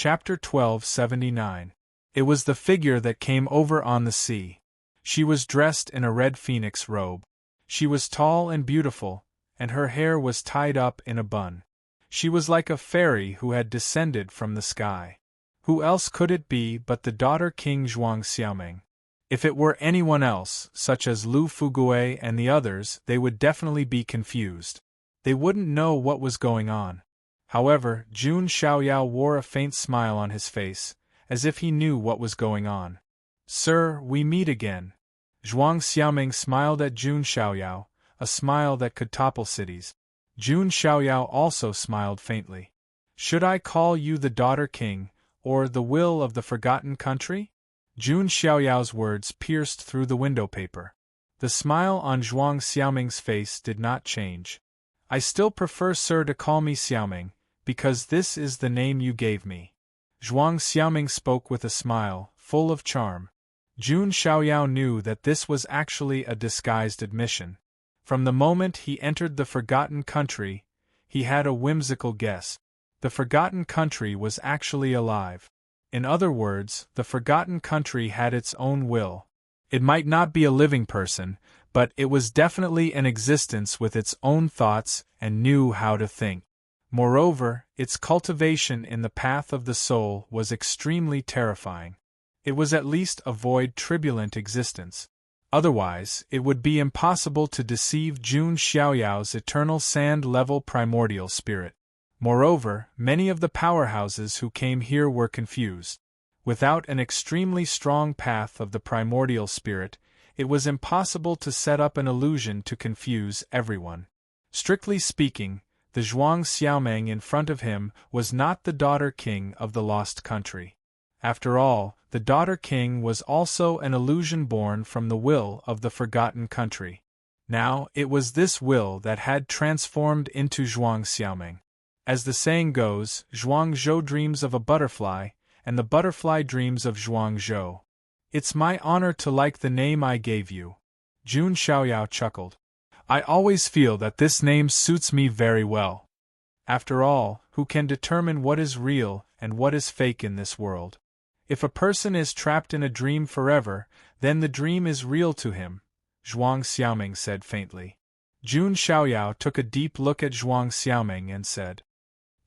Chapter 1279. It was the figure that came over on the sea. She was dressed in a red phoenix robe. She was tall and beautiful, and her hair was tied up in a bun. She was like a fairy who had descended from the sky. Who else could it be but the daughter King Zhuang Xiaoming? If it were anyone else, such as Lu Fugui and the others, they would definitely be confused. They wouldn't know what was going on. However, Jun Xiaoyao wore a faint smile on his face, as if he knew what was going on. "Sir, we meet again." Zhuang Xiaoming smiled at Jun Xiaoyao, a smile that could topple cities. Jun Xiaoyao also smiled faintly. "Should I call you the Daughter King, or the Will of the Forgotten Country?" Jun Xiaoyao's words pierced through the window paper. The smile on Zhuang Xiaoming's face did not change. "I still prefer sir to call me Xiaoming, because this is the name you gave me." Zhuang Xiaoming spoke with a smile, full of charm. Jun Xiaoyao knew that this was actually a disguised admission. From the moment he entered the Forgotten Country, he had a whimsical guess. The Forgotten Country was actually alive. In other words, the Forgotten Country had its own will. It might not be a living person, but it was definitely an existence with its own thoughts and knew how to think. Moreover, its cultivation in the path of the soul was extremely terrifying. It was at least a void turbulent existence. Otherwise, it would be impossible to deceive Jun Xiaoyao's eternal sand-level primordial spirit. Moreover, many of the powerhouses who came here were confused. Without an extremely strong path of the primordial spirit, it was impossible to set up an illusion to confuse everyone. Strictly speaking, the Zhuang Xiaoming in front of him was not the daughter king of the lost country. After all, the daughter king was also an illusion born from the will of the forgotten country. Now, it was this will that had transformed into Zhuang Xiaoming. As the saying goes, Zhuang Zhou dreams of a butterfly, and the butterfly dreams of Zhuang Zhou. "It's my honor to like the name I gave you." Jun Xiaoyao chuckled. "I always feel that this name suits me very well. After all, who can determine what is real and what is fake in this world? If a person is trapped in a dream forever, then the dream is real to him," Zhuang Xiaoming said faintly. Jun Xiaoyao took a deep look at Zhuang Xiaoming and said,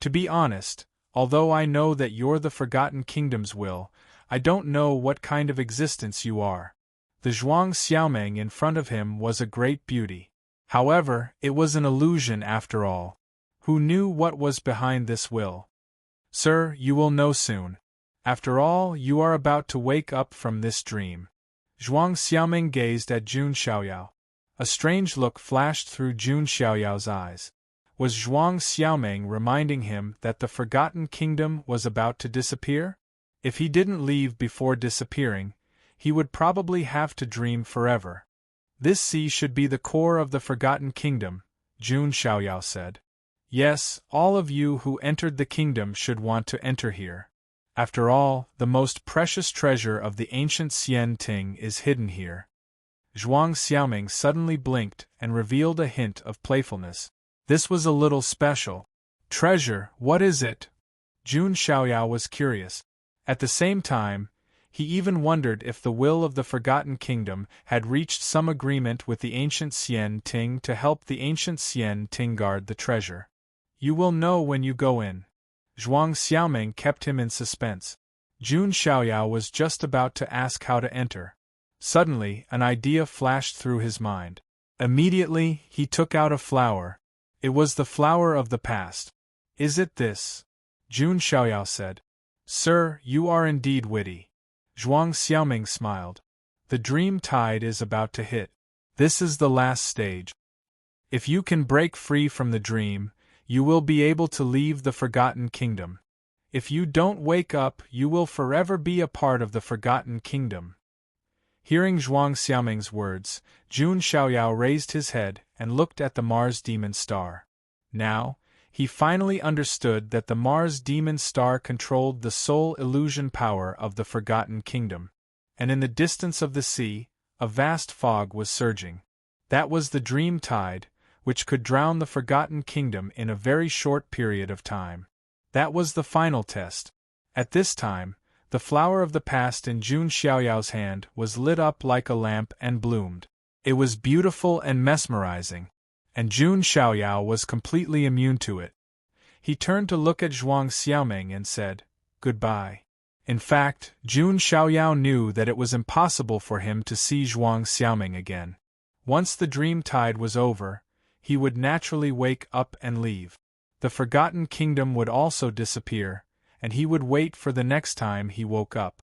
"To be honest, although I know that you're the Forgotten Kingdom's will, I don't know what kind of existence you are." The Zhuang Xiaoming in front of him was a great beauty. However, it was an illusion after all. Who knew what was behind this will? "Sir, you will know soon. After all, you are about to wake up from this dream." Zhuang Xiaoming gazed at Jun Xiaoyao. A strange look flashed through Jun Xiaoyao's eyes. Was Zhuang Xiaoming reminding him that the Forgotten Kingdom was about to disappear? If he didn't leave before disappearing, he would probably have to dream forever. "This sea should be the core of the Forgotten Kingdom," Jun Xiaoyao said. "Yes, all of you who entered the kingdom should want to enter here. After all, the most precious treasure of the ancient Xian Ting is hidden here." Zhuang Xiaoming suddenly blinked and revealed a hint of playfulness. This was a little special. "Treasure, what is it?" Jun Xiaoyao was curious. At the same time, he even wondered if the will of the Forgotten Kingdom had reached some agreement with the ancient Xian Ting to help the ancient Xian Ting guard the treasure. "You will know when you go in." Zhuang Xiaoming kept him in suspense. Jun Xiaoyao was just about to ask how to enter. Suddenly, an idea flashed through his mind. Immediately, he took out a flower. It was the flower of the past. "Is it this?" Jun Xiaoyao said. "Sir, you are indeed witty." Zhuang Xiaoming smiled. "The dream tide is about to hit. This is the last stage. If you can break free from the dream, you will be able to leave the Forgotten Kingdom. If you don't wake up, you will forever be a part of the Forgotten Kingdom." Hearing Zhuang Xiaoming's words, Jun Xiaoyao raised his head and looked at the Mars Demon Star. Now, he finally understood that the Mars Demon Star controlled the soul illusion power of the Forgotten Kingdom. And in the distance of the sea, a vast fog was surging. That was the dream tide, which could drown the Forgotten Kingdom in a very short period of time. That was the final test. At this time, the flower of the past in Jun Xiaoyao's hand was lit up like a lamp and bloomed. It was beautiful and mesmerizing, and Jun Xiaoyao was completely immune to it. He turned to look at Zhuang Xiaoming and said, "Goodbye." In fact, Jun Xiaoyao knew that it was impossible for him to see Zhuang Xiaoming again. Once the dream tide was over, he would naturally wake up and leave. The forgotten kingdom would also disappear, and he would wait for the next time he woke up.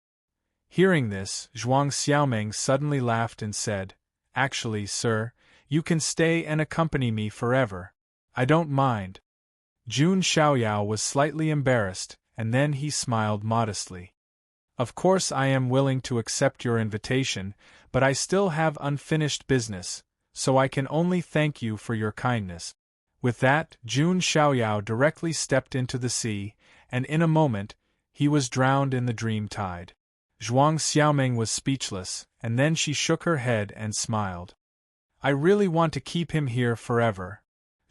Hearing this, Zhuang Xiaoming suddenly laughed and said, "Actually, sir, you can stay and accompany me forever. I don't mind." Jun Xiaoyao was slightly embarrassed, and then he smiled modestly. "Of course I am willing to accept your invitation, but I still have unfinished business, so I can only thank you for your kindness." With that, Jun Xiaoyao directly stepped into the sea, and in a moment, he was drowned in the dream tide. Zhuang Xiaoming was speechless, and then she shook her head and smiled. "I really want to keep him here forever,"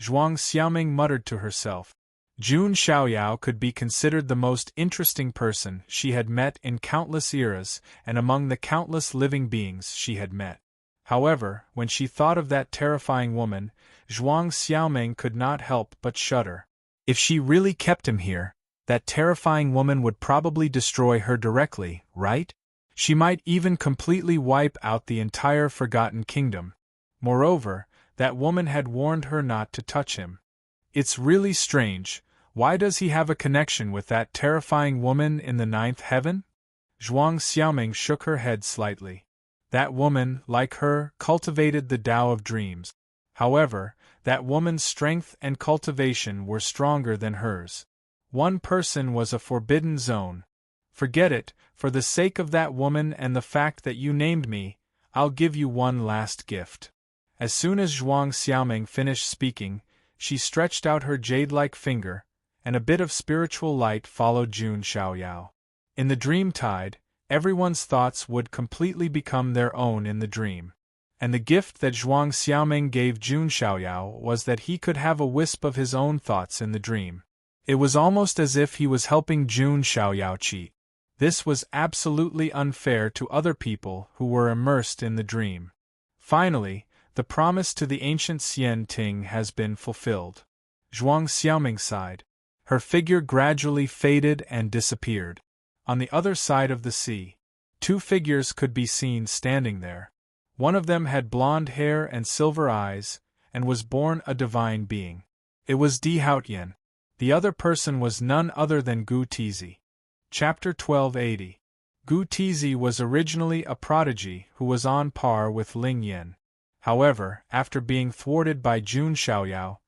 Zhuang Xiaoming muttered to herself. Jun Xiaoyao could be considered the most interesting person she had met in countless eras and among the countless living beings she had met. However, when she thought of that terrifying woman, Zhuang Xiaoming could not help but shudder. If she really kept him here, that terrifying woman would probably destroy her directly, right? She might even completely wipe out the entire Forgotten Kingdom. Moreover, that woman had warned her not to touch him. It's really strange. Why does he have a connection with that terrifying woman in the ninth heaven? Zhuang Xiaoming shook her head slightly. That woman, like her, cultivated the Tao of dreams. However, that woman's strength and cultivation were stronger than hers. One person was a forbidden zone. Forget it, for the sake of that woman and the fact that you named me, I'll give you one last gift. As soon as Zhuang Xiaoming finished speaking, she stretched out her jade-like finger, and a bit of spiritual light followed Jun Xiaoyao. In the dream tide, everyone's thoughts would completely become their own in the dream. And the gift that Zhuang Xiaoming gave Jun Xiaoyao was that he could have a wisp of his own thoughts in the dream. It was almost as if he was helping Jun Xiaoyao cheat. This was absolutely unfair to other people who were immersed in the dream. Finally, the promise to the ancient Xian Ting has been fulfilled. Zhuang Xiaoming sighed. Her figure gradually faded and disappeared. On the other side of the sea, two figures could be seen standing there. One of them had blonde hair and silver eyes, and was born a divine being. It was Di Haotian. The other person was none other than Gu Tizi. Chapter 1280. Gu Tizi was originally a prodigy who was on par with Ling Yin. However, after being thwarted by Jun Xiaoyao,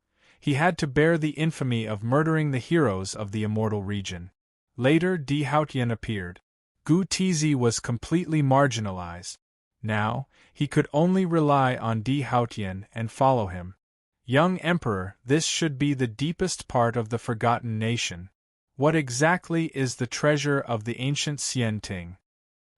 he had to bear the infamy of murdering the heroes of the immortal region. Later, Di Haotian appeared. Gu Tizi was completely marginalized. Now, he could only rely on Di Haotian and follow him. Young Emperor, this should be the deepest part of the forgotten nation. What exactly is the treasure of the ancient Xian Ting?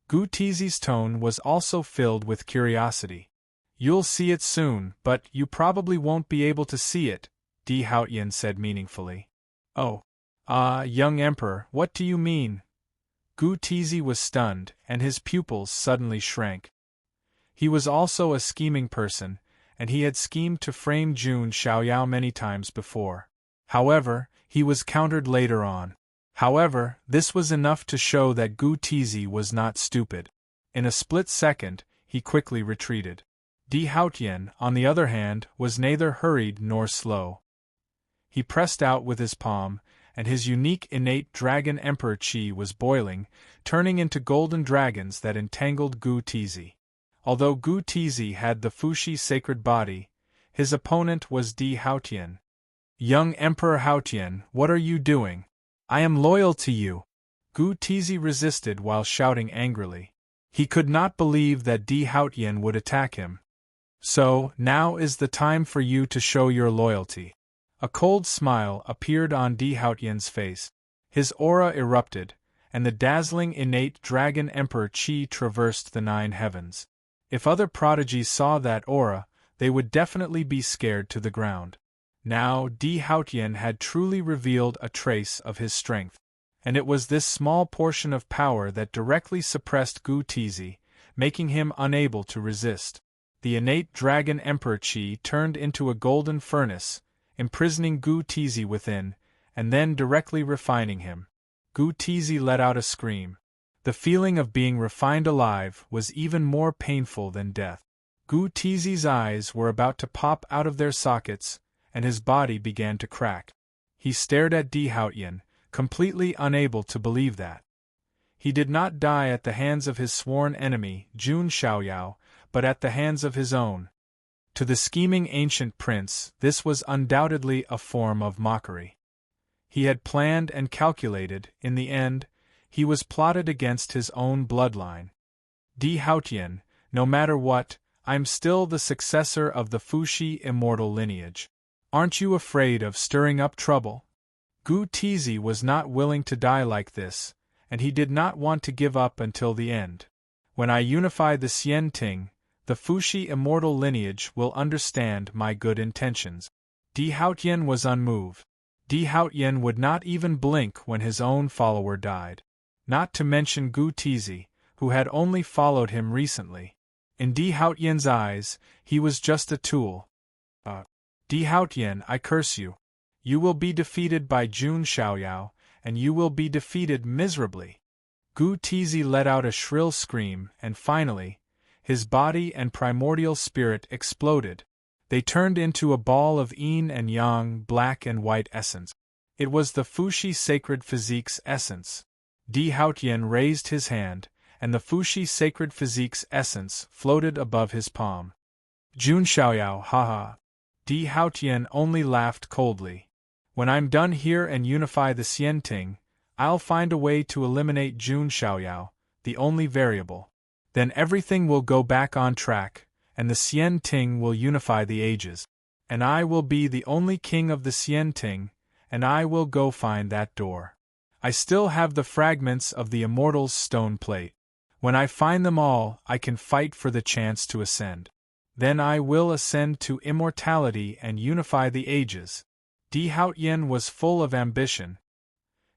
Gu Tizi's tone was also filled with curiosity. You'll see it soon, but you probably won't be able to see it, Di Haotian said meaningfully. Oh. Young Emperor, what do you mean? Gu Tizi was stunned, and his pupils suddenly shrank. He was also a scheming person, and he had schemed to frame Jun Xiaoyao many times before. However, he was countered later on. However, this was enough to show that Gu Tizi was not stupid. In a split second, he quickly retreated. Di Haotian, on the other hand, was neither hurried nor slow. He pressed out with his palm, and his unique innate dragon emperor chi was boiling, turning into golden dragons that entangled Gu Tizi. Although Gu Tizi had the Fuxi sacred body, his opponent was Di Haotian. Young Emperor Haotian, what are you doing? I am loyal to you. Gu Tizi resisted while shouting angrily. He could not believe that Di Haotian would attack him. So, now is the time for you to show your loyalty. A cold smile appeared on Di Haotian's face. His aura erupted, and the dazzling innate dragon emperor chi traversed the 9 heavens. If other prodigies saw that aura, they would definitely be scared to the ground. Now, Di Haotian had truly revealed a trace of his strength. and it was this small portion of power that directly suppressed Gu Tizi, making him unable to resist. The innate dragon Emperor Qi turned into a golden furnace, imprisoning Gu Tizi within, and then directly refining him. Gu Tizi let out a scream. The feeling of being refined alive was even more painful than death. Gu Tizi's eyes were about to pop out of their sockets, and his body began to crack. He stared at Di Haotian, completely unable to believe that. He did not die at the hands of his sworn enemy, Jun Xiaoyao, but at the hands of his own. To the scheming ancient prince, this was undoubtedly a form of mockery. He had planned and calculated, in the end, he was plotted against his own bloodline. Di Haotian, no matter what, I'm still the successor of the Fuxi immortal lineage. Aren't you afraid of stirring up trouble? Gu Tizi was not willing to die like this, and he did not want to give up until the end. When I unify the Xian Ting, the Fuxi immortal lineage will understand my good intentions. Di Haotian was unmoved. Di Haotian would not even blink when his own follower died. Not to mention Gu Tizi, who had only followed him recently. In Di Haotian's eyes, he was just a tool. Di Haotian, I curse you. You will be defeated by Jun Xiaoyao, and you will be defeated miserably. Gu Tizi let out a shrill scream, and finally, his body and primordial spirit exploded. They turned into a ball of yin and yang, black and white essence. It was the Fuxi sacred physique's essence. Di Haotian raised his hand, and the Fuxi sacred physique's essence floated above his palm. Jun Xiaoyao, haha. Di Haotian only laughed coldly. When I'm done here and unify the Xian Ting, I'll find a way to eliminate Jun Xiaoyao, the only variable. Then everything will go back on track, and the Xian Ting will unify the ages. And I will be the only king of the Xian Ting, and I will go find that door. I still have the fragments of the Immortal's stone plate. When I find them all, I can fight for the chance to ascend. Then I will ascend to immortality and unify the ages. Di Haotian was full of ambition.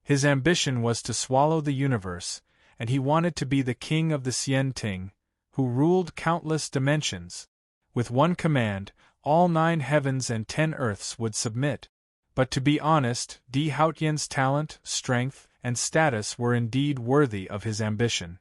His ambition was to swallow the universe, and he wanted to be the king of the Xian Ting, who ruled countless dimensions. With one command, all 9 heavens and 10 earths would submit. But to be honest, Di Haotian's talent, strength, and status were indeed worthy of his ambition.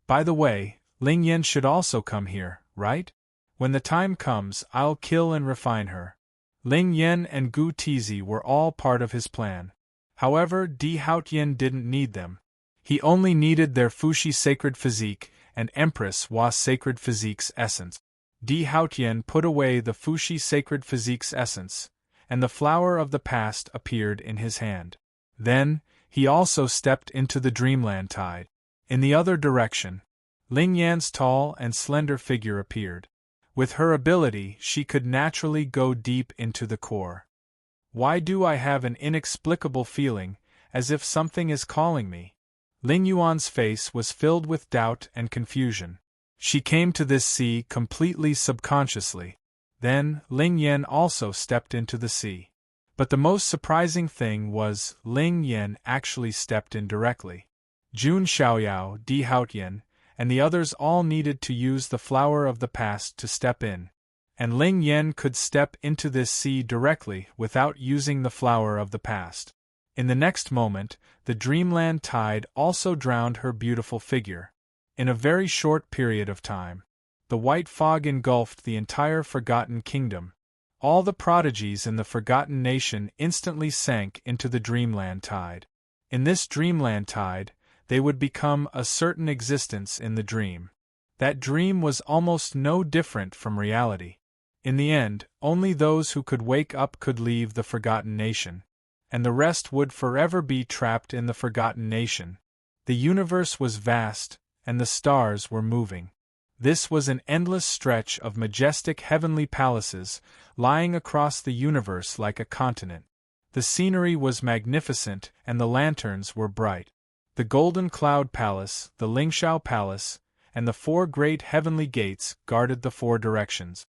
By the way, Ling Yan should also come here, right? When the time comes, I'll kill and refine her. Ling Yan and Gu Tizi were all part of his plan. However, Di Haotian didn't need them. He only needed their Fuxi sacred physique and Empress Wa's sacred physique's essence. Di Haotian put away the Fuxi sacred physique's essence, and the flower of the past appeared in his hand. Then, he also stepped into the dreamland tide. In the other direction, Ling Yan's tall and slender figure appeared. With her ability, she could naturally go deep into the core. Why do I have an inexplicable feeling, as if something is calling me? Ling Yuan's face was filled with doubt and confusion. She came to this sea completely subconsciously. Then, Ling Yan also stepped into the sea. But the most surprising thing was, Ling Yan actually stepped in directly. Jun Xiaoyao, Di Haotian, and the others all needed to use the flower of the past to step in. And Ling Yan could step into this sea directly without using the flower of the past. In the next moment, the dreamland tide also drowned her beautiful figure. In a very short period of time, the white fog engulfed the entire Forgotten Kingdom. All the prodigies in the Forgotten Nation instantly sank into the dreamland tide. In this dreamland tide, they would become a certain existence in the dream. That dream was almost no different from reality. In the end, only those who could wake up could leave the Forgotten Nation, and the rest would forever be trapped in the Forgotten Nation. The universe was vast, and the stars were moving. This was an endless stretch of majestic heavenly palaces, lying across the universe like a continent. The scenery was magnificent, and the lanterns were bright. The Golden Cloud Palace, the Lingshao Palace, and the 4 great heavenly gates guarded the 4 directions.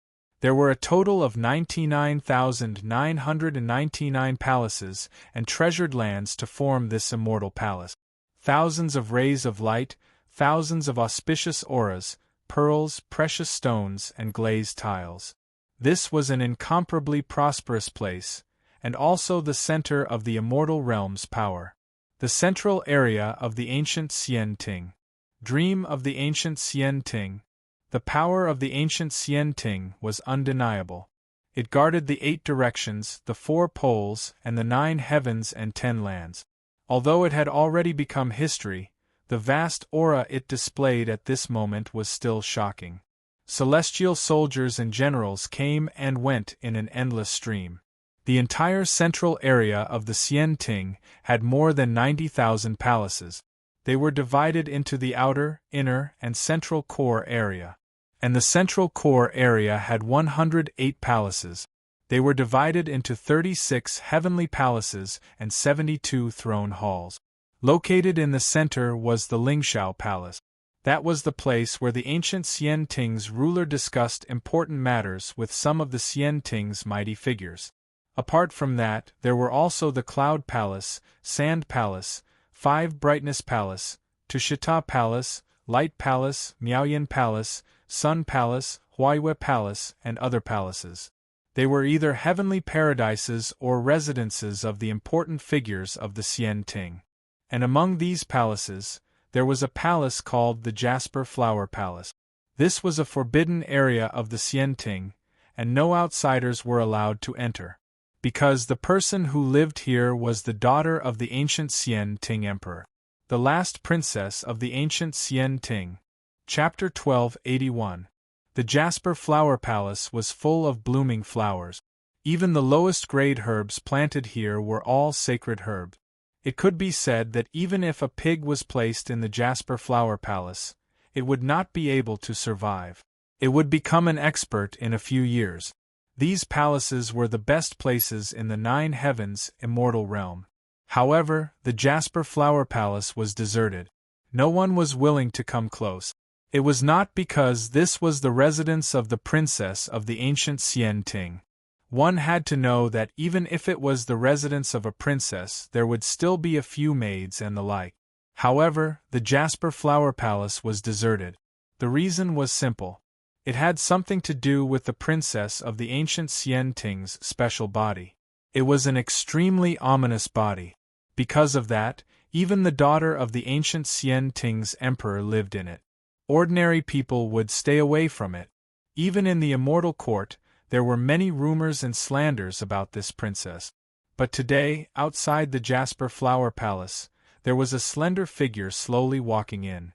There were a total of 99,999 palaces and treasured lands to form this immortal palace. Thousands of rays of light, thousands of auspicious auras, pearls, precious stones, and glazed tiles. This was an incomparably prosperous place, and also the center of the immortal realm's power. The central area of the ancient Xian Ting. Dream of the ancient Xian Ting. The power of the ancient Xian Ting was undeniable. It guarded the 8 directions, the 4 poles, and the 9 heavens and 10 lands. Although it had already become history, the vast aura it displayed at this moment was still shocking. Celestial soldiers and generals came and went in an endless stream. The entire central area of the Xian Ting had more than 90,000 palaces. They were divided into the outer, inner, and central core area. And the central core area had 108 palaces. They were divided into 36 heavenly palaces and 72 throne halls. Located in the center was the Lingxiao Palace. That was the place where the ancient Xian Ting's ruler discussed important matters with some of the Xian Ting's mighty figures. Apart from that, there were also the Cloud Palace, Sand Palace, 5 Brightness Palace, Tushita Palace, Light Palace, Miaoyan Palace, Sun Palace, Huaiyue Palace, and other palaces. They were either heavenly paradises or residences of the important figures of the Xian Ting. And among these palaces, there was a palace called the Jasper Flower Palace. This was a forbidden area of the Xian Ting, and no outsiders were allowed to enter. Because the person who lived here was the daughter of the ancient Xian Ting Emperor, the last princess of the ancient Xian Ting. Chapter 1281. The Jasper Flower Palace was full of blooming flowers. Even the lowest grade herbs planted here were all sacred herbs. It could be said that even if a pig was placed in the Jasper Flower Palace, it would not be able to survive. It would become an expert in a few years. These palaces were the best places in the 9 heavens immortal realm. However, the Jasper Flower Palace was deserted. No one was willing to come close. It was not because this was the residence of the princess of the ancient Xian Ting. One had to know that even if it was the residence of a princess, there would still be a few maids and the like. However, the Jasper Flower Palace was deserted. The reason was simple. It had something to do with the princess of the ancient Xian Ting's special body. It was an extremely ominous body. Because of that, even the daughter of the ancient Xian Ting's emperor lived in it. Ordinary people would stay away from it. Even in the immortal court, there were many rumors and slanders about this princess. But today, outside the Jasper Flower Palace, there was a slender figure slowly walking in.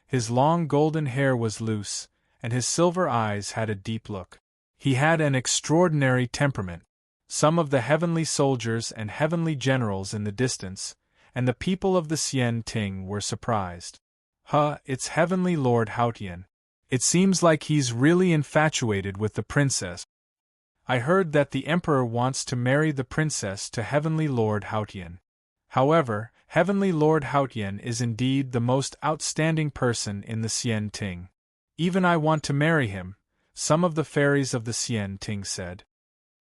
His long golden hair was loose, and his silver eyes had a deep look. He had an extraordinary temperament. Some of the heavenly soldiers and heavenly generals in the distance, and the people of the Xian Ting were surprised. It's Heavenly Lord Haotian. It seems like he's really infatuated with the princess. I heard that the emperor wants to marry the princess to Heavenly Lord Haotian. However, Heavenly Lord Haotian is indeed the most outstanding person in the Xian Ting. Even I want to marry him, some of the fairies of the Xian Ting said.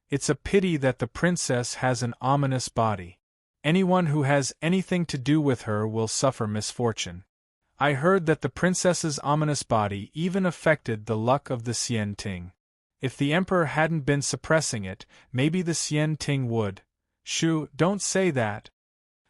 It's a pity that the princess has an ominous body. Anyone who has anything to do with her will suffer misfortune. I heard that the princess's ominous body even affected the luck of the Xian Ting. If the emperor hadn't been suppressing it, maybe the Xian Ting would. Shoo, don't say that.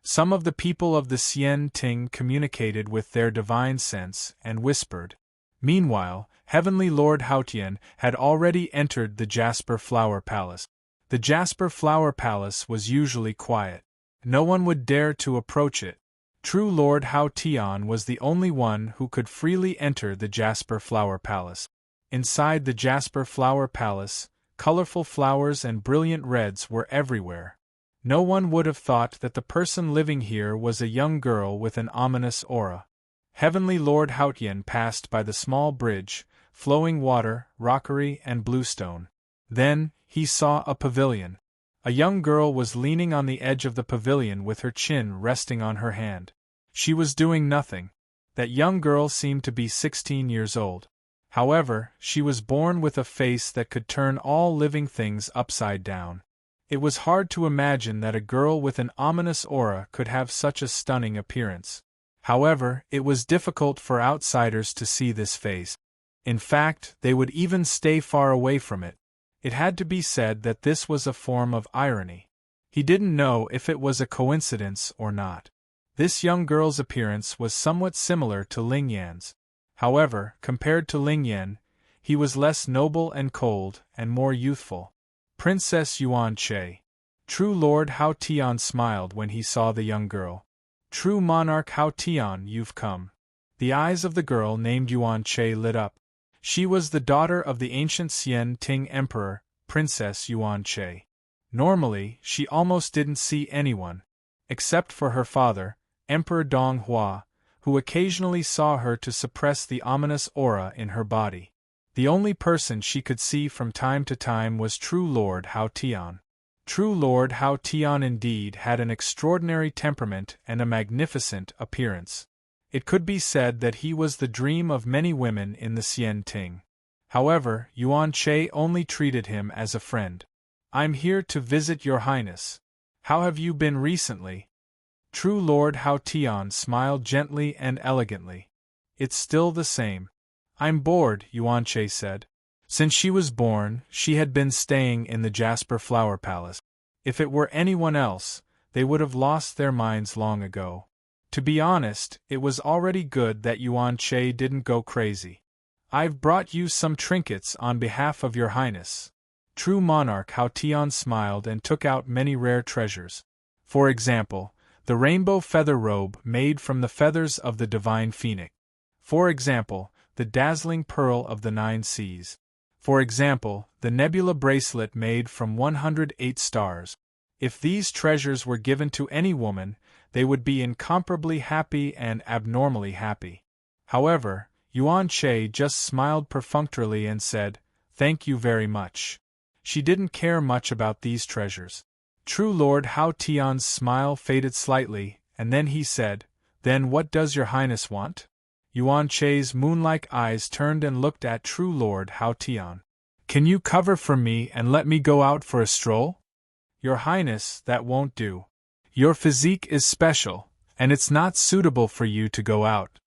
Some of the people of the Xian Ting communicated with their divine sense and whispered. Meanwhile, Heavenly Lord Haotian had already entered the Jasper Flower Palace. The Jasper Flower Palace was usually quiet. No one would dare to approach it. True Lord Haotian was the only one who could freely enter the Jasper Flower Palace. Inside the Jasper Flower Palace, colorful flowers and brilliant reds were everywhere. No one would have thought that the person living here was a young girl with an ominous aura. Heavenly Lord Haotian passed by the small bridge, flowing water, rockery, and bluestone. Then, he saw a pavilion. A young girl was leaning on the edge of the pavilion with her chin resting on her hand. She was doing nothing. That young girl seemed to be 16 years old. However, she was born with a face that could turn all living things upside down. It was hard to imagine that a girl with an ominous aura could have such a stunning appearance. However, it was difficult for outsiders to see this face. In fact, they would even stay far away from it. It had to be said that this was a form of irony. He didn't know if it was a coincidence or not. This young girl's appearance was somewhat similar to Ling Yan's. However, compared to Ling Yan, he was less noble and cold, and more youthful. Princess Yuan Che. True Lord Hao Tian smiled when he saw the young girl. True monarch Hao Tian, you've come. The eyes of the girl named Yuan Che lit up. She was the daughter of the ancient Xian Ting Emperor, Princess Yuan Che. Normally, she almost didn't see anyone, except for her father, Emperor Dong Hua, who occasionally saw her to suppress the ominous aura in her body. The only person she could see from time to time was True Lord Hao Tian. True Lord Hao Tian indeed had an extraordinary temperament and a magnificent appearance. It could be said that he was the dream of many women in the Xian Ting. However, Yuan Che only treated him as a friend. I'm here to visit your highness. How have you been recently? True Lord Hao Tian smiled gently and elegantly. It's still the same. I'm bored, Yuan Che said. Since she was born, she had been staying in the Jasper Flower Palace. If it were anyone else, they would have lost their minds long ago. To be honest, it was already good that Yuan Che didn't go crazy. I've brought you some trinkets on behalf of your highness. True monarch Hao Tian smiled and took out many rare treasures. For example, the rainbow feather robe made from the feathers of the divine phoenix. For example, the dazzling pearl of the 9 seas. For example, the nebula bracelet made from 108 stars. If these treasures were given to any woman, they would be incomparably happy and abnormally happy. However, Yuan Che just smiled perfunctorily and said, "Thank you very much." She didn't care much about these treasures. True Lord Hao Tian's smile faded slightly, and then he said, "Then what does your highness want?" Yuan Che's moon-like eyes turned and looked at True Lord Hao Tian. "Can you cover for me and let me go out for a stroll?" "Your highness, that won't do. Your physique is special, and it's not suitable for you to go out,"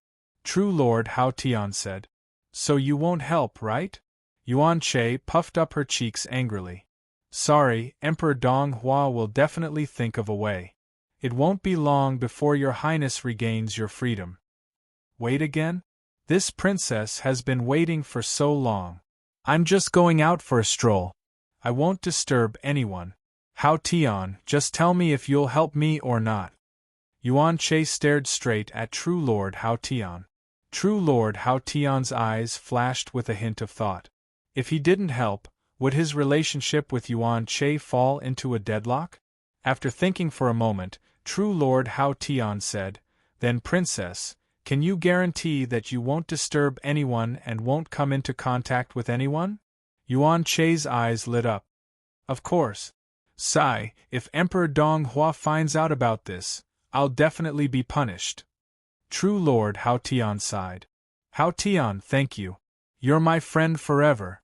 True Lord Hao Tian said. "So you won't help, right?" Yuan Che puffed up her cheeks angrily. "Sorry, Emperor Dong Hua will definitely think of a way. It won't be long before your highness regains your freedom." "Wait again? This princess has been waiting for so long. I'm just going out for a stroll. I won't disturb anyone. Hao Tian, just tell me if you'll help me or not." Yuan Che stared straight at True Lord Hao Tian. True Lord Hao Tian's eyes flashed with a hint of thought. If he didn't help, would his relationship with Yuan Che fall into a deadlock? After thinking for a moment, True Lord Hao Tian said, "Then princess, can you guarantee that you won't disturb anyone and won't come into contact with anyone?" Yuan Che's eyes lit up. "Of course. Sigh, if Emperor Dong Hua finds out about this, I'll definitely be punished." True Lord Hao Tian sighed. "Hao Tian, thank you. You're my friend forever."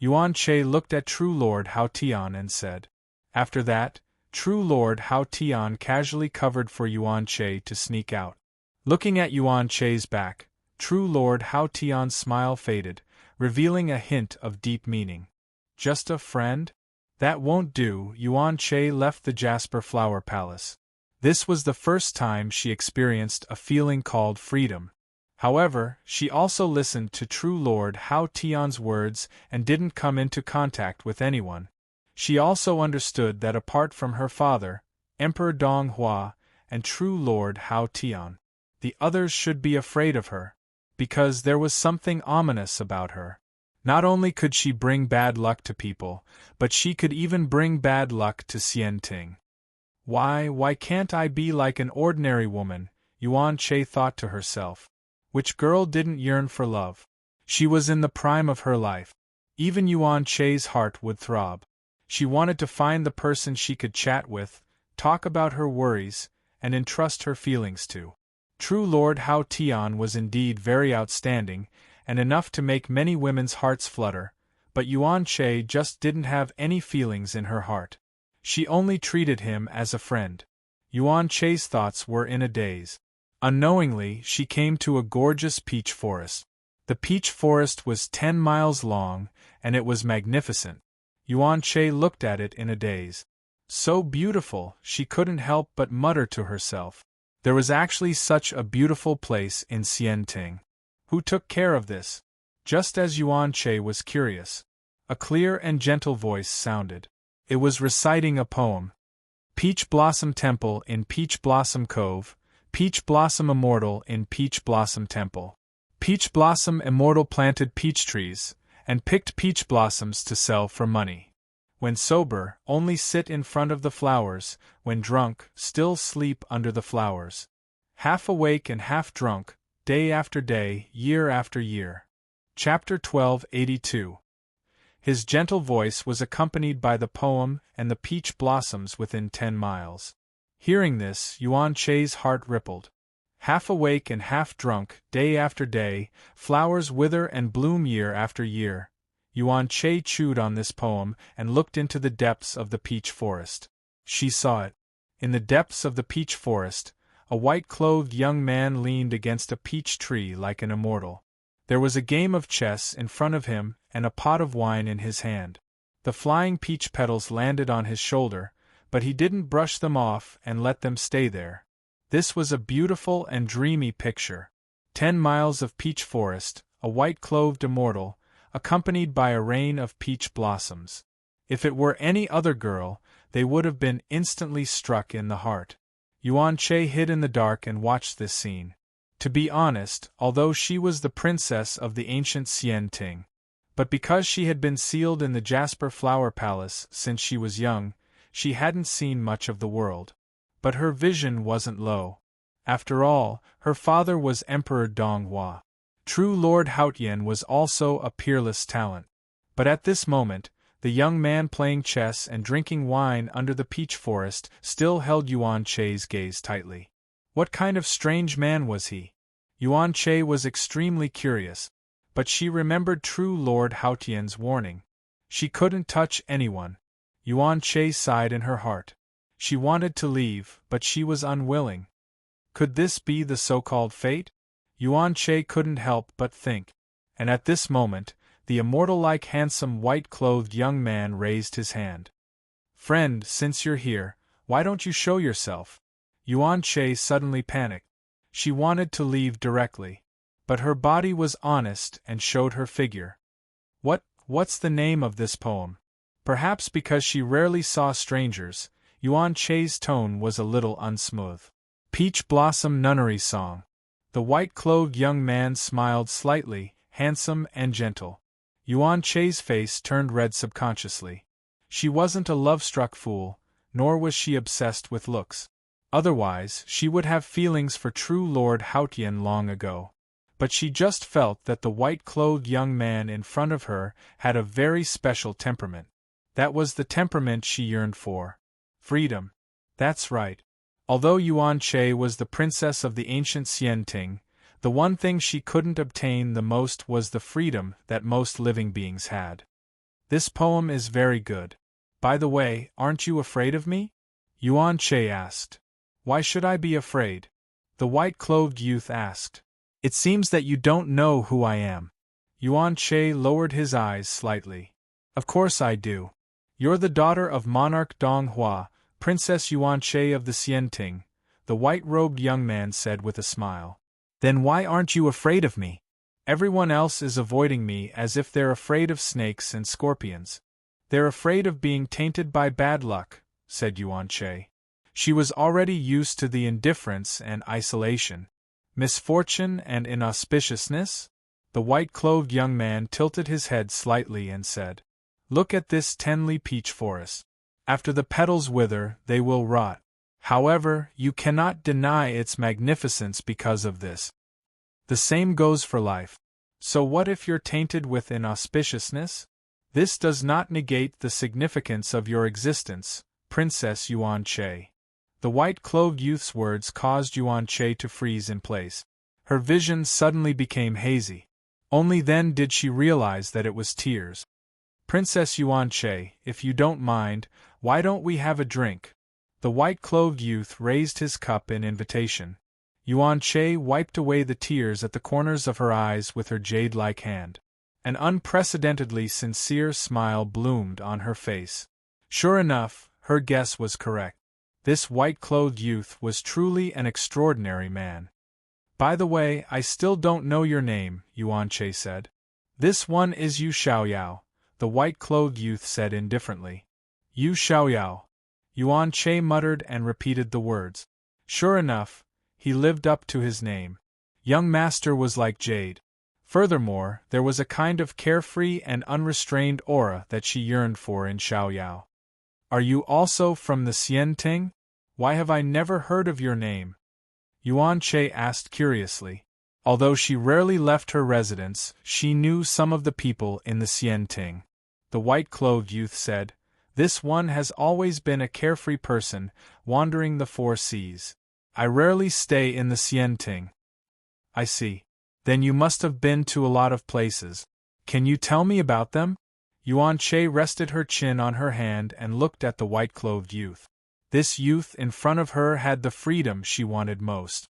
Yuan Che looked at True Lord Hao Tian and said. After that, True Lord Hao Tian casually covered for Yuan Che to sneak out. Looking at Yuan Che's back, True Lord Hao Tian's smile faded, revealing a hint of deep meaning. "Just a friend? That won't do." Yuan Che left the Jasper Flower Palace. This was the first time she experienced a feeling called freedom. However, she also listened to True Lord Hao Tian's words and didn't come into contact with anyone. She also understood that apart from her father, Emperor Dong Hua, and True Lord Hao Tian, the others should be afraid of her, because there was something ominous about her. Not only could she bring bad luck to people, but she could even bring bad luck to Xian Ting. Why can't I be like an ordinary woman?" Yuan Che thought to herself. Which girl didn't yearn for love? She was in the prime of her life. Even Yuan Che's heart would throb. She wanted to find the person she could chat with, talk about her worries, and entrust her feelings to. True Lord Hao Tian was indeed very outstanding, and enough to make many women's hearts flutter, but Yuan Che just didn't have any feelings in her heart. She only treated him as a friend. Yuan Che's thoughts were in a daze. Unknowingly, she came to a gorgeous peach forest. The peach forest was 10 miles long, and it was magnificent. Yuan Che looked at it in a daze. So beautiful, she couldn't help but mutter to herself. There was actually such a beautiful place in Xianting. Who took care of this? Just as Yuan Che was curious, a clear and gentle voice sounded. It was reciting a poem. Peach Blossom Temple in Peach Blossom Cove, Peach Blossom Immortal in Peach Blossom Temple. Peach Blossom Immortal planted peach trees, and picked peach blossoms to sell for money. When sober, only sit in front of the flowers, when drunk, still sleep under the flowers. Half awake and half drunk, day after day, year after year. Chapter 1282. His gentle voice was accompanied by the poem and the peach blossoms within 10 miles. Hearing this, Yuan Che's heart rippled. Half awake and half drunk, day after day, flowers wither and bloom year after year. Yuan Che chewed on this poem and looked into the depths of the peach forest. She saw it. In the depths of the peach forest, a white-clothed young man leaned against a peach tree like an immortal. There was a game of chess in front of him and a pot of wine in his hand. The flying peach petals landed on his shoulder, but he didn't brush them off and let them stay there. This was a beautiful and dreamy picture. 10 miles of peach forest, a white-clothed immortal, accompanied by a rain of peach blossoms. If it were any other girl, they would have been instantly struck in the heart. Yuan Che hid in the dark and watched this scene. To be honest, although she was the princess of the ancient Xianting, but because she had been sealed in the Jasper Flower Palace since she was young, she hadn't seen much of the world. But her vision wasn't low. After all, her father was Emperor Donghua. True Lord Haotian was also a peerless talent. But at this moment, the young man playing chess and drinking wine under the peach forest still held Yuan Che's gaze tightly. What kind of strange man was he? Yuan Che was extremely curious, but she remembered True Lord Haotian's warning. She couldn't touch anyone. Yuan Che sighed in her heart. She wanted to leave, but she was unwilling. Could this be the so-called fate? Yuan Che couldn't help but think. And at this moment, the immortal-like handsome white-clothed young man raised his hand. "Friend, since you're here, why don't you show yourself?" Yuan Che suddenly panicked. She wanted to leave directly, but her body was honest and showed her figure. What's the name of this poem? Perhaps because she rarely saw strangers, Yuan Che's tone was a little unsmooth. Peach Blossom Nunnery Song. The white-clothed young man smiled slightly, handsome and gentle. Yuan Che's face turned red subconsciously. She wasn't a love-struck fool, nor was she obsessed with looks. Otherwise, she would have feelings for True Lord Haotian long ago. But she just felt that the white-clothed young man in front of her had a very special temperament. That was the temperament she yearned for. Freedom. That's right. Although Yuan Che was the princess of the ancient Xianting, the one thing she couldn't obtain the most was the freedom that most living beings had. This poem is very good. By the way, aren't you afraid of me? Yuan Che asked. Why should I be afraid? The white-clothed youth asked. It seems that you don't know who I am. Yuan Che lowered his eyes slightly. Of course I do. You're the daughter of Monarch Donghua, Princess Yuan Che of the Xianting, the white-robed young man said with a smile. Then why aren't you afraid of me? Everyone else is avoiding me as if they're afraid of snakes and scorpions. They're afraid of being tainted by bad luck, said Yuan Che. She was already used to the indifference and isolation. Misfortune and inauspiciousness? The white-clothed young man tilted his head slightly and said, Look at this Tenli peach forest. After the petals wither, they will rot. However, you cannot deny its magnificence because of this. The same goes for life. So what if you're tainted with inauspiciousness? This does not negate the significance of your existence, Princess Yuan Che. The white-clothed youth's words caused Yuan Che to freeze in place. Her vision suddenly became hazy. Only then did she realize that it was tears. Princess Yuan Che, if you don't mind, why don't we have a drink? The white-clothed youth raised his cup in invitation. Yuan Che wiped away the tears at the corners of her eyes with her jade-like hand. An unprecedentedly sincere smile bloomed on her face. Sure enough, her guess was correct. This white-clothed youth was truly an extraordinary man. By the way, I still don't know your name, Yuan Che said. This one is Yu Xiaoyao, the white-clothed youth said indifferently. Yu Xiaoyao. Yuan Che muttered and repeated the words. Sure enough, he lived up to his name. Young master was like jade. Furthermore, there was a kind of carefree and unrestrained aura that she yearned for in Xiaoyao. Are you also from the Xian Ting? Why have I never heard of your name? Yuan Che asked curiously. Although she rarely left her residence, she knew some of the people in the Xian Ting. The white-clothed youth said, This one has always been a carefree person, wandering the four seas. I rarely stay in the Xian Ting. I see. Then you must have been to a lot of places. Can you tell me about them? Yuan Che rested her chin on her hand and looked at the white-clothed youth. This youth in front of her had the freedom she wanted most.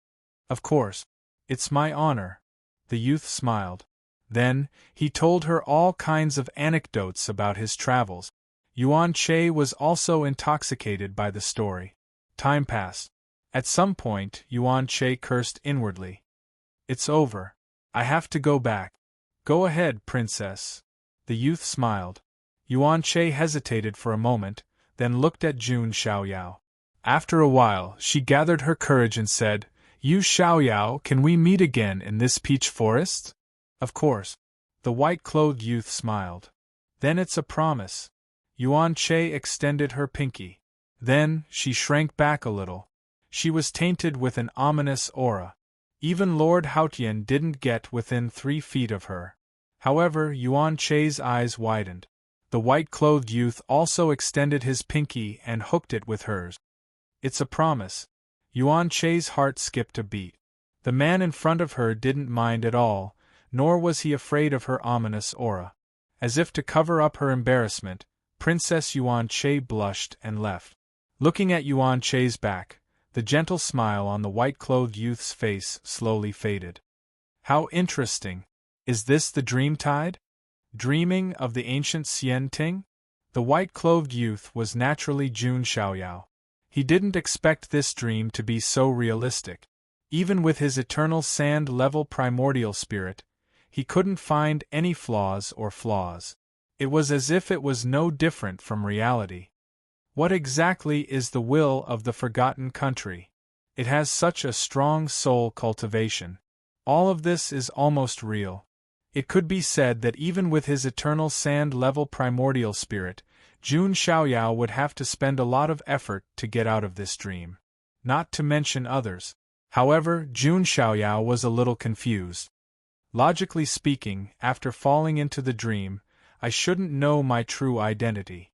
Of course. It's my honor. The youth smiled. Then, he told her all kinds of anecdotes about his travels. Yuan Che was also intoxicated by the story. Time passed. At some point, Yuan Che cursed inwardly. It's over. I have to go back. Go ahead, princess. The youth smiled. Yuan Che hesitated for a moment, then looked at Jun Xiaoyao. After a while, she gathered her courage and said, Yu Xiaoyao, can we meet again in this peach forest? Of course. The white-clothed youth smiled. Then it's a promise. Yuan Che extended her pinky. Then, she shrank back a little. She was tainted with an ominous aura. Even Lord Haotian didn't get within 3 feet of her. However, Yuan Che's eyes widened. The white-clothed youth also extended his pinky and hooked it with hers. It's a promise. Yuan Che's heart skipped a beat. The man in front of her didn't mind at all, nor was he afraid of her ominous aura. As if to cover up her embarrassment, Princess Yuan Che blushed and left. Looking at Yuan Che's back, the gentle smile on the white-clothed youth's face slowly faded. How interesting. Is this the dream-tide? Dreaming of the ancient Xian Ting? The white-clothed youth was naturally Jun Xiaoyao. He didn't expect this dream to be so realistic. Even with his eternal sand-level primordial spirit, he couldn't find any flaws. It was as if it was no different from reality. What exactly is the will of the forgotten country? It has such a strong soul cultivation. All of this is almost real. It could be said that even with his eternal sand-level primordial spirit, Jun Xiaoyao would have to spend a lot of effort to get out of this dream. Not to mention others. However, Jun Xiaoyao was a little confused. Logically speaking, after falling into the dream, I shouldn't know my true identity.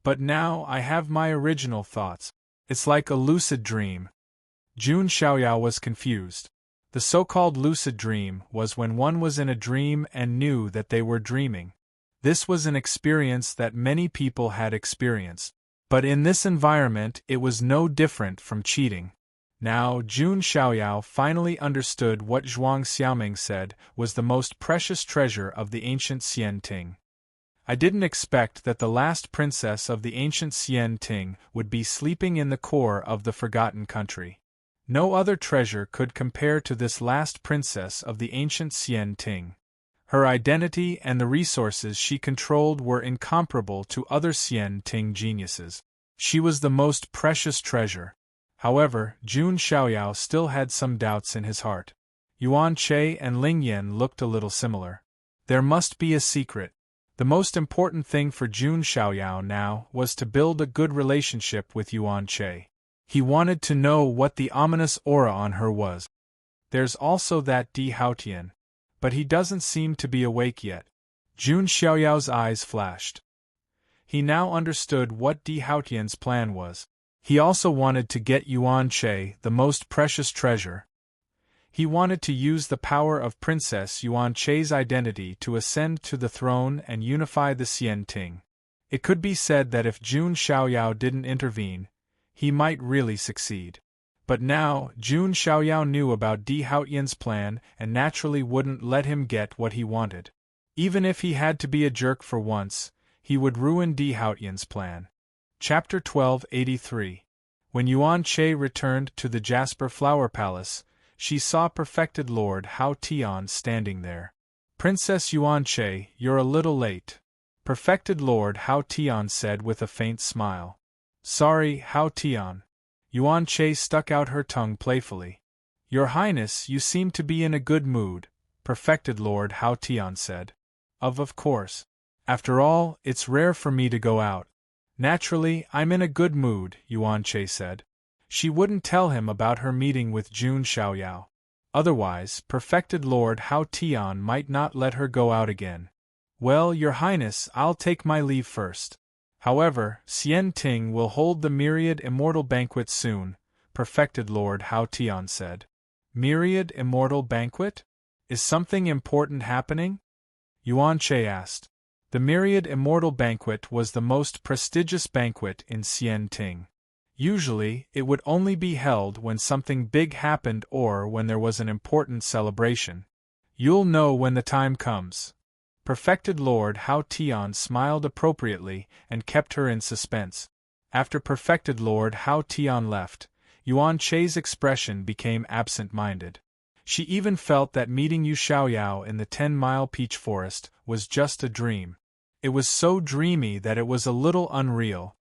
But now I have my original thoughts. It's like a lucid dream. Jun Xiaoyao was confused. The so-called lucid dream was when one was in a dream and knew that they were dreaming. This was an experience that many people had experienced. But in this environment it was no different from cheating. Now Jun Xiaoyao finally understood what Zhuang Xiaoming said was the most precious treasure of the ancient Xian Ting. I didn't expect that the last princess of the ancient Xian Ting would be sleeping in the core of the forgotten country. No other treasure could compare to this last princess of the ancient Xian Ting. Her identity and the resources she controlled were incomparable to other Xian Ting geniuses. She was the most precious treasure. However, Jun Xiaoyao still had some doubts in his heart. Yuan Che and Ling Yan looked a little similar. There must be a secret. The most important thing for Jun Xiaoyao now was to build a good relationship with Yuan Che. He wanted to know what the ominous aura on her was. There's also that Di Haotian. But he doesn't seem to be awake yet. Jun Xiaoyao's eyes flashed. He now understood what Di Haotian's plan was. He also wanted to get Yuan Che the most precious treasure. He wanted to use the power of Princess Yuan Che's identity to ascend to the throne and unify the Xian Ting. It could be said that if Jun Xiaoyao didn't intervene, he might really succeed. But now, Jun Xiaoyao knew about Di Haotian's plan and naturally wouldn't let him get what he wanted. Even if he had to be a jerk for once, he would ruin Di Haotian's plan. Chapter 1283. When Yuan Che returned to the Jasper Flower Palace, she saw perfected Lord Hao Tian standing there. Princess Yuan Che, you're a little late. Perfected Lord Hao Tian said with a faint smile. Sorry, Hao Tian. Yuan Che stuck out her tongue playfully. Your Highness, you seem to be in a good mood, perfected Lord Hao Tian said. Of course. After all, it's rare for me to go out. Naturally, I'm in a good mood, Yuan Che said. She wouldn't tell him about her meeting with Jun Xiaoyao. Otherwise, perfected Lord Hao Tian might not let her go out again. Well, Your Highness, I'll take my leave first. However, Xian Ting will hold the Myriad Immortal Banquet soon, perfected Lord Hao Tian said. Myriad Immortal Banquet? Is something important happening? Yuan Che asked. The Myriad Immortal Banquet was the most prestigious banquet in Xian Ting. Usually, it would only be held when something big happened or when there was an important celebration. You'll know when the time comes. Perfected Lord Hao Tian smiled appropriately and kept her in suspense. After Perfected Lord Hao Tian left, Yuan Che's expression became absent-minded. She even felt that meeting Yu Xiaoyao in the 10-mile peach forest was just a dream. It was so dreamy that it was a little unreal.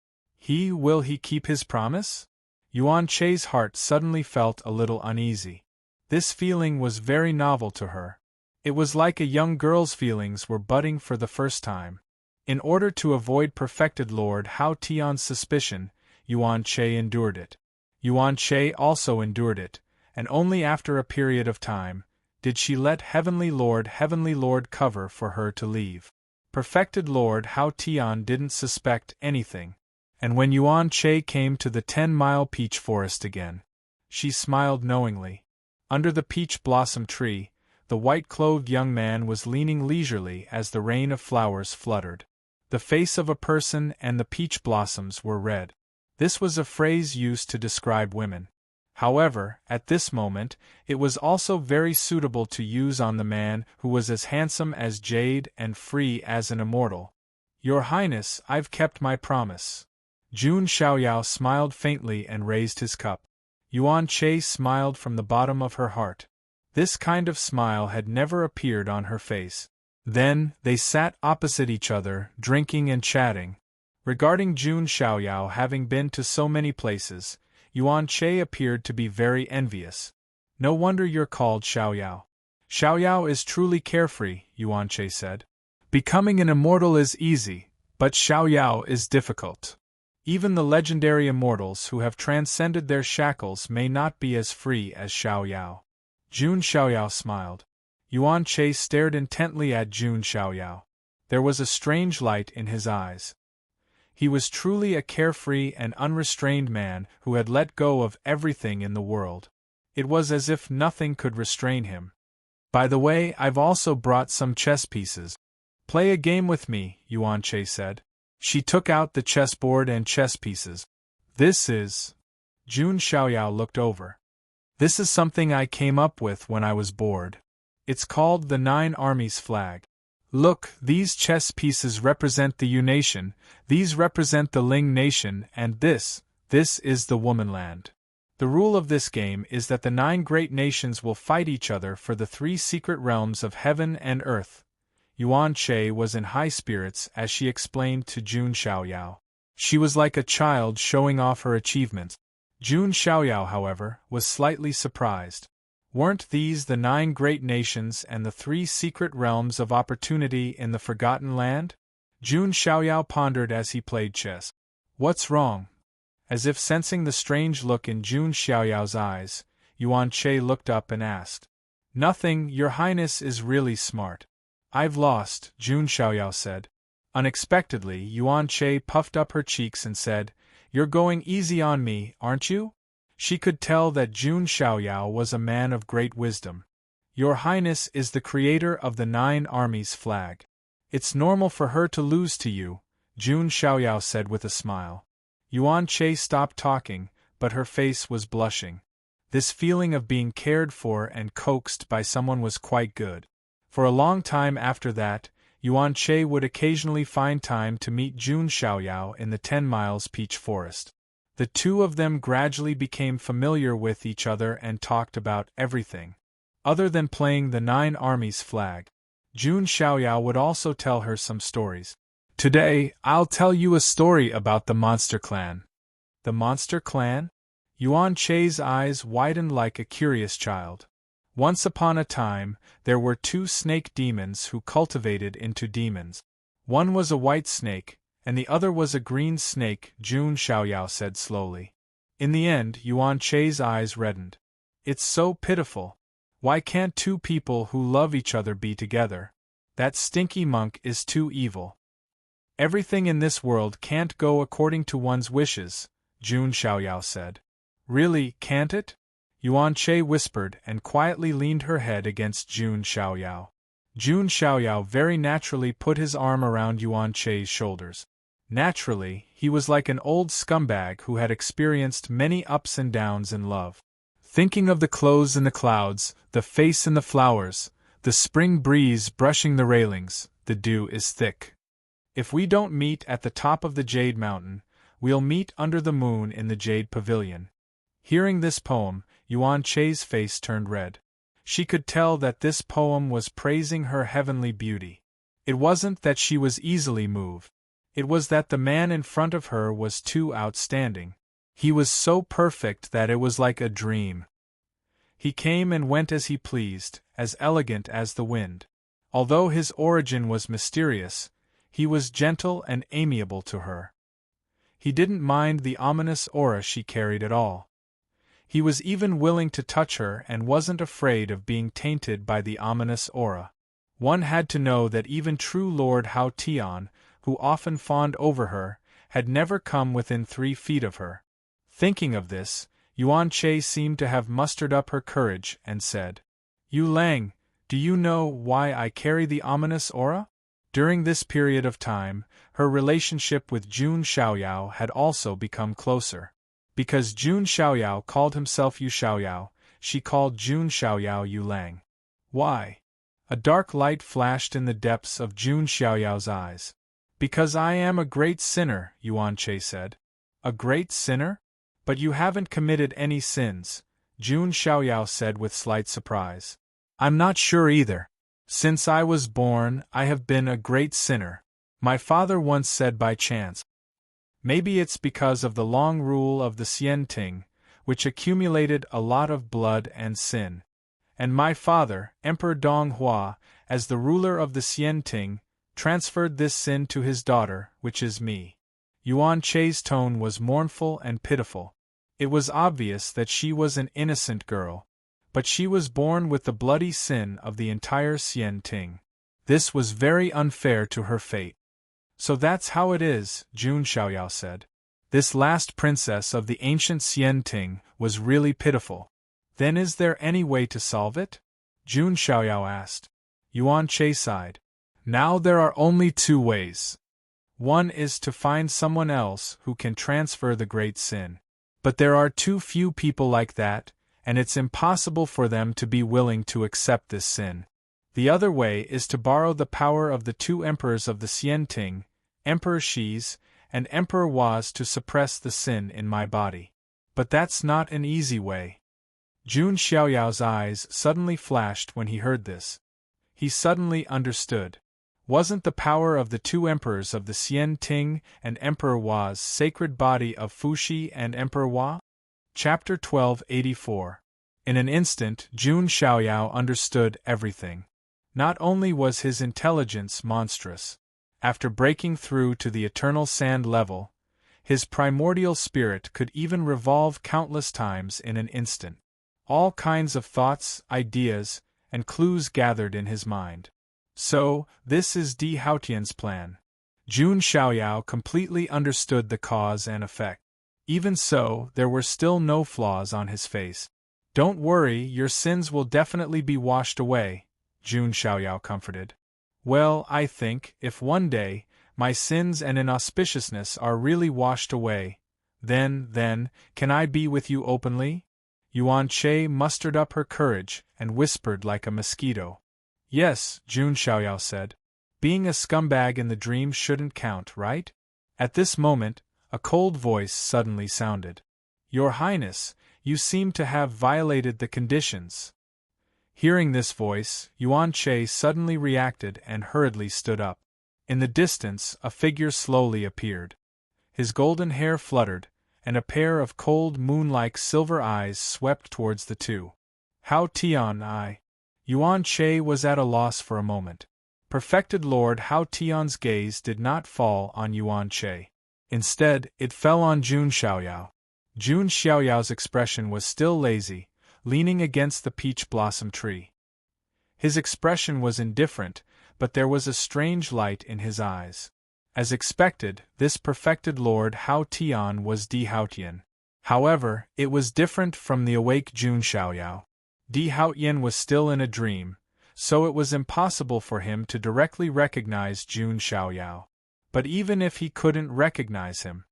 Will he keep his promise? Yuan Che's heart suddenly felt a little uneasy. This feeling was very novel to her. It was like a young girl's feelings were budding for the first time. In order to avoid perfected Lord Hao Tian's suspicion, Yuan Che endured it. Yuan Che also endured it, and only after a period of time did she let Heavenly Lord cover for her to leave. Perfected Lord Hao Tian didn't suspect anything, and when Yuan Che came to the 10-mile peach forest again, she smiled knowingly. Under the peach blossom tree, the white-clothed young man was leaning leisurely as the rain of flowers fluttered. The face of a person and the peach blossoms were red. This was a phrase used to describe women. However, at this moment, it was also very suitable to use on the man who was as handsome as jade and free as an immortal. Your Highness, I've kept my promise. Jun Xiaoyao smiled faintly and raised his cup. Yuan Che smiled from the bottom of her heart. This kind of smile had never appeared on her face. Then, they sat opposite each other, drinking and chatting. Regarding Jun Xiaoyao having been to so many places, Yuan Che appeared to be very envious. No wonder you're called Xiaoyao. Xiaoyao is truly carefree, Yuan Che said. Becoming an immortal is easy, but Xiaoyao is difficult. Even the legendary immortals who have transcended their shackles may not be as free as Xiaoyao. Jun Xiaoyao smiled. Yuan Che stared intently at Jun Xiaoyao. There was a strange light in his eyes. He was truly a carefree and unrestrained man who had let go of everything in the world. It was as if nothing could restrain him. By the way, I've also brought some chess pieces. Play a game with me, Yuan Che said. She took out the chessboard and chess pieces. This is... Jun Xiaoyao looked over. This is something I came up with when I was bored. It's called the 9 Armies flag. Look, these chess pieces represent the Yu nation, these represent the Ling nation, and this is the Womanland. The rule of this game is that the 9 great nations will fight each other for the 3 secret realms of heaven and earth. Yuan Che was in high spirits as she explained to Jun Xiaoyao. She was like a child showing off her achievements. Jun Xiaoyao, however, was slightly surprised. Weren't these the 9 great nations and the 3 secret realms of opportunity in the Forgotten Land? Jun Xiaoyao pondered as he played chess. What's wrong? As if sensing the strange look in Jun Xiaoyao's eyes, Yuan Che looked up and asked. Nothing, Your Highness is really smart. I've lost, Jun Xiaoyao said. Unexpectedly, Yuan Che puffed up her cheeks and said, You're going easy on me, aren't you? She could tell that Jun Xiaoyao was a man of great wisdom. Your Highness is the creator of the 9 armies flag. It's normal for her to lose to you, Jun Xiaoyao said with a smile. Yuan Che stopped talking, but her face was blushing. This feeling of being cared for and coaxed by someone was quite good. For a long time after that, Yuan Che would occasionally find time to meet Jun Xiaoyao in the 10 Miles Peach Forest. The two of them gradually became familiar with each other and talked about everything. Other than playing the 9 armies flag, Jun Xiaoyao would also tell her some stories. Today, I'll tell you a story about the Monster Clan. The Monster Clan? Yuan Che's eyes widened like a curious child. Once upon a time, there were 2 snake demons who cultivated into demons. One was a white snake, and the other was a green snake, Jun Xiaoyao said slowly. In the end, Yuan Che's eyes reddened. It's so pitiful. Why can't 2 people who love each other be together? That stinky monk is too evil. Everything in this world can't go according to one's wishes, Jun Xiaoyao said. Really, can't it? Yuan Che whispered and quietly leaned her head against Jun Xiaoyao. Jun Xiaoyao very naturally put his arm around Yuan Che's shoulders. Naturally, he was like an old scumbag who had experienced many ups and downs in love. Thinking of the clothes in the clouds, the face in the flowers, the spring breeze brushing the railings, the dew is thick. If we don't meet at the top of the Jade Mountain, we'll meet under the moon in the Jade Pavilion. Hearing this poem, Yuan Che's face turned red. She could tell that this poem was praising her heavenly beauty. It wasn't that she was easily moved. It was that the man in front of her was too outstanding. He was so perfect that it was like a dream. He came and went as he pleased, as elegant as the wind. Although his origin was mysterious, he was gentle and amiable to her. He didn't mind the ominous aura she carried at all. He was even willing to touch her and wasn't afraid of being tainted by the ominous aura. One had to know that even true Lord Hao Tian, who often fawned over her, had never come within 3 feet of her. Thinking of this, Yuan Che seemed to have mustered up her courage and said, "Yu Lang, do you know why I carry the ominous aura?" During this period of time, her relationship with Jun Xiaoyao had also become closer. Because Jun Xiaoyao called himself Yu Xiaoyao, she called Jun Xiaoyao Yu Lang. Why? A dark light flashed in the depths of Jun Xiaoyao's eyes. Because I am a great sinner, Yuan Che said. A great sinner? But you haven't committed any sins, Jun Xiaoyao said with slight surprise. I'm not sure either. Since I was born, I have been a great sinner. My father once said by chance. Maybe it's because of the long rule of the Xian Ting, which accumulated a lot of blood and sin. And my father, Emperor Dong Hua, as the ruler of the Xian Ting, transferred this sin to his daughter, which is me. Yuan Che's tone was mournful and pitiful. It was obvious that she was an innocent girl, but she was born with the bloody sin of the entire Xian Ting. This was very unfair to her fate. So that's how it is, Jun Xiaoyao said. This last princess of the ancient Xian Ting was really pitiful. Then is there any way to solve it? Jun Xiaoyao asked. Yuan Che sighed. Now there are only 2 ways. One is to find someone else who can transfer the great sin. But there are too few people like that, and it's impossible for them to be willing to accept this sin. The other way is to borrow the power of the 2 emperors of the Xian Ting, Emperor Shi's and Emperor Hua's, to suppress the sin in my body. But that's not an easy way. Jun Xiaoyao's eyes suddenly flashed when he heard this. He suddenly understood. Wasn't the power of the 2 emperors of the Xian Ting and Emperor Hua's sacred body of Fuxi and Emperor Hua? Chapter 1284. In an instant, Jun Xiaoyao understood everything. Not only was his intelligence monstrous. After breaking through to the eternal sand level, his primordial spirit could even revolve countless times in an instant. All kinds of thoughts, ideas, and clues gathered in his mind. So, this is Di Haotian's plan. Jun Xiaoyao completely understood the cause and effect. Even so, there were still no flaws on his face. Don't worry, your sins will definitely be washed away, Jun Xiaoyao comforted. Well, I think, if one day, my sins and inauspiciousness are really washed away, then, can I be with you openly? Yuan Che mustered up her courage and whispered like a mosquito. Yes, Jun Xiaoyao said. Being a scumbag in the dream shouldn't count, right? At this moment, a cold voice suddenly sounded. Your Highness, you seem to have violated the conditions. Hearing this voice, Yuan Che suddenly reacted and hurriedly stood up. In the distance, a figure slowly appeared. His golden hair fluttered, and a pair of cold moon-like silver eyes swept towards the two. Hao Tian I. Yuan Che was at a loss for a moment. Perfected Lord Hao Tian's gaze did not fall on Yuan Che. Instead, it fell on Jun Xiaoyao. Jun Xiaoyao's expression was still lazy, leaning against the peach blossom tree. His expression was indifferent, but there was a strange light in his eyes. As expected, this perfected Lord Hao Tian was Di Haotian. However, it was different from the awake Jun Xiaoyao. Di Haotian was still in a dream, so it was impossible for him to directly recognize Jun Xiaoyao. But even if he couldn't recognize him,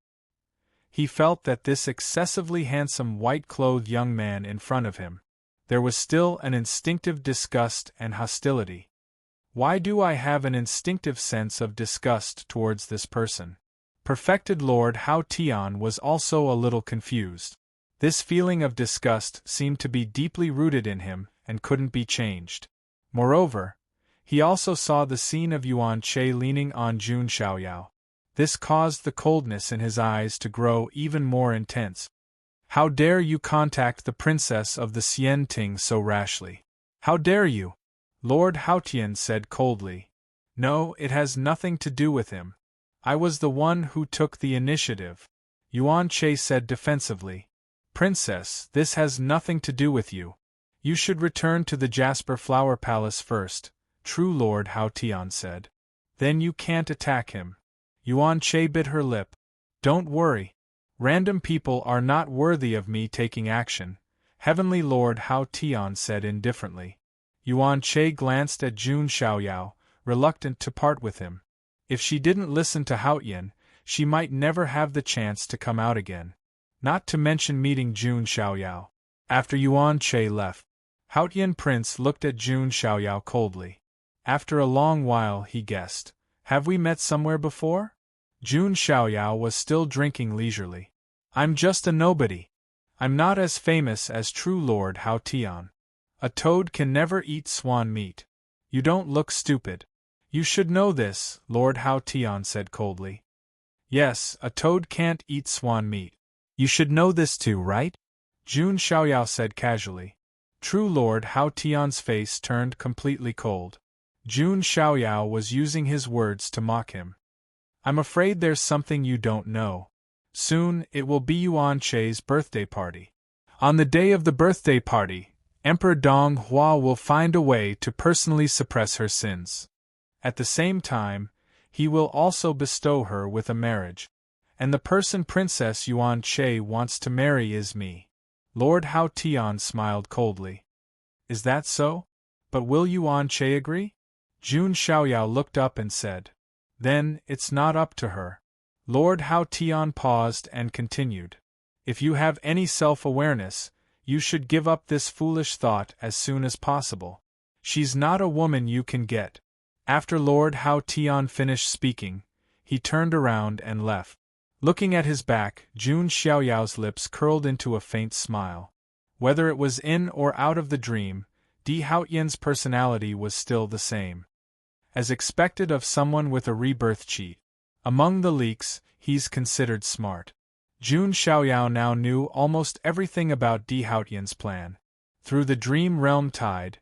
he felt that this excessively handsome white-clothed young man in front of him, there was still an instinctive disgust and hostility. Why do I have an instinctive sense of disgust towards this person? Perfected Lord Hao Tian was also a little confused. This feeling of disgust seemed to be deeply rooted in him and couldn't be changed. Moreover, he also saw the scene of Yuan Che leaning on Jun Xiaoyao. This caused the coldness in his eyes to grow even more intense. How dare you contact the princess of the Xian Ting so rashly? How dare you? Lord Haotian said coldly. No, it has nothing to do with him. I was the one who took the initiative. Yuan Che said defensively. Princess, this has nothing to do with you. You should return to the Jasper Flower Palace first, true Lord Haotian said. Then you can't attack him. Yuan Che bit her lip. Don't worry. Random people are not worthy of me taking action, Heavenly Lord Haotian said indifferently. Yuan Che glanced at Jun Xiaoyao, reluctant to part with him. If she didn't listen to Haotian, she might never have the chance to come out again. Not to mention meeting Jun Xiaoyao. After Yuan Che left, Haotian Prince looked at Jun Xiaoyao coldly. After a long while he guessed. Have we met somewhere before? Jun Xiaoyao was still drinking leisurely. I'm just a nobody. I'm not as famous as true Lord Haotian. A toad can never eat swan meat. You don't look stupid. You should know this, Lord Haotian said coldly. Yes, a toad can't eat swan meat. You should know this too, right? Jun Xiaoyao said casually. True Lord Haotian's face turned completely cold. Jun Xiaoyao was using his words to mock him. I'm afraid there's something you don't know. Soon, it will be Yuan Che's birthday party. On the day of the birthday party, Emperor Dong Hua will find a way to personally suppress her sins. At the same time, he will also bestow her with a marriage. And the person Princess Yuan Che wants to marry is me. Lord Haotian smiled coldly. Is that so? But will Yuan Che agree? Jun Xiaoyao looked up and said. Then, it's not up to her. Lord Haotian paused and continued. If you have any self-awareness, you should give up this foolish thought as soon as possible. She's not a woman you can get. After Lord Haotian finished speaking, he turned around and left. Looking at his back, Jun Xiaoyao's lips curled into a faint smile. Whether it was in or out of the dream, Di Haotian's personality was still the same. As expected of someone with a rebirth cheat. Among the leaks, he's considered smart. Jun Xiaoyao now knew almost everything about Di Haotian's plan. Through the dream realm tide,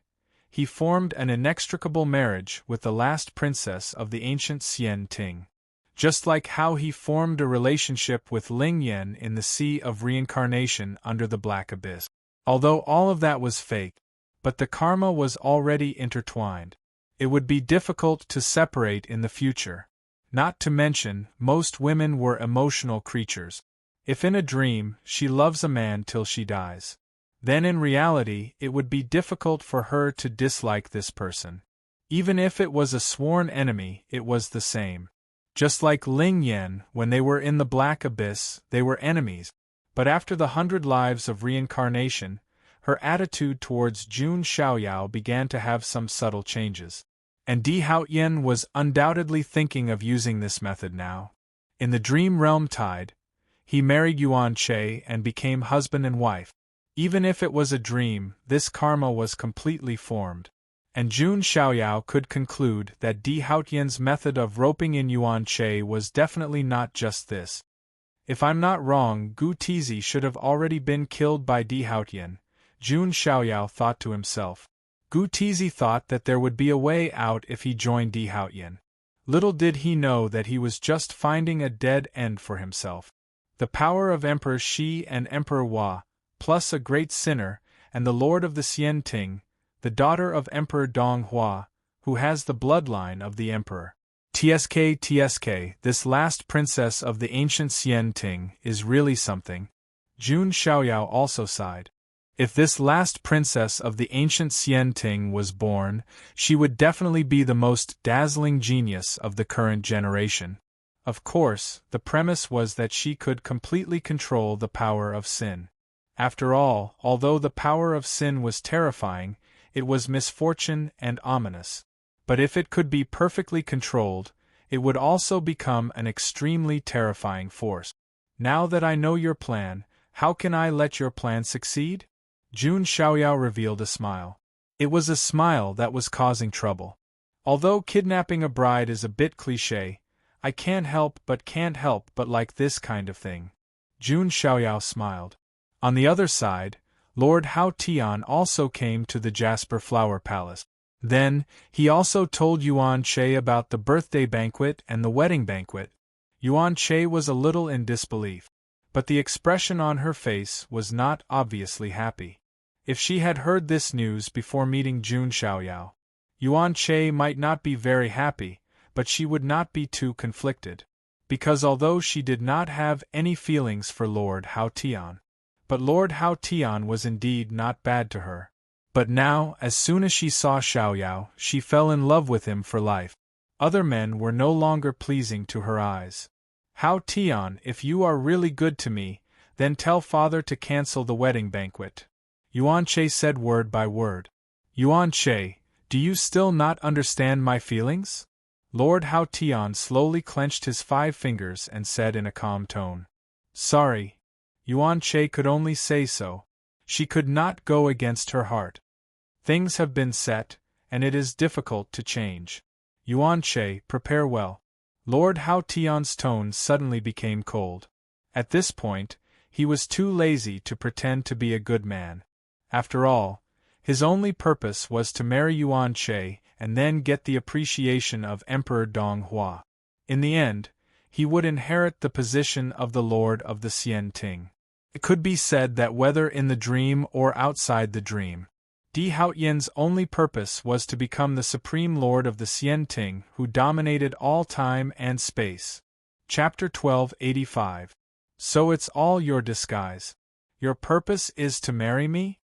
he formed an inextricable marriage with the last princess of the ancient Xian Ting. Just like how he formed a relationship with Ling Yan in the Sea of Reincarnation under the Black Abyss. Although all of that was fake, but the karma was already intertwined. It would be difficult to separate in the future. Not to mention, most women were emotional creatures. If in a dream, she loves a man till she dies, then in reality it would be difficult for her to dislike this person. Even if it was a sworn enemy, it was the same. Just like Ling Yan, when they were in the Black Abyss, they were enemies. But after the 100 lives of reincarnation, her attitude towards Jun Xiaoyao began to have some subtle changes. And Di Haoyan was undoubtedly thinking of using this method now. In the dream realm tide, he married Yuan Che and became husband and wife. Even if it was a dream, this karma was completely formed. And Jun Xiaoyao could conclude that Di Haoyan's method of roping in Yuan Che was definitely not just this. If I'm not wrong, Gu Tizi should have already been killed by Di Haoyan, Jun Xiaoyao thought to himself. Gu Tizi thought that there would be a way out if he joined Di Haoyan. Little did he know that he was just finding a dead end for himself. The power of Emperor Shi and Emperor Hua, plus a great sinner, and the Lord of the Xian Ting, the daughter of Emperor Dong Hua, who has the bloodline of the Emperor. TSK, this last princess of the ancient Xian Ting is really something. Jun Xiaoyao also sighed. If this last princess of the ancient Xian Ting was born, she would definitely be the most dazzling genius of the current generation. Of course, the premise was that she could completely control the power of sin. After all, although the power of sin was terrifying, it was misfortune and ominous. But if it could be perfectly controlled, it would also become an extremely terrifying force. Now that I know your plan, how can I let your plan succeed? Jun Xiaoyao revealed a smile. It was a smile that was causing trouble. Although kidnapping a bride is a bit cliché, I can't help but like this kind of thing. Jun Xiaoyao smiled. On the other side, Lord Hao Tian also came to the Jasper Flower Palace. Then, he also told Yuan Che about the birthday banquet and the wedding banquet. Yuan Che was a little in disbelief, but the expression on her face was not obviously happy. If she had heard this news before meeting Jun Xiaoyao, Yuan Che might not be very happy, but she would not be too conflicted. Because although she did not have any feelings for Lord Hao Tian, but Lord Hao Tian was indeed not bad to her. But now, as soon as she saw Xiaoyao, she fell in love with him for life. Other men were no longer pleasing to her eyes. Hao Tian, if you are really good to me, then tell father to cancel the wedding banquet. Yuan Che said word by word. Yuan Che, do you still not understand my feelings? Lord Hao Tian slowly clenched his 5 fingers and said in a calm tone. Sorry. Yuan Che could only say so. She could not go against her heart. Things have been set, and it is difficult to change. Yuan Che, prepare well. Lord Hao Tian's tone suddenly became cold. At this point, he was too lazy to pretend to be a good man. After all, his only purpose was to marry Yuan Che and then get the appreciation of Emperor Dong Hua. In the end, he would inherit the position of the Lord of the Xian Ting. It could be said that whether in the dream or outside the dream, Di Haoyan's only purpose was to become the supreme lord of the Xian Ting who dominated all time and space. Chapter 1285. So it's all your disguise. Your purpose is to marry me?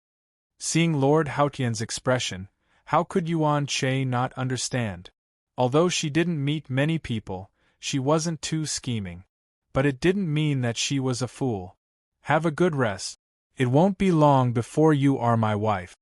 Seeing Lord Haotian's expression, how could Yuan Che not understand? Although she didn't meet many people, she wasn't too scheming. But it didn't mean that she was a fool. Have a good rest. It won't be long before you are my wife.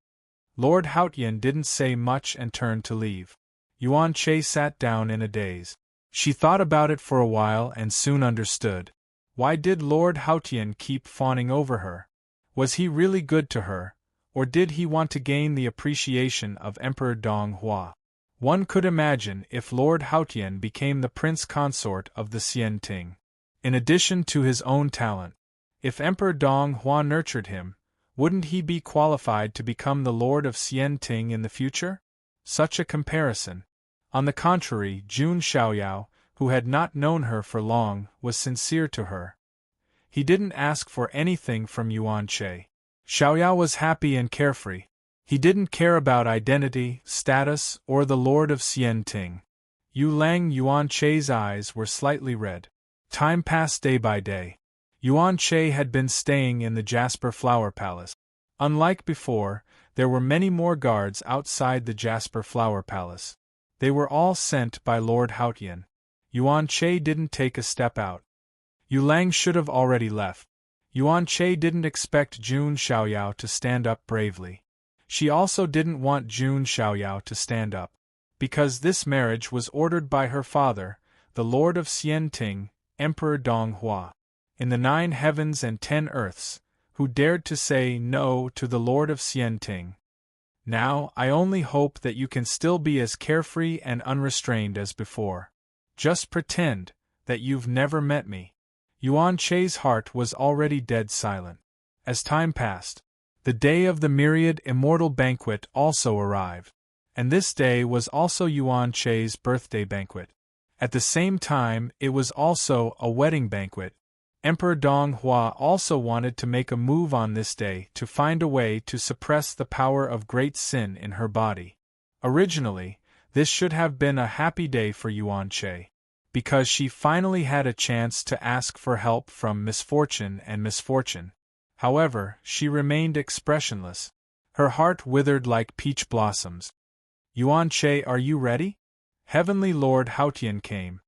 Lord Haotian didn't say much and turned to leave. Yuan Che sat down in a daze. She thought about it for a while and soon understood. Why did Lord Haotian keep fawning over her? Was he really good to her, or did he want to gain the appreciation of Emperor Dong Hua? One could imagine if Lord Haotian became the prince consort of the Xian Ting. In addition to his own talent, if Emperor Dong Hua nurtured him, wouldn't he be qualified to become the Lord of Xian Ting in the future? Such a comparison. On the contrary, Jun Xiaoyao, who had not known her for long, was sincere to her. He didn't ask for anything from Yuan Che. Xiaoyao was happy and carefree. He didn't care about identity, status, or the Lord of Xian Ting. Yuan Che's eyes were slightly red. Time passed day by day. Yuan Che had been staying in the Jasper Flower Palace. Unlike before, there were many more guards outside the Jasper Flower Palace. They were all sent by Lord Haotian. Yuan Che didn't take a step out. Yu Lang should have already left. Yuan Che didn't expect Jun Xiaoyao to stand up bravely. She also didn't want Jun Xiaoyao to stand up, because this marriage was ordered by her father, the Lord of Xianting, Emperor Donghua, in the 9 heavens and 10 earths, who dared to say no to the Lord of Xianting. Now, I only hope that you can still be as carefree and unrestrained as before. Just pretend that you've never met me. Yuan Che's heart was already dead silent. As time passed, the day of the myriad immortal banquet also arrived, and this day was also Yuan Che's birthday banquet. At the same time, it was also a wedding banquet. Emperor Donghua also wanted to make a move on this day to find a way to suppress the power of great sin in her body. Originally, this should have been a happy day for Yuan Che, because she finally had a chance to ask for help from misfortune and misfortune. However, she remained expressionless. Her heart withered like peach blossoms. Yuan Che, are you ready? Heavenly Lord Haotian came.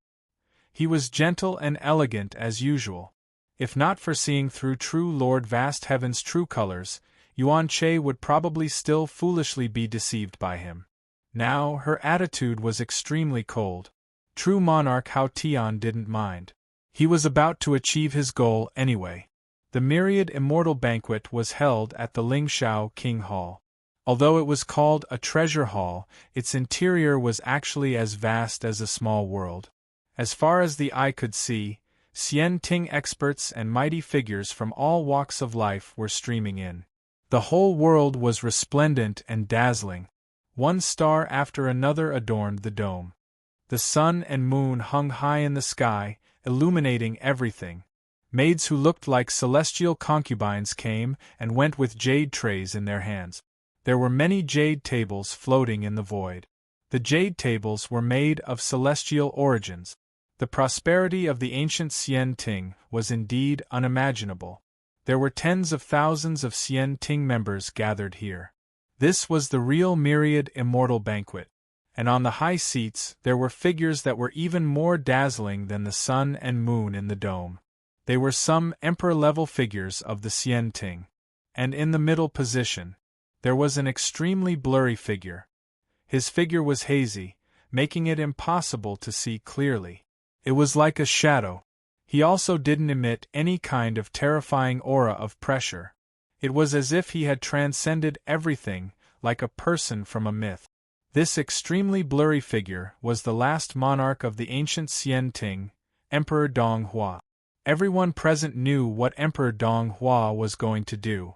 He was gentle and elegant as usual. If not for seeing through true Lord Vast Heaven's true colors, Yuan Che would probably still foolishly be deceived by him. Now, her attitude was extremely cold. True monarch Haotian didn't mind. He was about to achieve his goal anyway. The myriad immortal banquet was held at the Lingshao King Hall. Although it was called a treasure hall, its interior was actually as vast as a small world. As far as the eye could see, Xianting experts and mighty figures from all walks of life were streaming in. The whole world was resplendent and dazzling. One star after another adorned the dome. The sun and moon hung high in the sky, illuminating everything. Maids who looked like celestial concubines came and went with jade trays in their hands. There were many jade tables floating in the void. The jade tables were made of celestial origins. The prosperity of the ancient Xianting was indeed unimaginable. There were tens of thousands of Xianting members gathered here. This was the real myriad immortal banquet. And on the high seats there were figures that were even more dazzling than the sun and moon in the dome. They were some emperor-level figures of the Xianting. And in the middle position, there was an extremely blurry figure. His figure was hazy, making it impossible to see clearly. It was like a shadow. He also didn't emit any kind of terrifying aura of pressure. It was as if he had transcended everything, like a person from a myth. This extremely blurry figure was the last monarch of the ancient Xianting, Emperor Donghua. Everyone present knew what Emperor Donghua was going to do.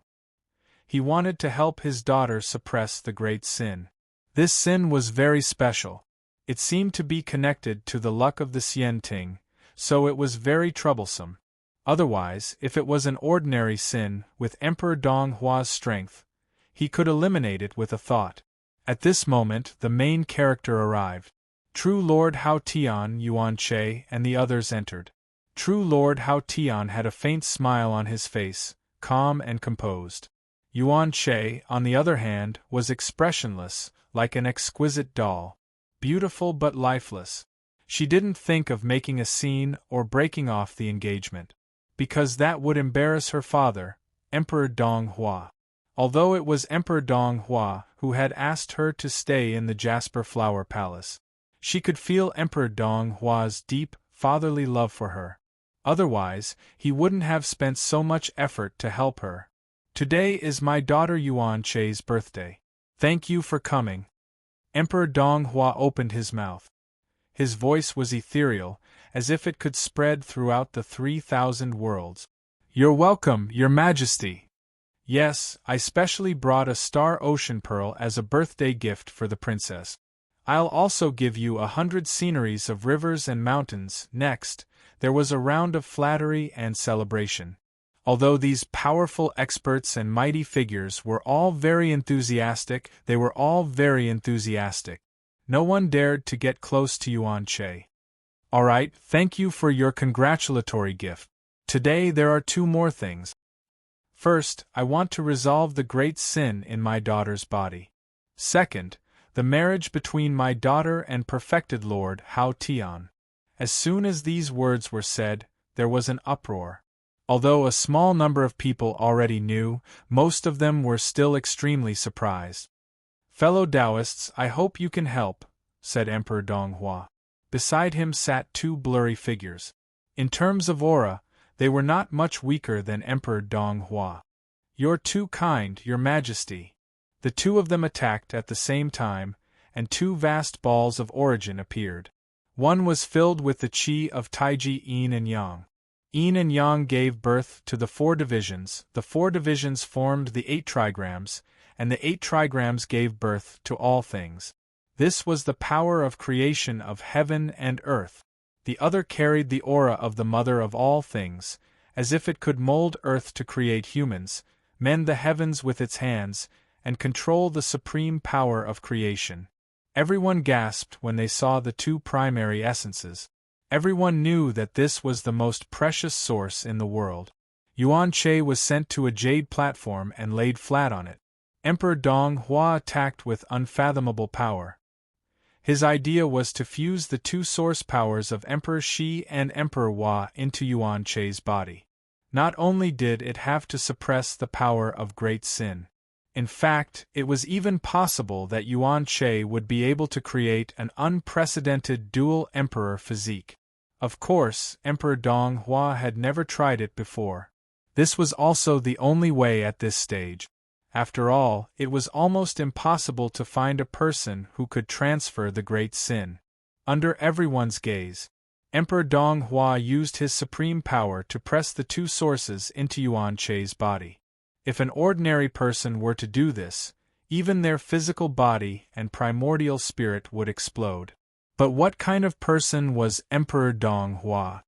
He wanted to help his daughter suppress the great sin. This sin was very special. It seemed to be connected to the luck of the Xianting, so it was very troublesome. Otherwise, if it was an ordinary sin, with Emperor Donghua's strength, he could eliminate it with a thought. At this moment, the main character arrived. True Lord Haotian, Yuan Che, and the others entered. True Lord Haotian had a faint smile on his face, calm and composed. Yuan Che, on the other hand, was expressionless, like an exquisite doll. Beautiful but lifeless. She didn't think of making a scene or breaking off the engagement, because that would embarrass her father, Emperor Donghua. Although it was Emperor Donghua who had asked her to stay in the Jasper Flower Palace, she could feel Emperor Donghua's deep, fatherly love for her. Otherwise, he wouldn't have spent so much effort to help her. Today is my daughter Yuan Che's birthday. Thank you for coming. Emperor Donghua opened his mouth. His voice was ethereal, as if it could spread throughout the 3,000 worlds. You're welcome, Your Majesty. Yes, I specially brought a star ocean pearl as a birthday gift for the princess. I'll also give you 100 sceneries of rivers and mountains. Next, there was a round of flattery and celebration. Although these powerful experts and mighty figures were all very enthusiastic, they were all very enthusiastic. No one dared to get close to Yuan Che. All right, thank you for your congratulatory gift. Today there are two more things. First, I want to resolve the great sin in my daughter's body. Second, the marriage between my daughter and perfected Lord Hao Tian. As soon as these words were said, there was an uproar. Although a small number of people already knew, most of them were still extremely surprised. Fellow Taoists, I hope you can help, said Emperor Donghua. Beside him sat two blurry figures. In terms of aura, they were not much weaker than Emperor Donghua. You're too kind, Your Majesty. The two of them attacked at the same time, and two vast balls of origin appeared. One was filled with the qi of Taiji Yin and Yang. Yin and Yang gave birth to the 4 divisions, the 4 divisions formed the 8 trigrams, and the 8 trigrams gave birth to all things. This was the power of creation of heaven and earth. The other carried the aura of the mother of all things, as if it could mold earth to create humans, mend the heavens with its hands, and control the supreme power of creation. Everyone gasped when they saw the two primary essences. Everyone knew that this was the most precious source in the world. Yuan Che was sent to a jade platform and laid flat on it. Emperor Donghua attacked with unfathomable power. His idea was to fuse the two source powers of Emperor Shi and Emperor Hua into Yuan Che's body. Not only did it have to suppress the power of great sin. In fact, it was even possible that Yuan Che would be able to create an unprecedented dual emperor physique. Of course, Emperor Donghua had never tried it before. This was also the only way at this stage. After all, it was almost impossible to find a person who could transfer the great sin. Under everyone's gaze, Emperor Donghua used his supreme power to press the two sources into Yuan Che's body. If an ordinary person were to do this, even their physical body and primordial spirit would explode. But what kind of person was Emperor Donghua?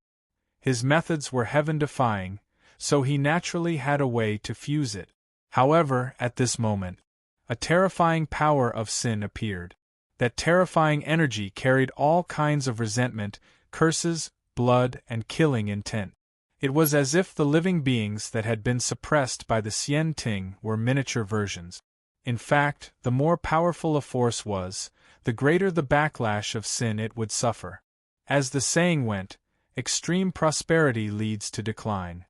His methods were heaven-defying, so he naturally had a way to fuse it. However, at this moment, a terrifying power of sin appeared. That terrifying energy carried all kinds of resentment, curses, blood, and killing intent. It was as if the living beings that had been suppressed by the Xian Ting were miniature versions. In fact, the more powerful a force was, the greater the backlash of sin it would suffer. As the saying went, extreme prosperity leads to decline.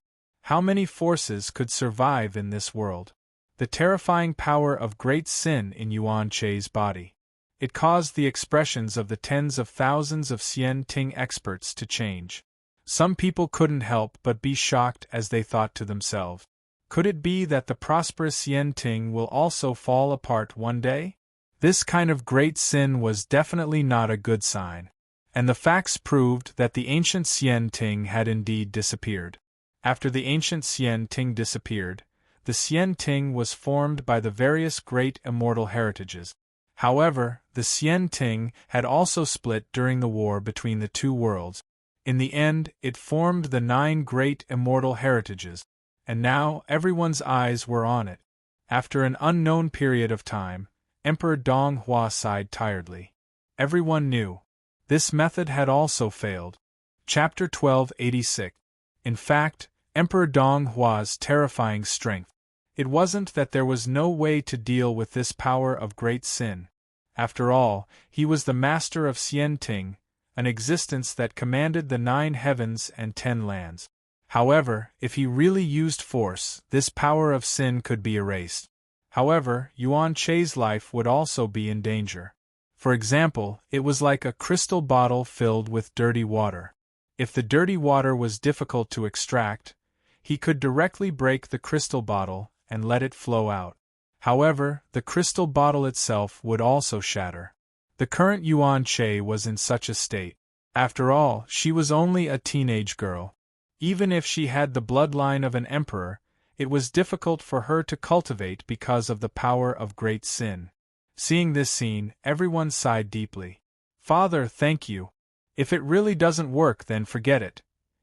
How many forces could survive in this world? The terrifying power of great sin in Yuan Che's body. It caused the expressions of the tens of thousands of Xian Ting experts to change. Some people couldn't help but be shocked as they thought to themselves, could it be that the prosperous Xian Ting will also fall apart one day? This kind of great sin was definitely not a good sign. And the facts proved that the ancient Xian Ting had indeed disappeared. After the ancient Xian Ting disappeared, the Xian Ting was formed by the various great immortal heritages. However, the Xian Ting had also split during the war between the two worlds. In the end, it formed the 9 great immortal heritages, and now everyone's eyes were on it. After an unknown period of time, Emperor Donghua sighed tiredly. Everyone knew. This method had also failed. Chapter 1286. In fact, Emperor Donghua's terrifying strength. It wasn't that there was no way to deal with this power of great sin. After all, he was the master of Xian Ting, an existence that commanded the 9 heavens and 10 lands. However, if he really used force, this power of sin could be erased. However, Yuan Che's life would also be in danger. For example, it was like a crystal bottle filled with dirty water. If the dirty water was difficult to extract, he could directly break the crystal bottle and let it flow out. However, the crystal bottle itself would also shatter. The current Yuan Che was in such a state. After all, she was only a teenage girl. Even if she had the bloodline of an emperor, it was difficult for her to cultivate because of the power of great sin. Seeing this scene, everyone sighed deeply. Father, thank you. If it really doesn't work, then forget it.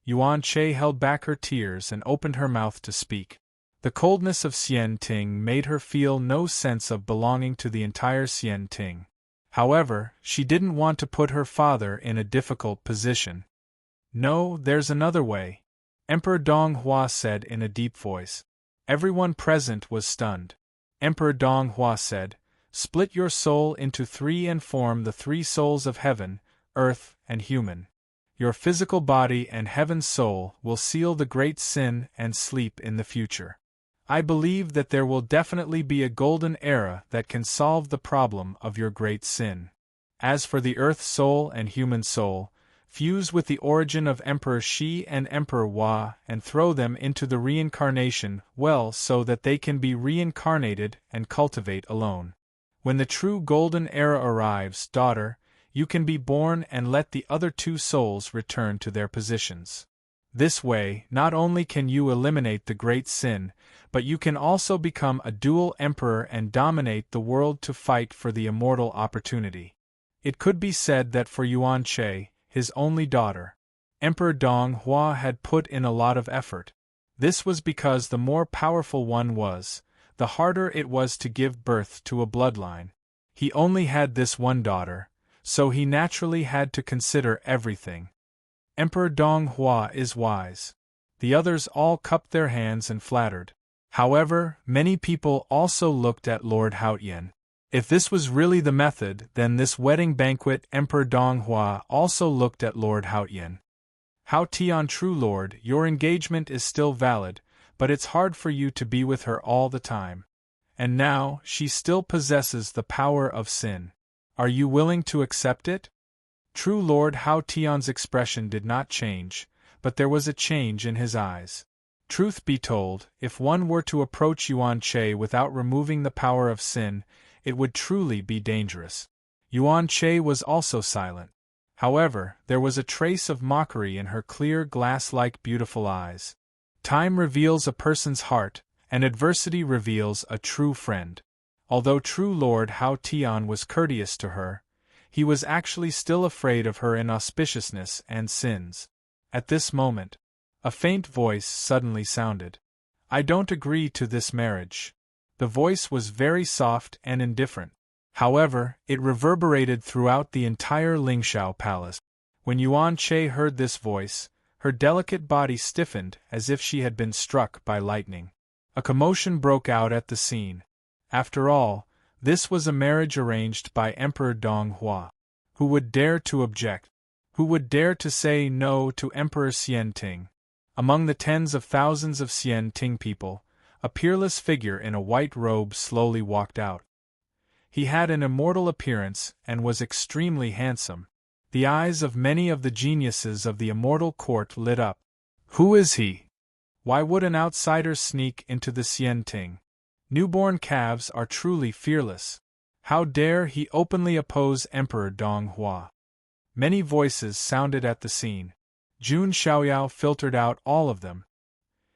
Yuan Che held back her tears and opened her mouth to speak. The coldness of Xian Ting made her feel no sense of belonging to the entire Xian Ting. However, she didn't want to put her father in a difficult position. No, there's another way. Emperor Donghua said in a deep voice. Everyone present was stunned. Emperor Donghua said, "Split your soul into three and form the three souls of heaven, earth, and human. Your physical body and heaven's soul will seal the great sin and sleep in the future. I believe that there will definitely be a golden era that can solve the problem of your great sin. As for the earth soul and human soul, fuse with the origin of Emperor Shi and Emperor Hua and throw them into the reincarnation well so that they can be reincarnated and cultivate alone. When the true golden era arrives, daughter, you can be born and let the other two souls return to their positions. This way, not only can you eliminate the great sin, but you can also become a dual emperor and dominate the world to fight for the immortal opportunity." It could be said that for Yuan Che, his only daughter, Emperor Donghua had put in a lot of effort. This was because the more powerful one was, the harder it was to give birth to a bloodline. He only had this one daughter, so he naturally had to consider everything. Emperor Donghua is wise. The others all cupped their hands and flattered. However, many people also looked at Lord Haotian. If this was really the method, then this wedding banquet Emperor Donghua also looked at Lord Haotian. Haotian, true lord, your engagement is still valid, but it's hard for you to be with her all the time. And now, she still possesses the power of sin. Are you willing to accept it? True Lord Haotian's expression did not change, but there was a change in his eyes. Truth be told, if one were to approach Yuan Che without removing the power of sin, it would truly be dangerous. Yuan Che was also silent. However, there was a trace of mockery in her clear glass-like beautiful eyes. Time reveals a person's heart, and adversity reveals a true friend. Although true Lord Haotian was courteous to her, he was actually still afraid of her inauspiciousness and sins. At this moment, a faint voice suddenly sounded. "I don't agree to this marriage." The voice was very soft and indifferent. However, it reverberated throughout the entire Lingxiao palace. When Yuan Che heard this voice, her delicate body stiffened as if she had been struck by lightning. A commotion broke out at the scene. After all, this was a marriage arranged by Emperor Donghua. Who would dare to object? Who would dare to say no to Emperor Xian Ting? Among the tens of thousands of Xian Ting people, a peerless figure in a white robe slowly walked out. He had an immortal appearance and was extremely handsome. The eyes of many of the geniuses of the immortal court lit up. Who is he? Why would an outsider sneak into the Xian Ting? Newborn calves are truly fearless. How dare he openly oppose Emperor Donghua? Many voices sounded at the scene. Jun Xiaoyao filtered out all of them.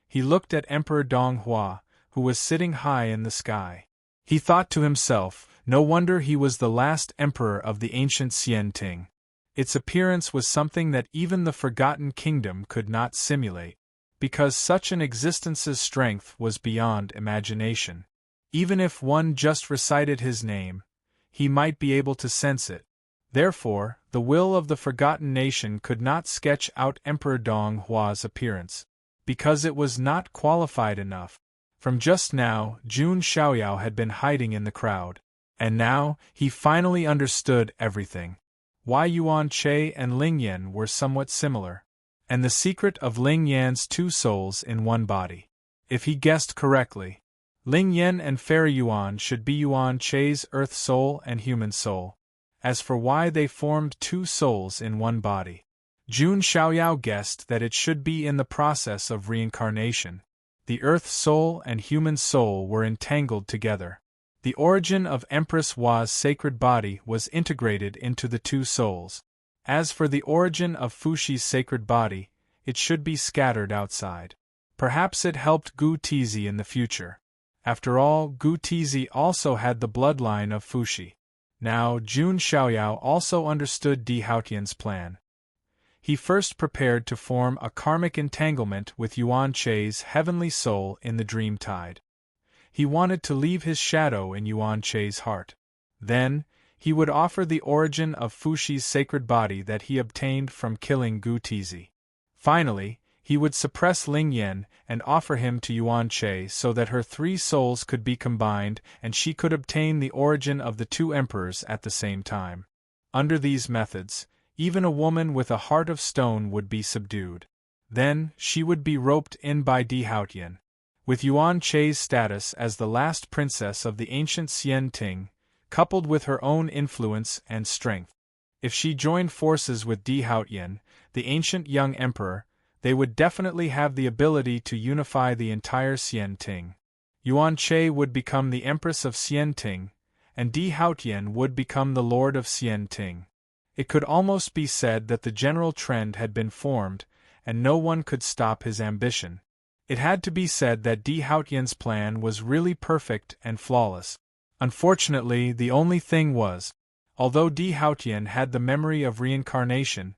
He looked at Emperor Donghua, who was sitting high in the sky. He thought to himself, no wonder he was the last emperor of the ancient Xian Ting. Its appearance was something that even the Forgotten Kingdom could not simulate, because such an existence's strength was beyond imagination. Even if one just recited his name, he might be able to sense it. Therefore, the will of the Forgotten Nation could not sketch out Emperor Donghua's appearance, because it was not qualified enough. From just now, Jun Xiaoyao had been hiding in the crowd, and now, he finally understood everything. Why Yuan Che and Ling Yan were somewhat similar, and the secret of Ling Yan's two souls in one body. If he guessed correctly, Ling Yan and Fairy Yuan should be Yuan Che's earth soul and human soul. As for why they formed two souls in one body, Jun Xiaoyao guessed that it should be in the process of reincarnation. The earth soul and human soul were entangled together. The origin of Empress Hua's sacred body was integrated into the two souls. As for the origin of Fushi's sacred body, it should be scattered outside. Perhaps it helped Gu Tizi in the future. After all, Gu Tizi also had the bloodline of Fushi. Now, Jun Xiaoyao also understood Di Haotian's plan. He first prepared to form a karmic entanglement with Yuan Che's heavenly soul in the dream tide. He wanted to leave his shadow in Yuan Che's heart. Then, he would offer the origin of Fushi's sacred body that he obtained from killing Gu Tizi. Finally, He would suppress Ling Yan and offer him to Yuan Che so that her 3 souls could be combined and she could obtain the origin of the 2 emperors at the same time. Under these methods, even a woman with a heart of stone would be subdued. Then, she would be roped in by Di Haotian. With Yuan Che's status as the last princess of the ancient Xian Ting, coupled with her own influence and strength, if she joined forces with Di Haotian, the ancient young emperor, they would definitely have the ability to unify the entire Xian Ting. Yuan Che would become the empress of Xian Ting, and Di Haotian would become the lord of Xian Ting. It could almost be said that the general trend had been formed, and no one could stop his ambition. It had to be said that Di Haotian's plan was really perfect and flawless. Unfortunately, the only thing was, although Di Haotian had the memory of reincarnation,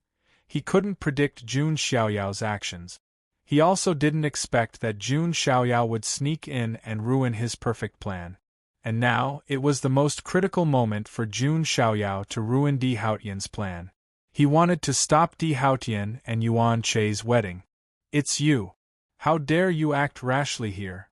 he couldn't predict Jun Xiaoyao's actions. He also didn't expect that Jun Xiaoyao would sneak in and ruin his perfect plan. And now, it was the most critical moment for Jun Xiaoyao to ruin Di Haotian's plan. He wanted to stop Di Haotian and Yuan Che's wedding. "It's you. How dare you act rashly here?"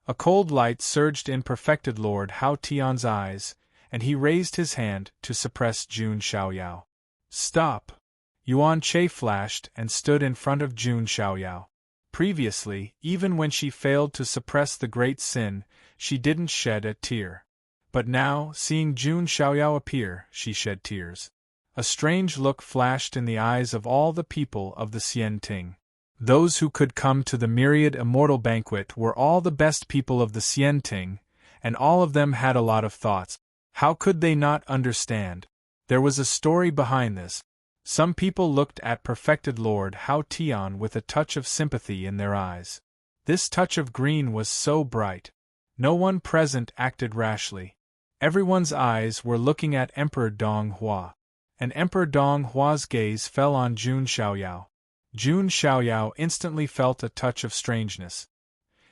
A cold light surged in perfected Lord Hao Tian's eyes, and he raised his hand to suppress Jun Xiaoyao. "Stop!" Yuan Che flashed and stood in front of Jun Xiaoyao. Previously, even when she failed to suppress the great sin, she didn't shed a tear. But now, seeing Jun Xiaoyao appear, she shed tears. A strange look flashed in the eyes of all the people of the Xian Ting. Those who could come to the myriad immortal banquet were all the best people of the Xian Ting, and all of them had a lot of thoughts. How could they not understand? There was a story behind this. Some people looked at perfected Lord Hao Tian with a touch of sympathy in their eyes. This touch of green was so bright. No one present acted rashly. Everyone's eyes were looking at Emperor Dong Hua. And Emperor Dong Hua's gaze fell on Jun Xiaoyao. Jun Xiaoyao instantly felt a touch of strangeness.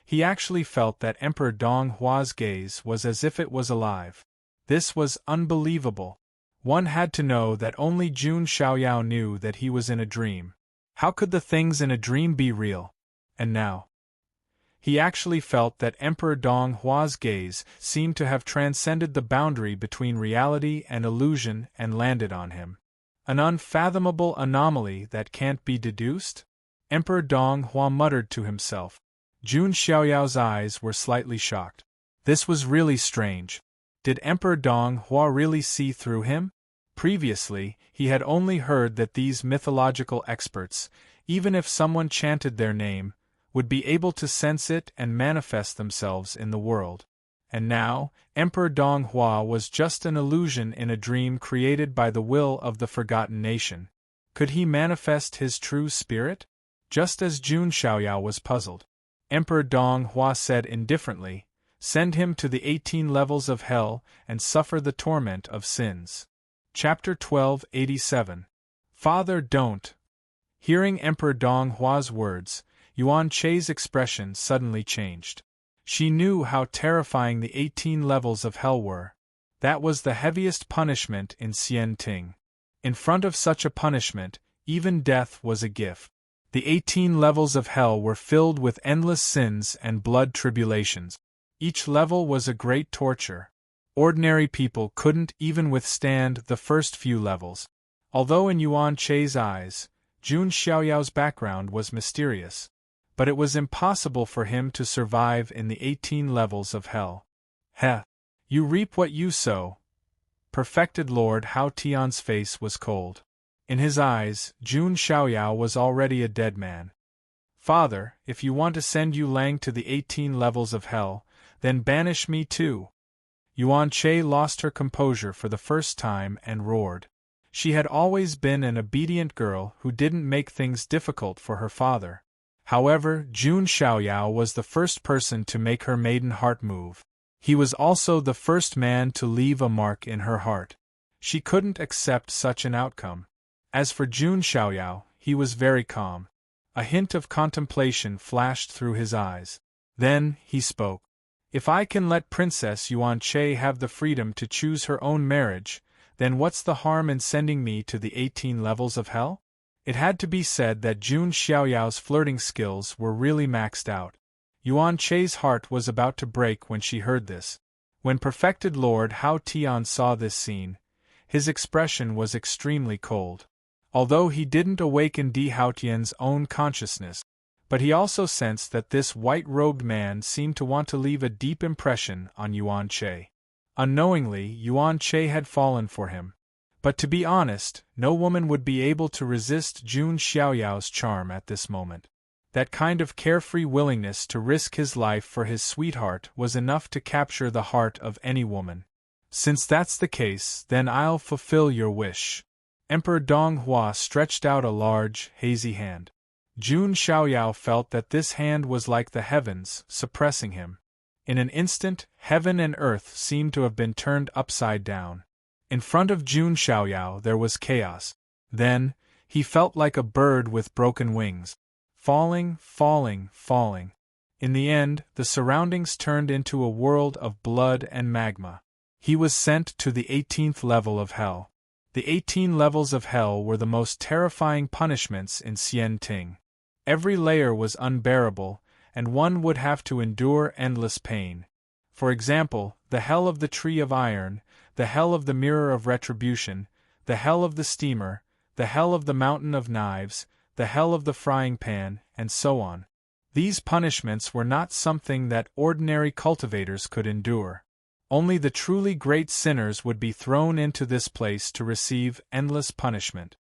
He actually felt that Emperor Dong Hua's gaze was as if it was alive. This was unbelievable. One had to know that only Jun Xiaoyao knew that he was in a dream. How could the things in a dream be real? And now, he actually felt that Emperor Dong Hua's gaze seemed to have transcended the boundary between reality and illusion and landed on him. An unfathomable anomaly that can't be deduced? Emperor Dong Hua muttered to himself. Jun Xiaoyao's eyes were slightly shocked. This was really strange. Did Emperor Dong Hua really see through him? Previously, he had only heard that these mythological experts, even if someone chanted their name, would be able to sense it and manifest themselves in the world. And now, Emperor Dong Hua was just an illusion in a dream created by the will of the forgotten nation. Could he manifest his true spirit? Just as Jun Xiaoyao was puzzled. Emperor Dong Hua said indifferently, "Send him to the 18 levels of hell and suffer the torment of sins." Chapter 1287. Father, don't. Hearing Emperor Dong Hua's words, Yuan Che's expression suddenly changed. She knew how terrifying the 18 levels of hell were. That was the heaviest punishment in Xian Ting. In front of such a punishment, even death was a gift. The 18 levels of hell were filled with endless sins and blood tribulations. Each level was a great torture. Ordinary people couldn't even withstand the first few levels. Although in Yuan Che's eyes, Jun Xiaoyao's background was mysterious. But it was impossible for him to survive in the 18 levels of hell. Heh! You reap what you sow. Perfected Lord Hao Tian's face was cold. In his eyes, Jun Xiaoyao was already a dead man. Father, if you want to send Yu Lang to the 18 levels of hell, then banish me too. Yuan Che lost her composure for the first time and roared. She had always been an obedient girl who didn't make things difficult for her father. However, Jun Xiaoyao was the first person to make her maiden heart move. He was also the first man to leave a mark in her heart. She couldn't accept such an outcome. As for Jun Xiaoyao, he was very calm. A hint of contemplation flashed through his eyes. Then, he spoke. If I can let Princess Yuan Che have the freedom to choose her own marriage, then what's the harm in sending me to the 18 levels of hell? It had to be said that Jun Xiaoyao's flirting skills were really maxed out. Yuan Che's heart was about to break when she heard this. When perfected Lord Hao Tian saw this scene, his expression was extremely cold. Although he didn't awaken Di Haotian's own consciousness, but he also sensed that this white-robed man seemed to want to leave a deep impression on Yuan Che. Unknowingly, Yuan Che had fallen for him. But to be honest, no woman would be able to resist Jun Xiaoyao's charm at this moment. That kind of carefree willingness to risk his life for his sweetheart was enough to capture the heart of any woman. Since that's the case, then I'll fulfill your wish. Emperor Donghua stretched out a large, hazy hand. Jun Xiaoyao felt that this hand was like the heavens, suppressing him. In an instant, heaven and earth seemed to have been turned upside down. In front of Jun Xiaoyao there was chaos. Then, he felt like a bird with broken wings. Falling, falling, falling. In the end, the surroundings turned into a world of blood and magma. He was sent to the 18th level of hell. The 18 levels of hell were the most terrifying punishments in Xian Ting. Every layer was unbearable, and one would have to endure endless pain. For example, the hell of the Tree of Iron, the hell of the Mirror of Retribution, the hell of the Steamer, the hell of the Mountain of Knives, the hell of the Frying Pan, and so on. These punishments were not something that ordinary cultivators could endure. Only the truly great sinners would be thrown into this place to receive endless punishment.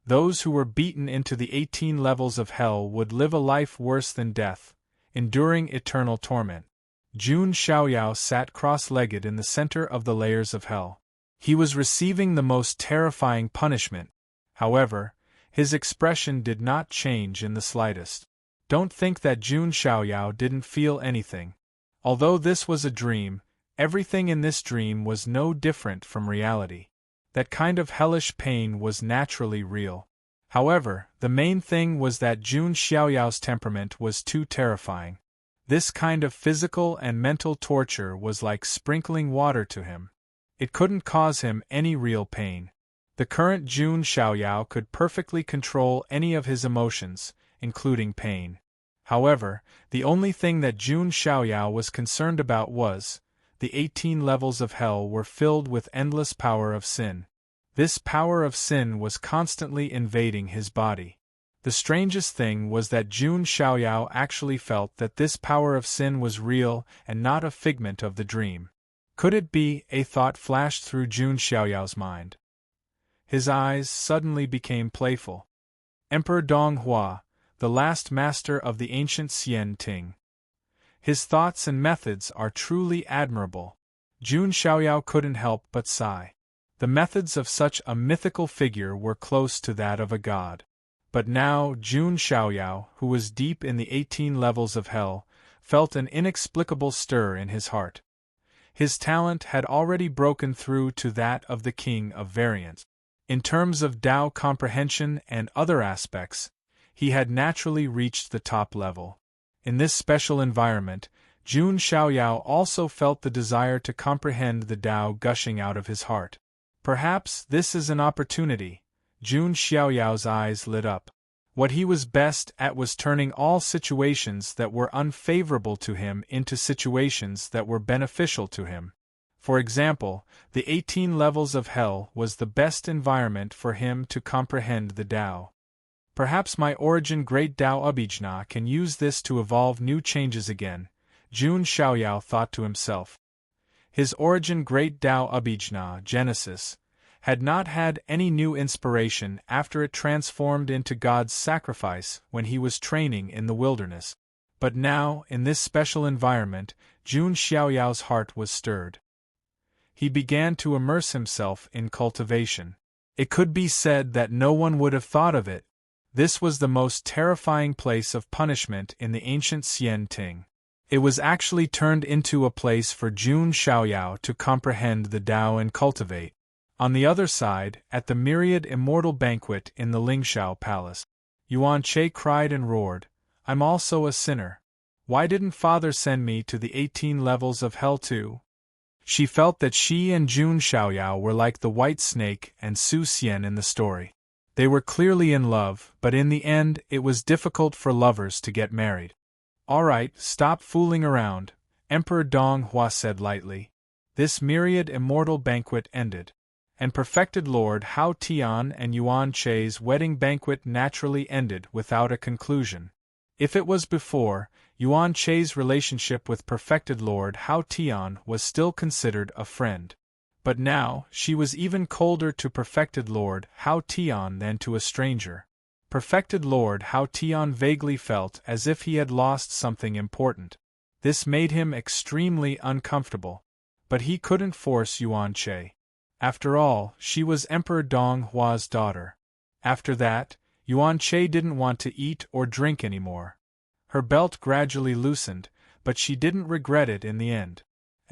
Those who were beaten into the 18 levels of hell would live a life worse than death, enduring eternal torment. Jun Xiaoyao sat cross-legged in the center of the layers of hell. He was receiving the most terrifying punishment. However, his expression did not change in the slightest. Don't think that Jun Xiaoyao didn't feel anything. Although this was a dream, everything in this dream was no different from reality. That kind of hellish pain was naturally real. However, the main thing was that Jun Xiaoyao's temperament was too terrifying. This kind of physical and mental torture was like sprinkling water to him. It couldn't cause him any real pain. The current Jun Xiaoyao could perfectly control any of his emotions, including pain. However, the only thing that Jun Xiaoyao was concerned about was, the 18 levels of hell were filled with endless power of sin. This power of sin was constantly invading his body. The strangest thing was that Jun Xiaoyao actually felt that this power of sin was real and not a figment of the dream. Could it be? A thought flashed through Jun Xiaoyao's mind. His eyes suddenly became playful. Emperor Donghua, the last master of the ancient Xian Ting. His thoughts and methods are truly admirable. Jun Xiaoyao couldn't help but sigh. The methods of such a mythical figure were close to that of a god. But now Jun Xiaoyao, who was deep in the 18 levels of hell, felt an inexplicable stir in his heart. His talent had already broken through to that of the king of variants. In terms of Tao comprehension and other aspects, he had naturally reached the top level. In this special environment, Jun Xiaoyao also felt the desire to comprehend the Tao gushing out of his heart. Perhaps this is an opportunity. Jun Xiaoyao's eyes lit up. What he was best at was turning all situations that were unfavorable to him into situations that were beneficial to him. For example, the 18 levels of hell was the best environment for him to comprehend the Tao. Perhaps my origin great Tao Abhijna can use this to evolve new changes again, Jun Xiaoyao thought to himself. His origin great Tao Abhijna, Genesis, had not had any new inspiration after it transformed into God's sacrifice when he was training in the wilderness. But now, in this special environment, Jun Xiaoyao's heart was stirred. He began to immerse himself in cultivation. It could be said that no one would have thought of it. This was the most terrifying place of punishment in the ancient Xian Ting. It was actually turned into a place for Jun Xiaoyao to comprehend the Tao and cultivate. On the other side, at the myriad immortal banquet in the Lingxiao Palace, Yuan Che cried and roared, "I'm also a sinner. Why didn't Father send me to the 18 levels of hell too?" She felt that she and Jun Xiaoyao were like the white snake and Su Xian in the story. They were clearly in love, but in the end it was difficult for lovers to get married. "All right, stop fooling around," Emperor Donghua said lightly. This myriad immortal banquet ended. And perfected Lord Hao Tian and Yuan Che's wedding banquet naturally ended without a conclusion. If it was before, Yuan Che's relationship with perfected Lord Hao Tian was still considered a friend. But now, she was even colder to perfected Lord Hao Tian than to a stranger. Perfected Lord Hao Tian vaguely felt as if he had lost something important. This made him extremely uncomfortable. But he couldn't force Yuan Che. After all, she was Emperor Donghua's daughter. After that, Yuan Che didn't want to eat or drink anymore. Her belt gradually loosened, but she didn't regret it in the end.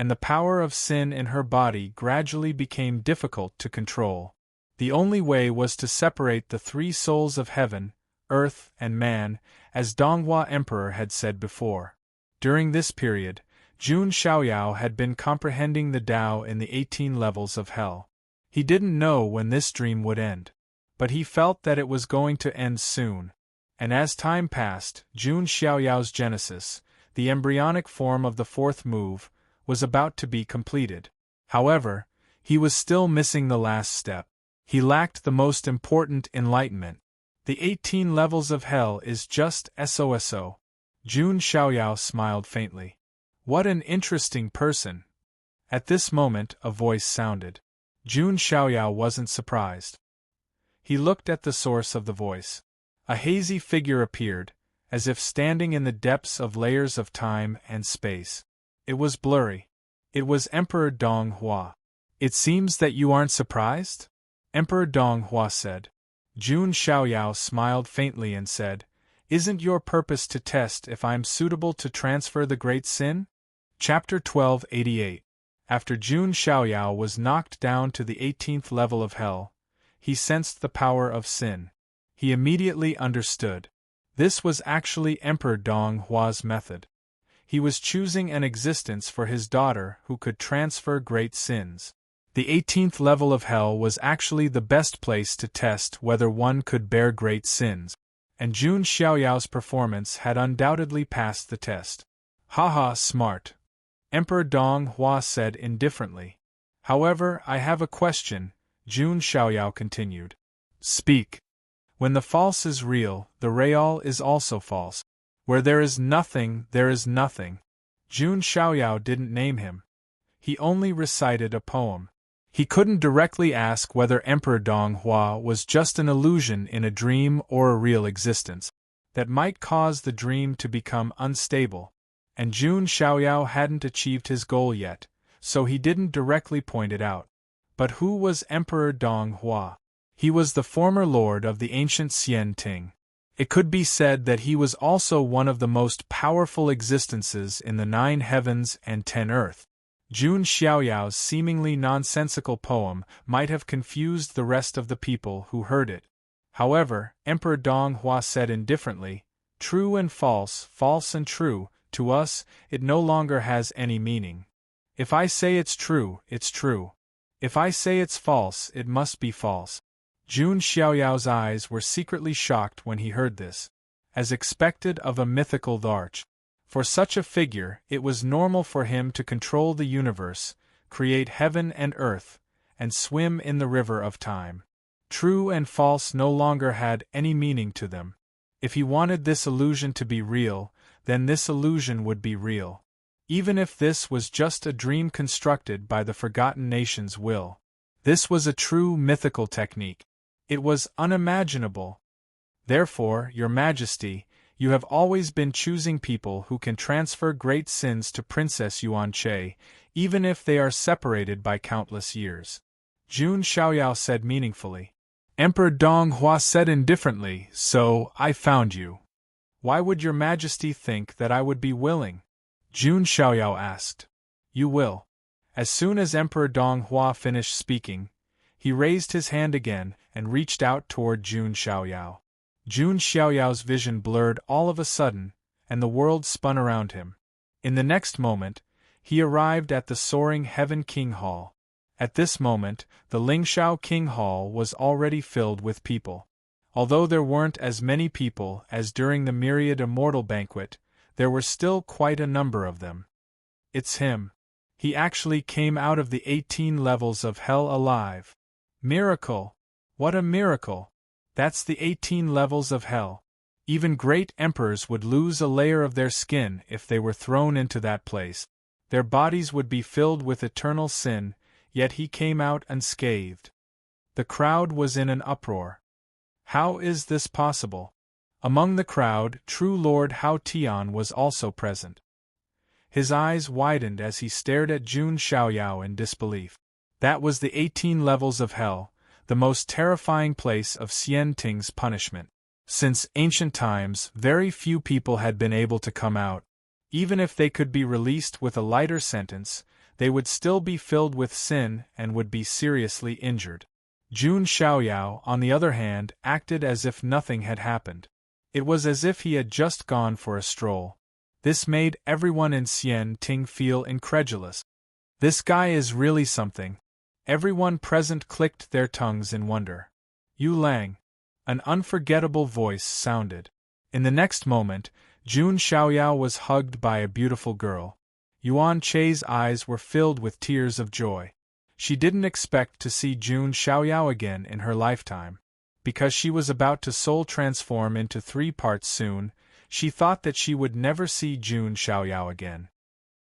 And the power of sin in her body gradually became difficult to control. The only way was to separate the three souls of heaven, earth, and man, as Donghua Emperor had said before. During this period, Jun Xiaoyao had been comprehending the Tao in the 18 levels of hell. He didn't know when this dream would end. But he felt that it was going to end soon. And as time passed, Jun Xiaoyao's genesis, the embryonic form of the fourth move, was about to be completed. However, he was still missing the last step. He lacked the most important enlightenment. The 18 levels of hell is just SOSO. Jun Xiaoyao smiled faintly. What an interesting person. At this moment, a voice sounded. Jun Xiaoyao wasn't surprised. He looked at the source of the voice. A hazy figure appeared, as if standing in the depths of layers of time and space. It was blurry. It was Emperor Donghua. "It seems that you aren't surprised?" Emperor Donghua said. Jun Xiaoyao smiled faintly and said, "Isn't your purpose to test if I'm suitable to transfer the great sin?" Chapter 1288. After Jun Xiaoyao was knocked down to the 18th level of hell, he sensed the power of sin. He immediately understood. This was actually Emperor Donghua's method. He was choosing an existence for his daughter who could transfer great sins. The 18th level of hell was actually the best place to test whether one could bear great sins. And Jun Xiaoyao's performance had undoubtedly passed the test. "Haha, smart," Emperor Donghua said indifferently. "However, I have a question," Jun Xiaoyao continued. "Speak." "When the false is real, the real is also false. Where there is nothing, there is nothing." Jun Xiaoyao didn't name him. He only recited a poem. He couldn't directly ask whether Emperor Donghua was just an illusion in a dream or a real existence. That might cause the dream to become unstable. And Jun Xiaoyao hadn't achieved his goal yet, so he didn't directly point it out. But who was Emperor Donghua? He was the former lord of the ancient Xian Ting. It could be said that he was also one of the most powerful existences in the 9 heavens and 10 earth. Jun Xiaoyao's seemingly nonsensical poem might have confused the rest of the people who heard it. However, Emperor Donghua said indifferently, "True and false, false and true, to us, it no longer has any meaning. If I say it's true, it's true. If I say it's false, it must be false." Jun Xiaoyao's eyes were secretly shocked when he heard this. As expected of a mythical Dharch. For such a figure, it was normal for him to control the universe, create heaven and earth, and swim in the river of time. True and false no longer had any meaning to them. If he wanted this illusion to be real, then this illusion would be real. Even if this was just a dream constructed by the forgotten nation's will. This was a true mythical technique. It was unimaginable. Therefore, Your Majesty, you have always been choosing people who can transfer great sins to Princess Yuan Che, even if they are separated by countless years. Jun Xiaoyao said meaningfully. Emperor Donghua said indifferently, "So, I found you. Why would Your Majesty think that I would be willing?" Jun Xiaoyao asked. "You will." As soon as Emperor Donghua finished speaking, he raised his hand again and reached out toward Jun Xiaoyao. Jun Xiaoyao's vision blurred all of a sudden, and the world spun around him. In the next moment, he arrived at the soaring Heaven King Hall. At this moment, the Lingshao King Hall was already filled with people. Although there weren't as many people as during the myriad immortal banquet, there were still quite a number of them. It's him. He actually came out of the 18 levels of hell alive. Miracle! What a miracle! That's the 18 levels of hell. Even great emperors would lose a layer of their skin if they were thrown into that place. Their bodies would be filled with eternal sin, yet he came out unscathed. The crowd was in an uproar. How is this possible? Among the crowd, true Lord Hao Tian was also present. His eyes widened as he stared at Jun Xiaoyao in disbelief. That was the 18 levels of hell, the most terrifying place of Xian Ting's punishment. Since ancient times, very few people had been able to come out. Even if they could be released with a lighter sentence, they would still be filled with sin and would be seriously injured. Jun Xiaoyao, on the other hand, acted as if nothing had happened. It was as if he had just gone for a stroll. This made everyone in Xian Ting feel incredulous. This guy is really something. Everyone present clicked their tongues in wonder. Yu Lang. An unforgettable voice sounded. In the next moment, Jun Xiaoyao was hugged by a beautiful girl. Yuan Chei's eyes were filled with tears of joy. She didn't expect to see Jun Xiaoyao again in her lifetime. Because she was about to soul transform into 3 parts soon, she thought that she would never see Jun Xiaoyao again.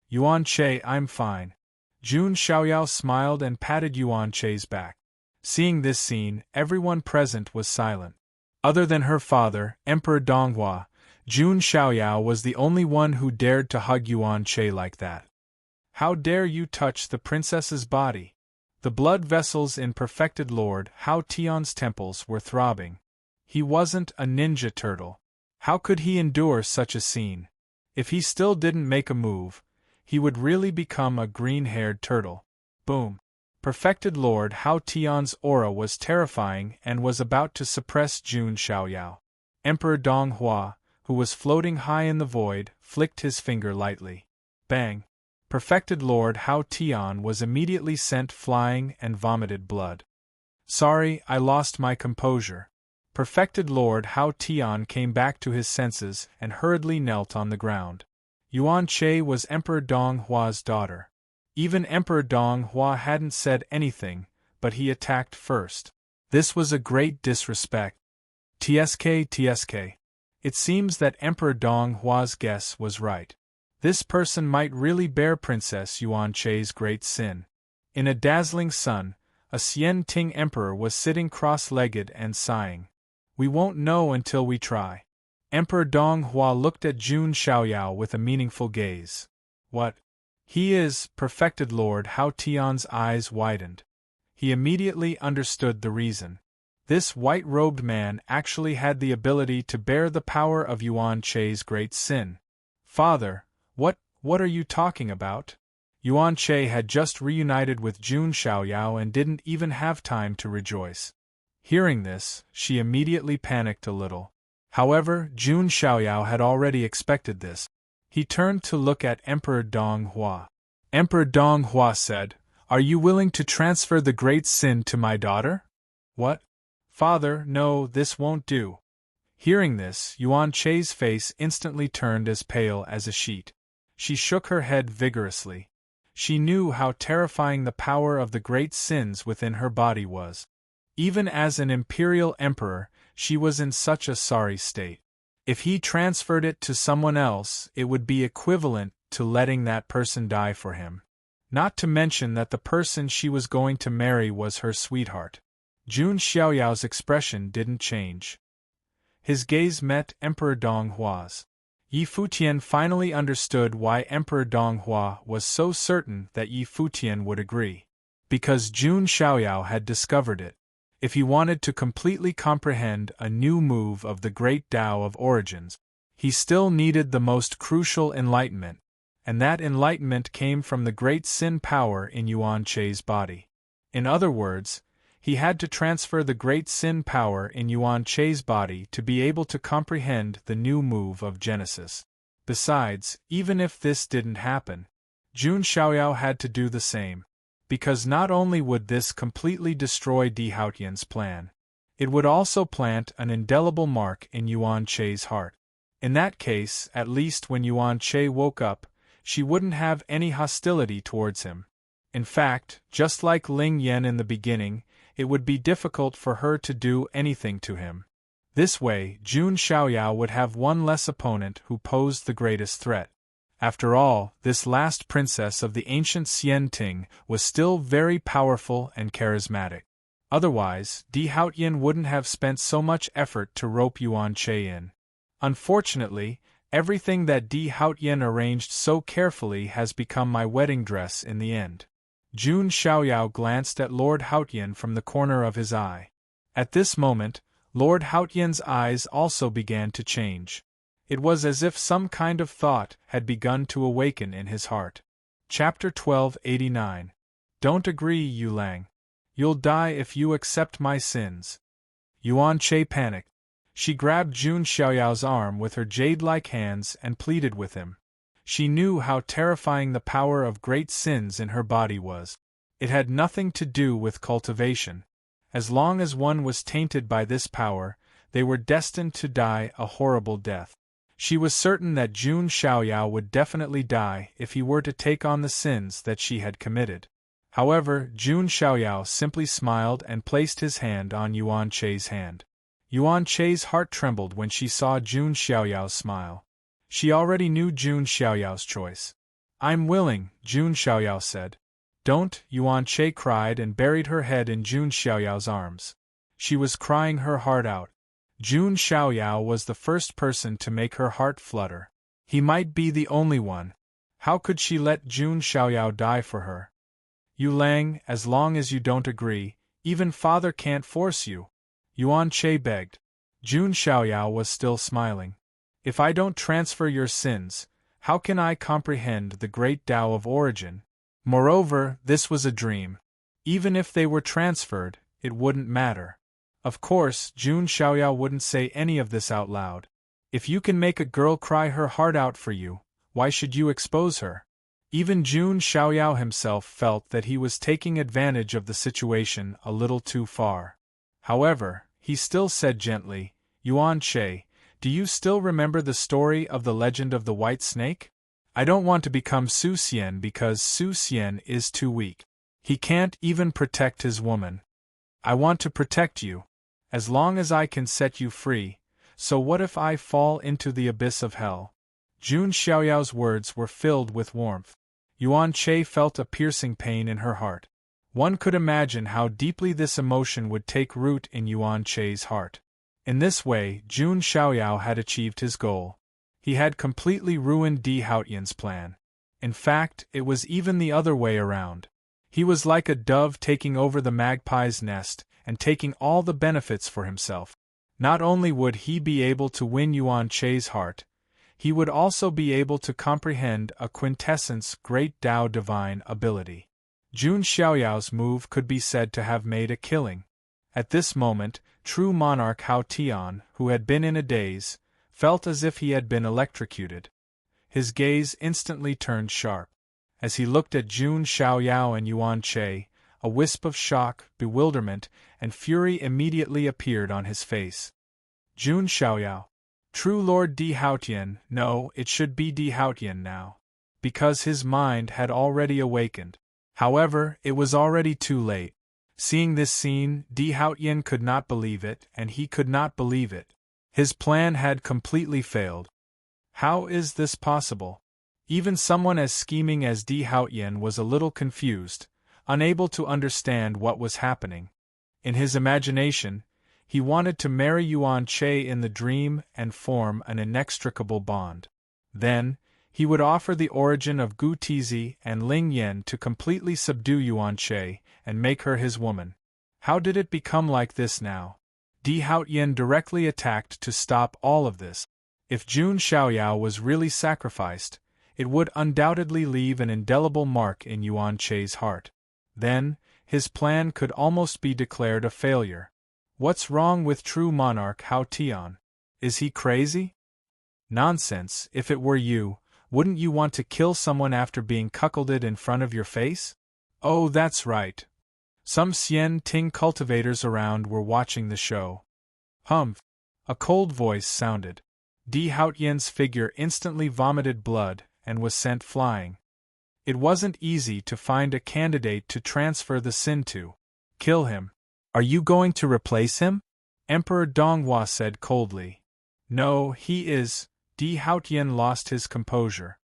Yuan Chei, I'm fine. Jun Xiaoyao smiled and patted Yuan Chei's back. Seeing this scene, everyone present was silent. Other than her father, Emperor Donghua, Jun Xiaoyao was the only one who dared to hug Yuan Chei like that. How dare you touch the princess's body? The blood vessels in perfected Lord Hao Tian's temples were throbbing. He wasn't a ninja turtle. How could he endure such a scene? If he still didn't make a move, he would really become a green-haired turtle. Boom! Perfected Lord Hao Tian's aura was terrifying and was about to suppress Jun Xiaoyao. Emperor Donghua, who was floating high in the void, flicked his finger lightly. Bang! Perfected Lord Hao Tian was immediately sent flying and vomited blood. Sorry, I lost my composure. Perfected Lord Hao Tian came back to his senses and hurriedly knelt on the ground. Yuan Chei was Emperor Donghua's daughter. Even Emperor Donghua hadn't said anything, but he attacked first. This was a great disrespect. TSK. It seems that Emperor Donghua's guess was right. This person might really bear Princess Yuan Chei's great sin. In a dazzling sun, a Xian Ting emperor was sitting cross-legged and sighing. We won't know until we try. Emperor Donghua looked at Jun Xiaoyao with a meaningful gaze. What? He is, perfected Lord Hao Tian's eyes widened. He immediately understood the reason. This white-robed man actually had the ability to bear the power of Yuan Chei's great sin. Father, what are you talking about? Yuan Chei had just reunited with Jun Xiaoyao and didn't even have time to rejoice. Hearing this, she immediately panicked a little. However, Jun Xiaoyao had already expected this. He turned to look at Emperor Donghua. Emperor Donghua said, "Are you willing to transfer the great sin to my daughter?" What? Father, no, this won't do. Hearing this, Yuan Chei's face instantly turned as pale as a sheet. She shook her head vigorously. She knew how terrifying the power of the great sins within her body was. Even as an imperial emperor, she was in such a sorry state. If he transferred it to someone else, it would be equivalent to letting that person die for him. Not to mention that the person she was going to marry was her sweetheart. Jun Xiaoyao's expression didn't change. His gaze met Emperor Donghua's. Yi Futian finally understood why Emperor Donghua was so certain that Yi Futian would agree. Because Jun Xiaoyao had discovered it. If he wanted to completely comprehend a new move of the great Tao of origins, he still needed the most crucial enlightenment, and that enlightenment came from the great sin power in Yuan Chei's body. In other words, he had to transfer the great sin power in Yuan Chei's body to be able to comprehend the new move of Genesis. Besides, even if this didn't happen, Jun Xiaoyao had to do the same. Because not only would this completely destroy Di Haotian's plan, It would also plant an indelible mark in Yuan Che's heart. In that case, at least when Yuan Che woke up, she wouldn't have any hostility towards him. In fact, just like Ling Yan in the beginning, it would be difficult for her to do anything to him. This way, Jun Xiaoyao would have one less opponent who posed the greatest threat. After all, this last princess of the ancient Xian Ting was still very powerful and charismatic. Otherwise, Di Haotian wouldn't have spent so much effort to rope Yuan Che in. Unfortunately, everything that Di Haotian arranged so carefully has become my wedding dress in the end. Jun Xiaoyao glanced at Lord Haotian from the corner of his eye. At this moment, Lord Haotian's eyes also began to change. It was as if some kind of thought had begun to awaken in his heart. Chapter 1289. Don't agree, Yu Lang. You'll die if you accept my sins. Yuan Che panicked. She grabbed Jun Xiaoyao's arm with her jade-like hands and pleaded with him. She knew how terrifying the power of great sins in her body was. It had nothing to do with cultivation. As long as one was tainted by this power, they were destined to die a horrible death. She was certain that Jun Xiaoyao would definitely die if he were to take on the sins that she had committed. However, Jun Xiaoyao simply smiled and placed his hand on Yuan Che's hand. Yuan Che's heart trembled when she saw Jun Xiaoyao's smile. She already knew Jun Xiaoyao's choice. I'm willing, Jun Xiaoyao said. Don't, Yuan Che cried and buried her head in Jun Xiaoyao's arms. She was crying her heart out. Jun Xiaoyao was the first person to make her heart flutter. He might be the only one. How could she let Jun Xiaoyao die for her? Yu Lang, as long as you don't agree, even father can't force you. Yuan Che begged. Jun Xiaoyao was still smiling. If I don't transfer your sins, how can I comprehend the great Tao of origin? Moreover, this was a dream. Even if they were transferred, it wouldn't matter. Of course, Jun Xiaoyao wouldn't say any of this out loud. If you can make a girl cry her heart out for you, why should you expose her? Even Jun Xiaoyao himself felt that he was taking advantage of the situation a little too far. However, he still said gently, Yuan Che, do you still remember the story of the legend of the white snake? I don't want to become Su Xian because Su Xian is too weak. He can't even protect his woman. I want to protect you. As long as I can set you free, so what if I fall into the abyss of hell? Jun Xiaoyao's words were filled with warmth. Yuan Che felt a piercing pain in her heart. One could imagine how deeply this emotion would take root in Yuan Che's heart. In this way, Jun Xiaoyao had achieved his goal. He had completely ruined Di Haotian's plan. In fact, it was even the other way around. He was like a dove taking over the magpie's nest and taking all the benefits for himself. Not only would he be able to win Yuan Che's heart, he would also be able to comprehend a quintessence great Tao divine ability. Jun Xiaoyao's move could be said to have made a killing. At this moment, true monarch Hao Tian, who had been in a daze, felt as if he had been electrocuted. His gaze instantly turned sharp. As he looked at Jun Xiaoyao and Yuan Che, a wisp of shock, bewilderment, and fury immediately appeared on his face. Jun Xiaoyao. True Lord Di Haotian, no, it should be Di Haotian now. Because his mind had already awakened. However, it was already too late. Seeing this scene, Di Haotian could not believe it, and he could not believe it. His plan had completely failed. How is this possible? Even someone as scheming as Di Haotian was a little confused, unable to understand what was happening. In his imagination, he wanted to marry Yuan Che in the dream and form an inextricable bond. Then, he would offer the origin of Gu Tizi and Ling Yan to completely subdue Yuan Che and make her his woman. How did it become like this now? Di Haotian directly attacked to stop all of this. If Jun Xiaoyao was really sacrificed, it would undoubtedly leave an indelible mark in Yuan Che's heart. Then, his plan could almost be declared a failure. What's wrong with true monarch Hao Tian? Is he crazy? Nonsense, if it were you, wouldn't you want to kill someone after being cuckolded in front of your face? Oh, that's right. Some Xian Ting cultivators around were watching the show. Humph! A cold voice sounded. Di Haotian's figure instantly vomited blood and was sent flying. It wasn't easy to find a candidate to transfer the sin to. Kill him. Are you going to replace him? Emperor Donghua said coldly. No, he is. Di Haotian lost his composure.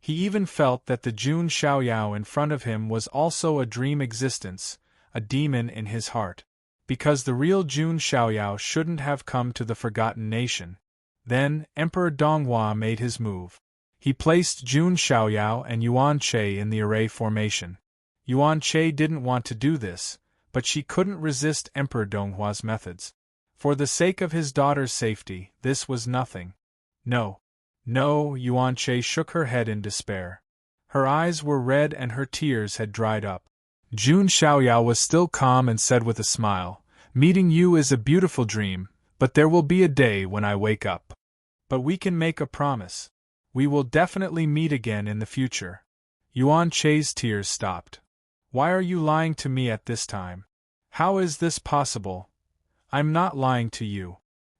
He even felt that the Jun Xiaoyao in front of him was also a dream existence, a demon in his heart. Because the real Jun Xiaoyao shouldn't have come to the Forgotten Nation. Then, Emperor Donghua made his move. He placed Jun Xiaoyao and Yuan Che in the array formation. Yuan Che didn't want to do this, but she couldn't resist Emperor Donghua's methods. For the sake of his daughter's safety, this was nothing. No. No, Yuan Che shook her head in despair. Her eyes were red and her tears had dried up. Jun Xiaoyao was still calm and said with a smile, "Meeting you is a beautiful dream, but there will be a day when I wake up. But we can make a promise. We will definitely meet again in the future." Yuan Che's tears stopped. "Why are you lying to me at this time? How is this possible?" "I'm not lying to you."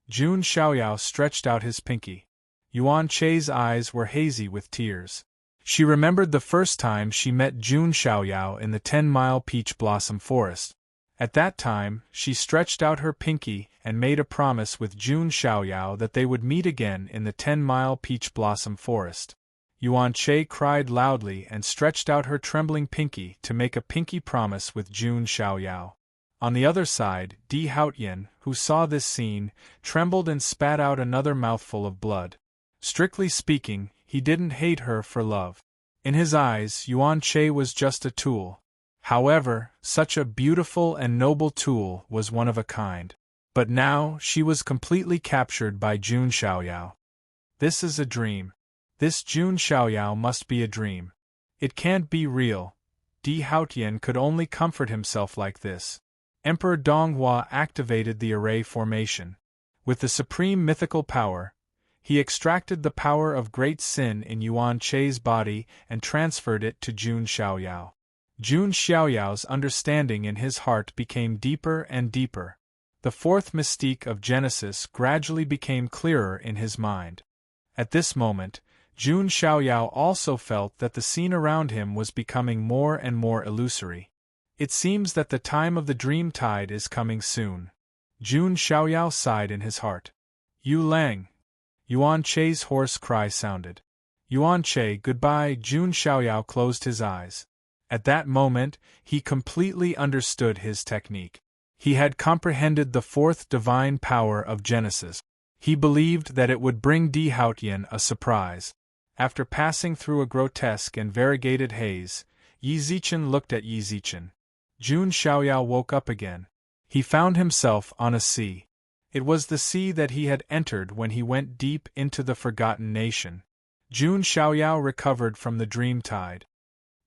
Jun Xiaoyao stretched out his pinky. Yuan Che's eyes were hazy with tears. She remembered the first time she met Jun Xiaoyao in the 10-mile peach blossom forest. At that time, she stretched out her pinky and made a promise with Jun Xiaoyao that they would meet again in the 10-mile peach blossom forest. Yuan Che cried loudly and stretched out her trembling pinky to make a pinky promise with Jun Xiaoyao. On the other side, Di Haotian, who saw this scene, trembled and spat out another mouthful of blood. Strictly speaking, he didn't hate her for love. In his eyes, Yuan Che was just a tool. However, such a beautiful and noble tool was one of a kind. But now, she was completely captured by Jun Xiaoyao. This is a dream. This Jun Xiaoyao must be a dream. It can't be real. Di Haotian could only comfort himself like this. Emperor Donghua activated the array formation. With the supreme mythical power, he extracted the power of great sin in Yuan Che's body and transferred it to Jun Xiaoyao. Jun Xiaoyao's understanding in his heart became deeper and deeper. The fourth mystique of Genesis gradually became clearer in his mind. At this moment, Jun Xiaoyao also felt that the scene around him was becoming more and more illusory. It seems that the time of the dream tide is coming soon. Jun Xiaoyao sighed in his heart. "Yu Lang." Yuan Che's hoarse cry sounded. "Yuan Che, goodbye." Jun Xiaoyao closed his eyes. At that moment, he completely understood his technique. He had comprehended the fourth divine power of Genesis. He believed that it would bring Di Haotian a surprise. After passing through a grotesque and variegated haze, Yi Zichen looked at Yi Zichen. Jun Xiaoyao woke up again. He found himself on a sea. It was the sea that he had entered when he went deep into the Forgotten Nation. Jun Xiaoyao recovered from the dream tide.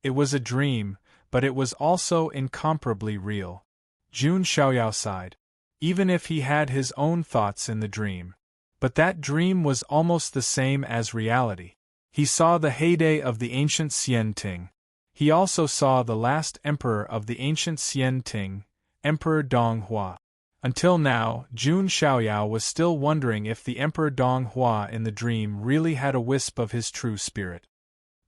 It was a dream, but it was also incomparably real. Jun Xiaoyao sighed. Even if he had his own thoughts in the dream. But that dream was almost the same as reality. He saw the heyday of the ancient Xian Ting. He also saw the last emperor of the ancient Xian Ting, Emperor Donghua. Until now, Jun Xiaoyao was still wondering if the Emperor Donghua in the dream really had a wisp of his true spirit.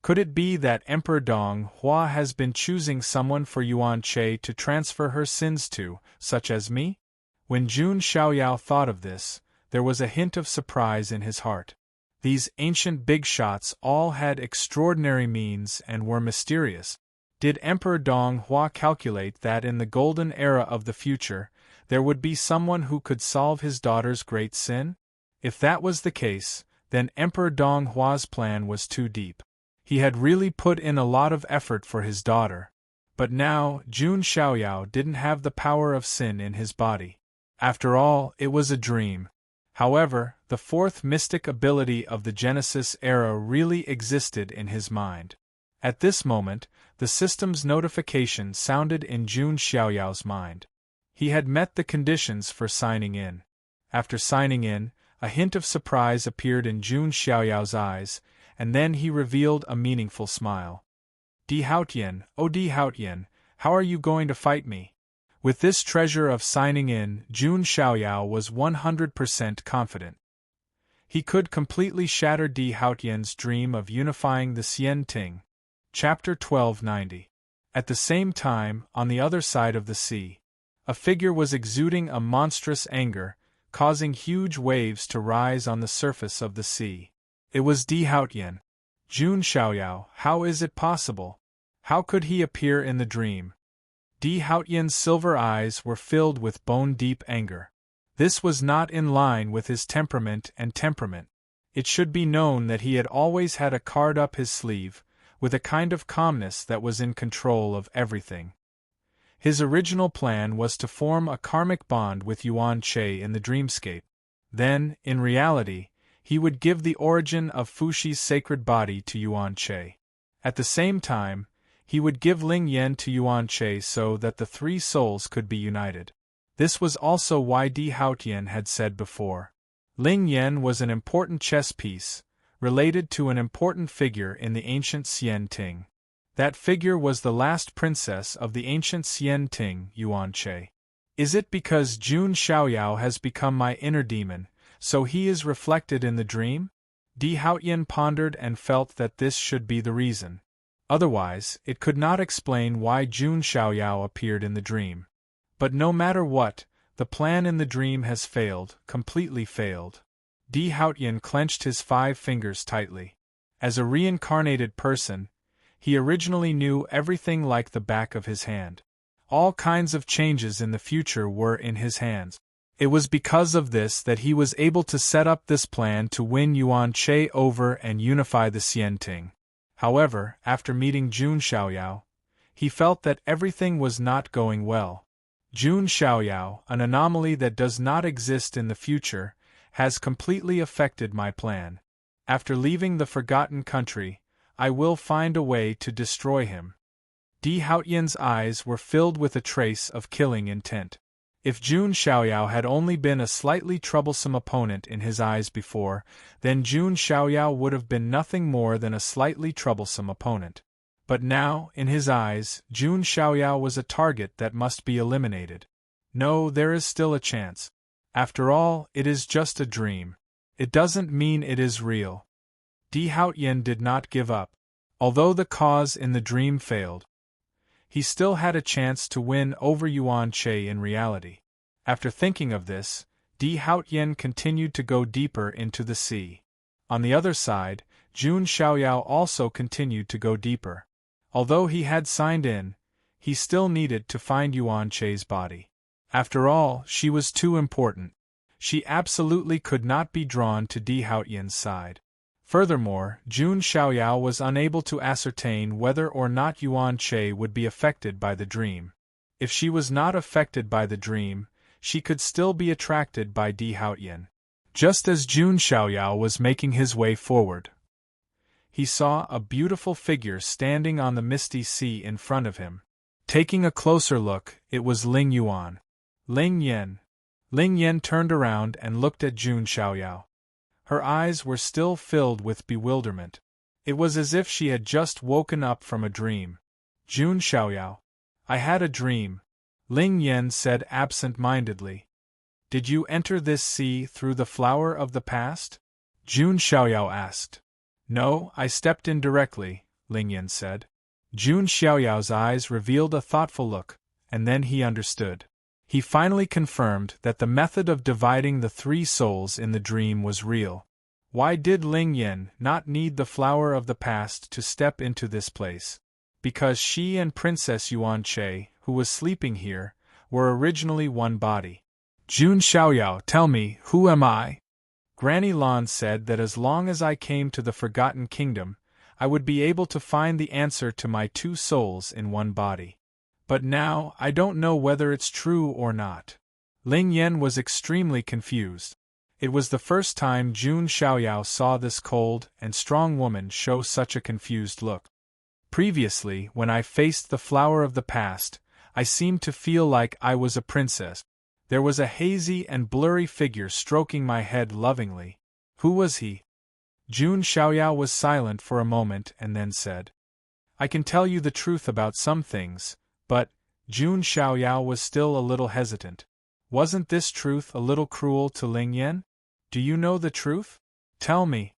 Could it be that Emperor Donghua has been choosing someone for Yuan Che to transfer her sins to, such as me? When Jun Xiaoyao thought of this, there was a hint of surprise in his heart. These ancient big shots all had extraordinary means and were mysterious. Did Emperor Donghua calculate that in the golden era of the future, there would be someone who could solve his daughter's great sin? If that was the case, then Emperor Donghua's plan was too deep. He had really put in a lot of effort for his daughter. But now, Jun Xiaoyao didn't have the power of sin in his body. After all, it was a dream. However, the fourth mystic ability of the Genesis era really existed in his mind. At this moment, the system's notification sounded in Jun Xiaoyao's mind. He had met the conditions for signing in. After signing in, a hint of surprise appeared in Jun Xiaoyao's eyes, and then he revealed a meaningful smile. "Di Haotian, oh Di Haotian, how are you going to fight me?" With this treasure of signing in, Jun Xiaoyao was 100% confident. He could completely shatter Di Haotian's dream of unifying the Xian Ting. Chapter 1290. At the same time, on the other side of the sea, a figure was exuding a monstrous anger, causing huge waves to rise on the surface of the sea. It was Di Haotian. Jun Xiaoyao, how is it possible? How could he appear in the dream? Di Haotian's silver eyes were filled with bone-deep anger. This was not in line with his temperament and temperament. It should be known that he had always had a card up his sleeve, with a kind of calmness that was in control of everything. His original plan was to form a karmic bond with Yuan Che in the dreamscape. Then, in reality, he would give the origin of Fushi's sacred body to Yuan Che. At the same time, he would give Ling Yan to Yuan Che so that the three souls could be united. This was also why Di Haotian had said before. Ling Yan was an important chess piece, related to an important figure in the ancient Xian Ting. That figure was the last princess of the ancient Xian Ting, Yuan Che. Is it because Jun Xiaoyao has become my inner demon, so he is reflected in the dream? Di Haotian pondered and felt that this should be the reason. Otherwise, it could not explain why Jun Xiaoyao appeared in the dream. But no matter what, the plan in the dream has failed, completely failed. Di Haotian clenched his 5 fingers tightly. As a reincarnated person, he originally knew everything like the back of his hand. All kinds of changes in the future were in his hands. It was because of this that he was able to set up this plan to win Yuan Che over and unify the Xian Ting. However, after meeting Jun Xiaoyao, he felt that everything was not going well. Jun Xiaoyao, an anomaly that does not exist in the future, has completely affected my plan. After leaving the Forgotten Country, I will find a way to destroy him. Di Haotian's eyes were filled with a trace of killing intent. If Jun Xiaoyao had only been a slightly troublesome opponent in his eyes before, then Jun Xiaoyao would have been nothing more than a slightly troublesome opponent. But now, in his eyes, Jun Xiaoyao was a target that must be eliminated. No, there is still a chance. After all, it is just a dream. It doesn't mean it is real. Di Haotian did not give up. Although the cause in the dream failed, he still had a chance to win over Yuan Che in reality. After thinking of this, Di Haotian continued to go deeper into the sea. On the other side, Jun Xiaoyao also continued to go deeper. Although he had signed in, he still needed to find Yuan Che's body. After all, she was too important. She absolutely could not be drawn to Di Haotian's side. Furthermore, Jun Xiaoyao was unable to ascertain whether or not Yuan Che would be affected by the dream. If she was not affected by the dream, she could still be attracted by Di Haotian. Just as Jun Xiaoyao was making his way forward, he saw a beautiful figure standing on the misty sea in front of him. Taking a closer look, it was Ling Yuan. Ling Yan. Ling Yan turned around and looked at Jun Xiaoyao. Her eyes were still filled with bewilderment. It was as if she had just woken up from a dream. Jun Xiaoyao. I had a dream, Ling Yan said absent-mindedly. Did you enter this sea through the flower of the past? Jun Xiaoyao asked. No, I stepped in directly, Ling Yan said. Jun Xiaoyao's eyes revealed a thoughtful look, and then he understood. He finally confirmed that the method of dividing the 3 souls in the dream was real. Why did Ling Yan not need the flower of the past to step into this place? Because she and Princess Yuan Che, who was sleeping here, were originally one body. Jun Xiaoyao, tell me, who am I? Granny Lan said that as long as I came to the Forgotten Kingdom, I would be able to find the answer to my 2 souls in one body. But now, I don't know whether it's true or not. Ling Yan was extremely confused. It was the first time Jun Xiaoyao saw this cold and strong woman show such a confused look. Previously, when I faced the flower of the past, I seemed to feel like I was a princess. There was a hazy and blurry figure stroking my head lovingly. Who was he? Jun Xiaoyao was silent for a moment and then said, I can tell you the truth about some things, but, Jun Xiaoyao was still a little hesitant. Wasn't this truth a little cruel to Ling Yan? Do you know the truth? Tell me.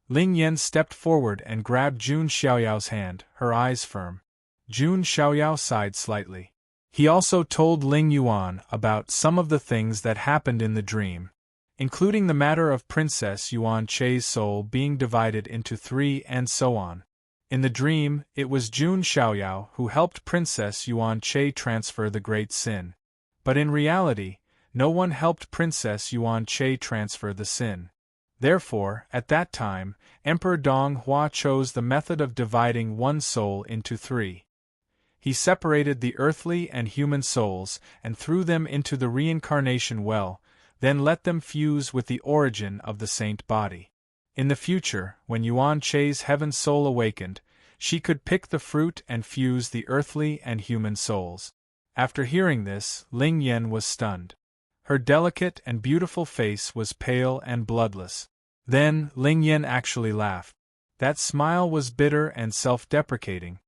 Ling Yan stepped forward and grabbed Jun Xiaoyao's hand, her eyes firm. Jun Xiaoyao sighed slightly. He also told Ling Yuan about some of the things that happened in the dream, including the matter of Princess Yuan Che's soul being divided into three and so on. In the dream, it was Jun Xiaoyao who helped Princess Yuan Che transfer the Great Sin. But in reality, no one helped Princess Yuan Che transfer the sin. Therefore, at that time, Emperor Dong Hua chose the method of dividing one soul into three. He separated the earthly and human souls and threw them into the reincarnation well, then let them fuse with the origin of the saint body. In the future, when Yuan Che's heaven soul awakened, she could pick the fruit and fuse the earthly and human souls. After hearing this, Ling Yan was stunned. Her delicate and beautiful face was pale and bloodless. Then, Ling Yan actually laughed. That smile was bitter and self-deprecating.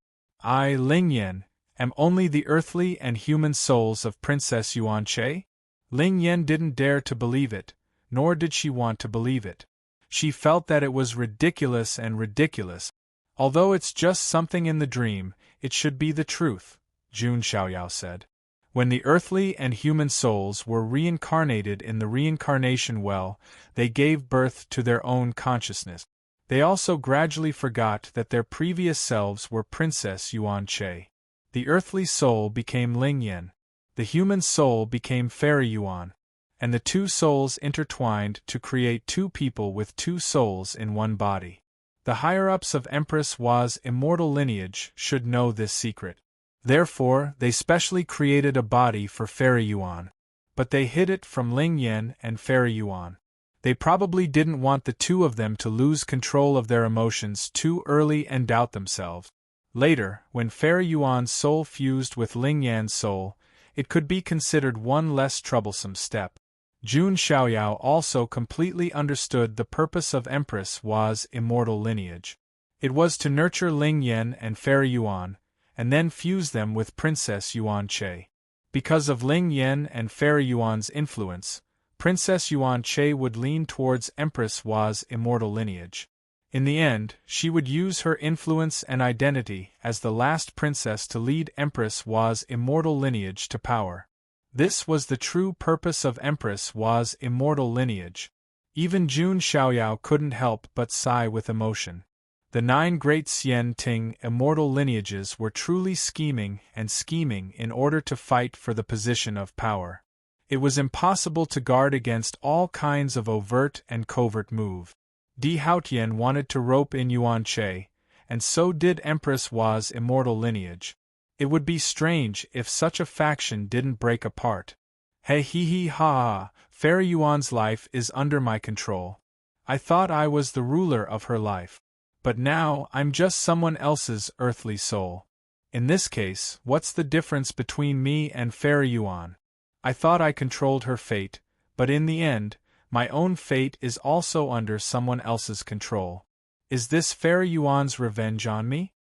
I, Ling Yan, am only the earthly and human souls of Princess Yuan Che? Ling Yan didn't dare to believe it, nor did she want to believe it. She felt that it was ridiculous and ridiculous. Although it's just something in the dream, it should be the truth, Jun Xiaoyao said. When the earthly and human souls were reincarnated in the reincarnation well, they gave birth to their own consciousness. They also gradually forgot that their previous selves were Princess Yuan Che. The earthly soul became Ling Yan. The human soul became Fairy Yuan. And the two souls intertwined to create two people with two souls in one body. The higher-ups of Empress Hua's immortal lineage should know this secret. Therefore, they specially created a body for Fairy Yuan. But they hid it from Ling Yan and Fairy Yuan. They probably didn't want the two of them to lose control of their emotions too early and doubt themselves. Later, when Fairy Yuan's soul fused with Ling Yan's soul, it could be considered one less troublesome step. Jun Xiaoyao also completely understood the purpose of Empress Hua's immortal lineage. It was to nurture Ling Yan and Fairy Yuan, and then fuse them with Princess Yuan Che. Because of Ling Yan and Fairy Yuan's influence, Princess Yuan Che would lean towards Empress Hua's immortal lineage. In the end, she would use her influence and identity as the last princess to lead Empress Hua's immortal lineage to power. This was the true purpose of Empress Hua's immortal lineage. Even Jun Xiaoyao couldn't help but sigh with emotion. The 9 great Xian Ting immortal lineages were truly scheming in order to fight for the position of power. It was impossible to guard against all kinds of overt and covert move. Di Haotian wanted to rope in Yuan Che, and so did Empress Hua's immortal lineage. It would be strange if such a faction didn't break apart. Hey hee hee ha ha, Fairy Yuan's life is under my control. I thought I was the ruler of her life. But now I'm just someone else's earthly soul. In this case, what's the difference between me and Fairy Yuan? I thought I controlled her fate, but in the end, my own fate is also under someone else's control. Is this Fairy Yuan's revenge on me?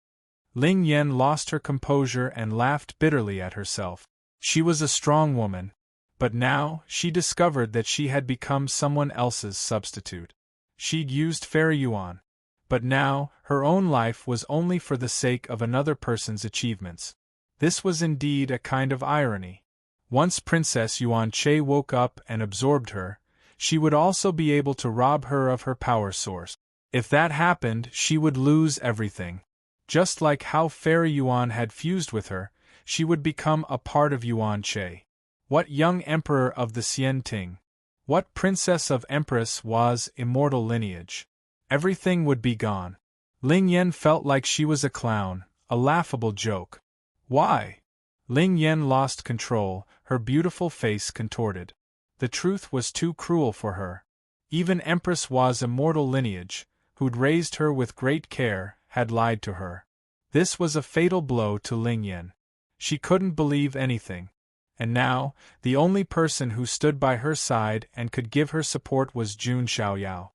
Ling Yan lost her composure and laughed bitterly at herself. She was a strong woman, but now she discovered that she had become someone else's substitute. She'd used Fairy Yuan, but now her own life was only for the sake of another person's achievements. This was indeed a kind of irony. Once Princess Yuan Che woke up and absorbed her, she would also be able to rob her of her power source. If that happened, she would lose everything. Just like how Fairy Yuan had fused with her, she would become a part of Yuan Che. What young emperor of the Xian Ting? What princess of Empress Hua's immortal lineage? Everything would be gone. Ling Yan felt like she was a clown, a laughable joke. Why? Ling Yan lost control, her beautiful face contorted. The truth was too cruel for her. Even Empress Hua's immortal lineage, who'd raised her with great care, had lied to her. This was a fatal blow to Ling Yan. She couldn't believe anything. And now, the only person who stood by her side and could give her support was Jun Xiaoyao.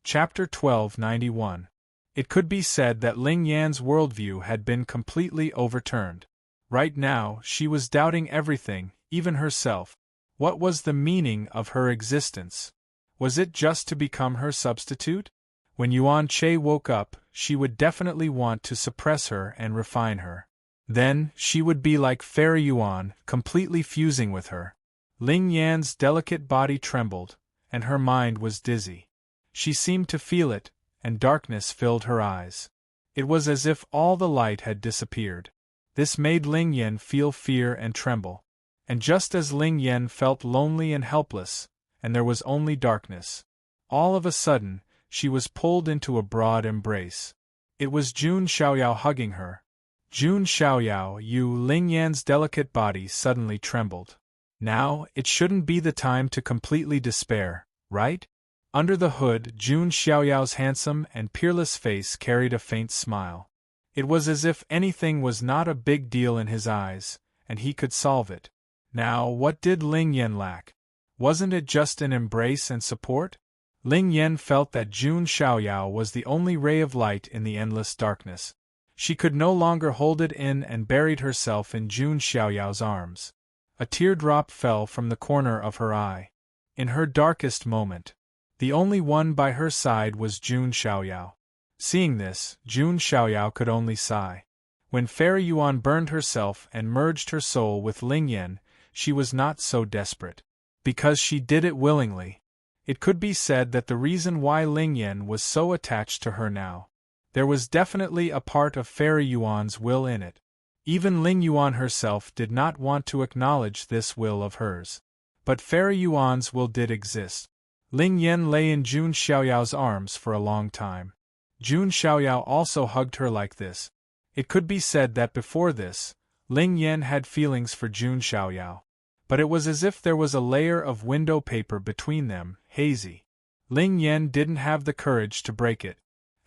Chapter 1291. It could be said that Ling Yan's worldview had been completely overturned. Right now, she was doubting everything, even herself. What was the meaning of her existence? Was it just to become her substitute? When Yuan Che woke up, she would definitely want to suppress her and refine her. Then, she would be like Fairy Yuan, completely fusing with her. Ling Yan's delicate body trembled, and her mind was dizzy. She seemed to feel it, and darkness filled her eyes. It was as if all the light had disappeared. This made Ling Yan feel fear and tremble. And just as Ling Yan felt lonely and helpless, and there was only darkness, all of a sudden, she was pulled into a broad embrace. It was Jun Xiaoyao hugging her. Jun Xiaoyao, Ling Yan's delicate body suddenly trembled. Now, it shouldn't be the time to completely despair, right? Under the hood, Jun Xiaoyao's handsome and peerless face carried a faint smile. It was as if anything was not a big deal in his eyes, and he could solve it. Now, what did Ling Yan lack? Wasn't it just an embrace and support? Ling Yan felt that Jun Xiaoyao was the only ray of light in the endless darkness. She could no longer hold it in and buried herself in Jun Xiaoyao's arms. A teardrop fell from the corner of her eye. In her darkest moment, the only one by her side was Jun Xiaoyao. Seeing this, Jun Xiaoyao could only sigh. When Fairy Yuan burned herself and merged her soul with Ling Yan, she was not so desperate. Because she did it willingly. It could be said that the reason why Ling Yan was so attached to her now. There was definitely a part of Fairy Yuan's will in it. Even Ling Yuan herself did not want to acknowledge this will of hers. But Fairy Yuan's will did exist. Ling Yan lay in Jun Xiaoyao's arms for a long time. Jun Xiaoyao also hugged her like this. It could be said that before this, Ling Yan had feelings for Jun Xiaoyao. But it was as if there was a layer of window paper between them, hazy. Ling Yan didn't have the courage to break it.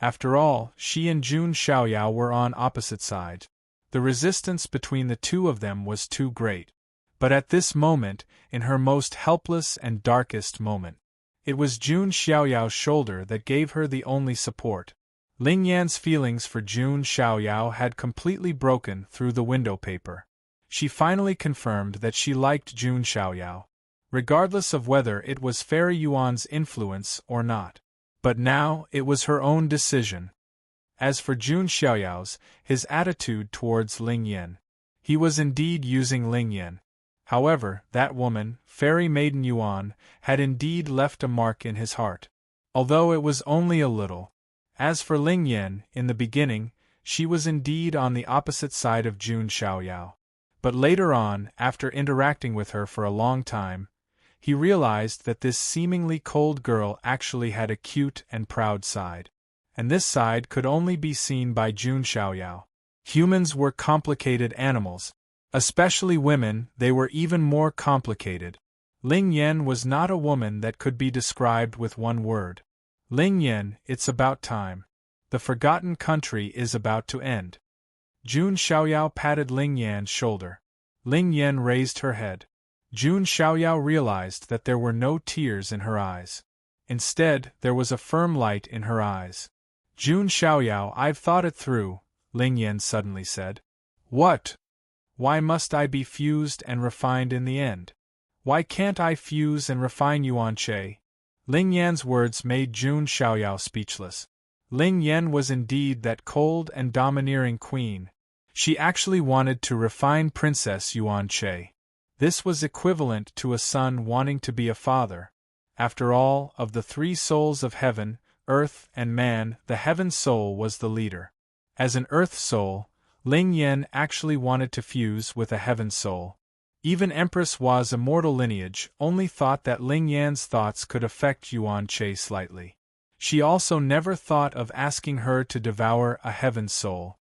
After all, she and Jun Xiaoyao were on opposite sides. The resistance between the two of them was too great. But at this moment, in her most helpless and darkest moment, it was Jun Xiaoyao's shoulder that gave her the only support. Ling Yan's feelings for Jun Xiaoyao had completely broken through the window paper. She finally confirmed that she liked Jun Xiaoyao, regardless of whether it was Fairy Yuan's influence or not. But now, it was her own decision. As for Jun Xiaoyao's, his attitude towards Ling Yan. He was indeed using Ling Yan. However, that woman, Fairy Maiden Yuan, had indeed left a mark in his heart. Although it was only a little. As for Ling Yan, in the beginning, she was indeed on the opposite side of Jun Xiaoyao. But later on, after interacting with her for a long time, he realized that this seemingly cold girl actually had a cute and proud side. And this side could only be seen by Jun Xiaoyao. Humans were complicated animals. Especially women, they were even more complicated. Ling Yan was not a woman that could be described with one word. Ling Yan, it's about time. The forgotten country is about to end. Jun Xiaoyao patted Ling Yan's shoulder. Ling Yan raised her head. Jun Xiaoyao realized that there were no tears in her eyes. Instead, there was a firm light in her eyes. Jun Xiaoyao, I've thought it through, Ling Yan suddenly said. What? Why must I be fused and refined in the end? Why can't I fuse and refine Yuan Che? Ling Yan's words made Jun Xiaoyao speechless. Ling Yan was indeed that cold and domineering queen. She actually wanted to refine Princess Yuan Che. This was equivalent to a son wanting to be a father. After all, of the three souls of heaven, earth, and man, the heaven soul was the leader. As an earth soul, Ling Yan actually wanted to fuse with a heaven soul. Even Empress Hua's immortal lineage only thought that Ling Yan's thoughts could affect Yuan Che slightly. She also never thought of asking her to devour a heaven soul.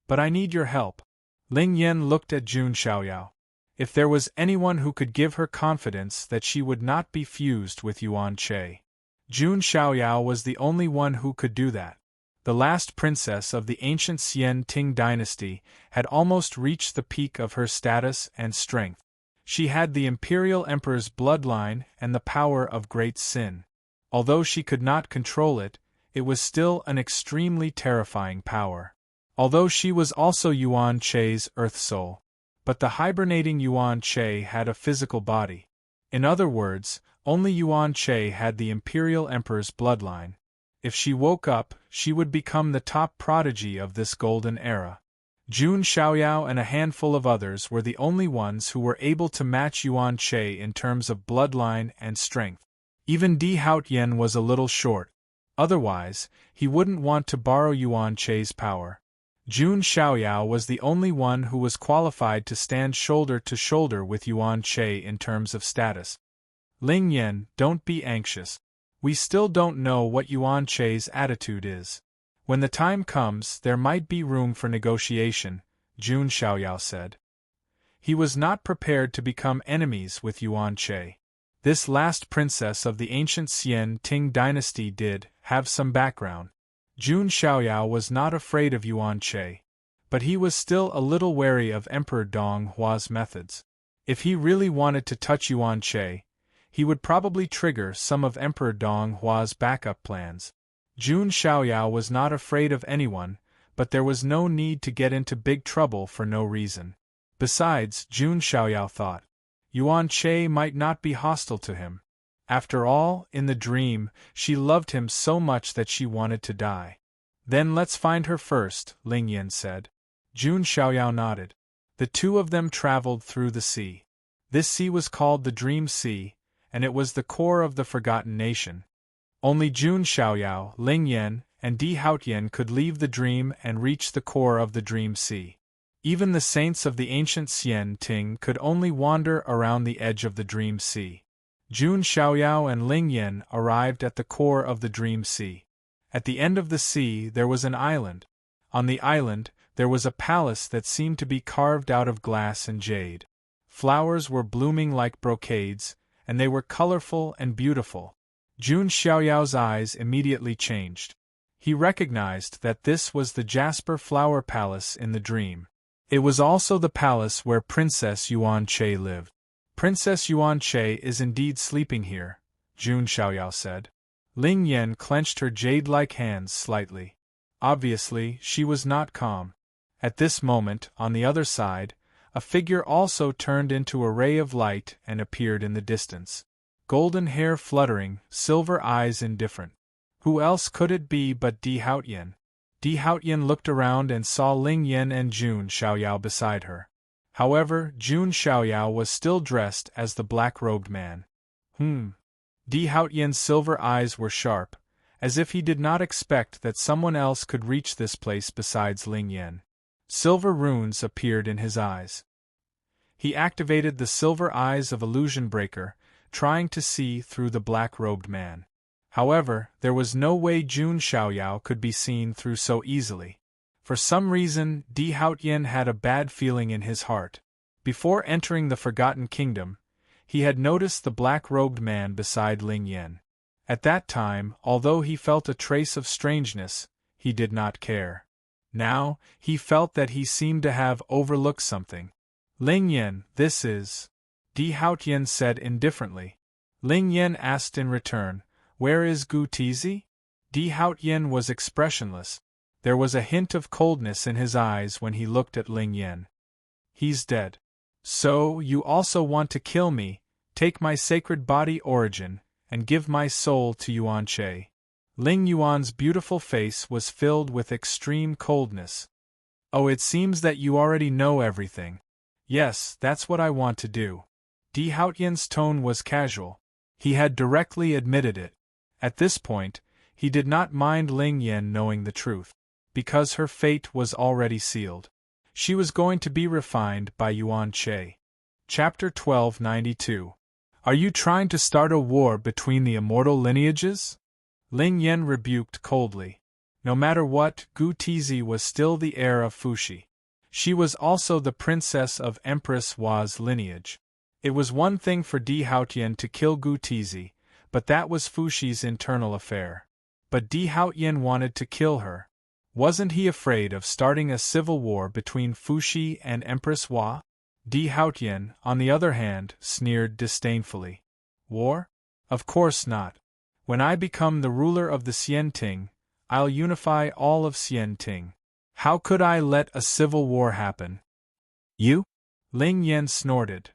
But I need your help. Ling Yan looked at Jun Xiaoyao. If there was anyone who could give her confidence that she would not be fused with Yuan Che, Jun Xiaoyao was the only one who could do that. The last princess of the ancient Xian Ting dynasty had almost reached the peak of her status and strength. She had the imperial emperor's bloodline and the power of great sin. Although she could not control it, it was still an extremely terrifying power. Although she was also Yuan Che's earth soul, But the hibernating Yuan Che had a physical body. In other words, only Yuan Che had the Imperial Emperor's bloodline. If she woke up, she would become the top prodigy of this golden era. Jun Xiaoyao and a handful of others were the only ones who were able to match Yuan Che in terms of bloodline and strength. Even Di Haotian was a little short. Otherwise, he wouldn't want to borrow Yuan Che's power. Jun Xiaoyao was the only one who was qualified to stand shoulder to shoulder with Yuan Che in terms of status. Ling Yan, don't be anxious. We still don't know what Yuan Che's attitude is. When the time comes, there might be room for negotiation, Jun Xiaoyao said. He was not prepared to become enemies with Yuan Che. This last princess of the ancient Xian Ting dynasty did have some background. Jun Xiaoyao was not afraid of Yuan Che, but he was still a little wary of Emperor Dong Hua's methods. If he really wanted to touch Yuan Che, he would probably trigger some of Emperor Dong Hua's backup plans. Jun Xiaoyao was not afraid of anyone, but there was no need to get into big trouble for no reason. Besides, Jun Xiaoyao thought, Yuan Che might not be hostile to him. After all, in the dream, she loved him so much that she wanted to die. Then let's find her first, Ling Yan said. Jun Xiaoyao nodded. The two of them traveled through the sea. This sea was called the Dream Sea, and it was the core of the Forgotten Nation. Only Jun Xiaoyao, Ling Yan, and Di Haotian could leave the dream and reach the core of the Dream Sea. Even the saints of the ancient Xian Ting could only wander around the edge of the Dream Sea. Jun Xiaoyao and Ling Yan arrived at the core of the Dream Sea. At the end of the sea there was an island. On the island, there was a palace that seemed to be carved out of glass and jade. Flowers were blooming like brocades, and they were colorful and beautiful. Jun Xiaoyao's eyes immediately changed. He recognized that this was the Jasper Flower Palace in the dream. It was also the palace where Princess Yuan Che lived. Princess Yuan Che is indeed sleeping here, Jun Xiaoyao said. Ling Yan clenched her jade-like hands slightly. Obviously, she was not calm. At this moment, on the other side, a figure also turned into a ray of light and appeared in the distance. Golden hair fluttering, silver eyes indifferent. Who else could it be but Di Haotian? Di Haotian looked around and saw Ling Yan and Jun Xiaoyao beside her. However, Jun Xiaoyao was still dressed as the black-robed man. Di Haotian's silver eyes were sharp, as if he did not expect that someone else could reach this place besides Ling Yan. Silver runes appeared in his eyes. He activated the silver eyes of Illusion Breaker, trying to see through the black-robed man. However, there was no way Jun Xiaoyao could be seen through so easily. For some reason, Di Haotian had a bad feeling in his heart. Before entering the Forgotten Kingdom, he had noticed the black-robed man beside Ling Yan. At that time, although he felt a trace of strangeness, he did not care. Now, he felt that he seemed to have overlooked something. Ling Yan, this is... Di Haotian said indifferently. Ling Yan asked in return, where is Gu Tizi? Di Haotian was expressionless. There was a hint of coldness in his eyes when he looked at Ling Yan. He's dead. So, you also want to kill me, take my sacred body origin, and give my soul to Yuan Che. Ling Yuan's beautiful face was filled with extreme coldness. Oh, it seems that you already know everything. Yes, that's what I want to do. Di Haotian's tone was casual. He had directly admitted it. At this point, he did not mind Ling Yan knowing the truth, because her fate was already sealed. She was going to be refined by Yuan Che. Chapter 1292. Are you trying to start a war between the immortal lineages? Ling Yan rebuked coldly. No matter what, Gu Tizi was still the heir of Fuxi. She was also the princess of Empress Hua's lineage. It was one thing for Di Haotian to kill Gu Tizi, but that was Fuxi's internal affair. But Di Haotian wanted to kill her. Wasn't he afraid of starting a civil war between Fuxi and Empress Hua? Di Haotian, on the other hand, sneered disdainfully. War? Of course not. When I become the ruler of the Xian Ting, I'll unify all of Xian Ting. How could I let a civil war happen? You? Ling Yen snorted.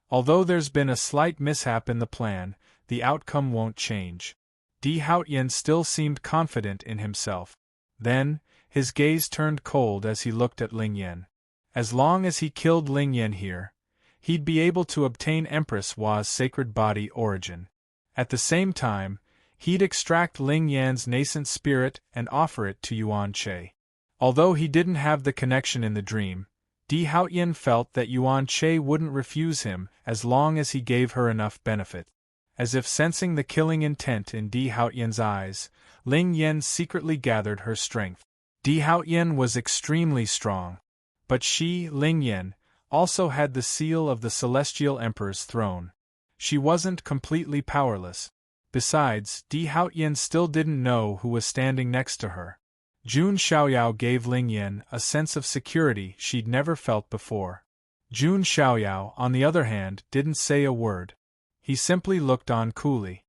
Although there's been a slight mishap in the plan, the outcome won't change. Di Haotian still seemed confident in himself. Then, his gaze turned cold as he looked at Ling Yen. As long as he killed Ling Yen here, he'd be able to obtain Empress Wa's sacred body origin. At the same time, he'd extract Ling Yan's nascent spirit and offer it to Yuan Che. Although he didn't have the connection in the dream, Di Haotian felt that Yuan Che wouldn't refuse him as long as he gave her enough benefit. As if sensing the killing intent in Di Haotian's eyes, Ling Yen secretly gathered her strength. Di Haotian was extremely strong. But she, Ling Yen, also had the seal of the Celestial Emperor's throne. She wasn't completely powerless. Besides, Di Haotian still didn't know who was standing next to her. Jun Xiaoyao gave Ling Yen a sense of security she'd never felt before. Jun Xiaoyao, on the other hand, didn't say a word. He simply looked on coolly.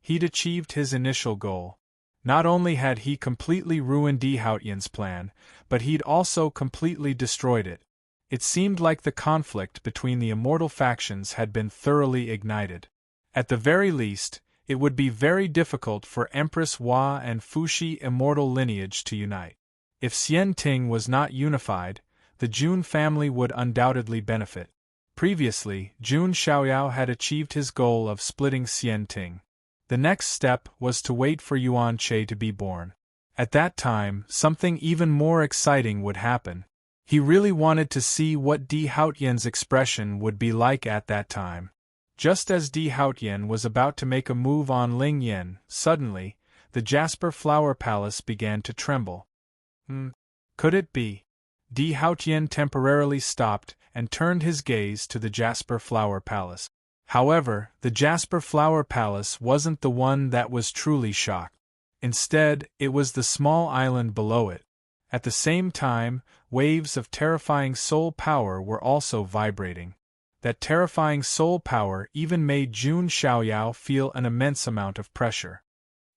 He'd achieved his initial goal. Not only had he completely ruined Di Haotian's plan, but he'd also completely destroyed it. It seemed like the conflict between the immortal factions had been thoroughly ignited. At the very least, it would be very difficult for Empress Wa and Fuxi immortal lineage to unite. If Xian Ting was not unified, the Jun family would undoubtedly benefit. Previously, Jun Xiaoyao had achieved his goal of splitting Xian Ting. The next step was to wait for Yuan Che to be born. At that time, something even more exciting would happen. He really wanted to see what Di Haotian's expression would be like at that time. Just as Di Haotian was about to make a move on Ling Yen, suddenly, the Jasper Flower Palace began to tremble. Could it be? Di Haotian temporarily stopped and turned his gaze to the Jasper Flower Palace. However, the Jasper Flower Palace wasn't the one that was truly shocked. Instead, it was the small island below it. At the same time, waves of terrifying soul power were also vibrating. That terrifying soul power even made Jun Xiaoyao feel an immense amount of pressure.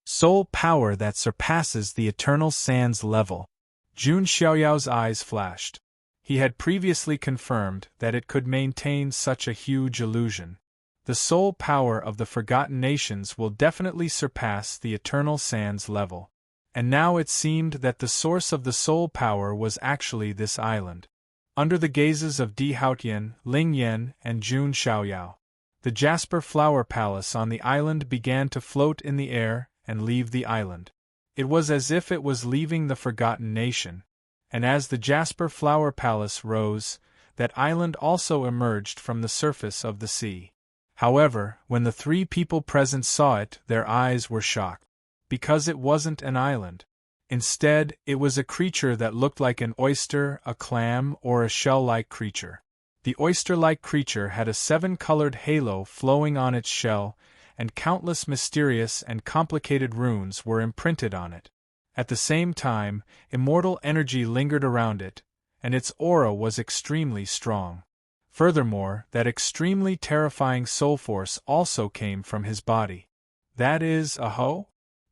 Soul power that surpasses the Eternal Sands level. Jun Xiaoyao's eyes flashed. He had previously confirmed that it could maintain such a huge illusion. The soul power of the Forgotten Nations will definitely surpass the Eternal Sands level. And now it seemed that the source of the soul power was actually this island. Under the gazes of Di Haotian, Ling Yen, and Jun Xiaoyao, the Jasper Flower Palace on the island began to float in the air and leave the island. It was as if it was leaving the Forgotten Nation. And as the Jasper Flower Palace rose, that island also emerged from the surface of the sea. However, when the three people present saw it, their eyes were shocked. Because it wasn't an island. Instead, it was a creature that looked like an oyster, a clam, or a shell-like creature. The oyster-like creature had a 7-colored halo flowing on its shell, and countless mysterious and complicated runes were imprinted on it. At the same time, immortal energy lingered around it, and its aura was extremely strong. Furthermore, that extremely terrifying soul force also came from his body. That is a Ho?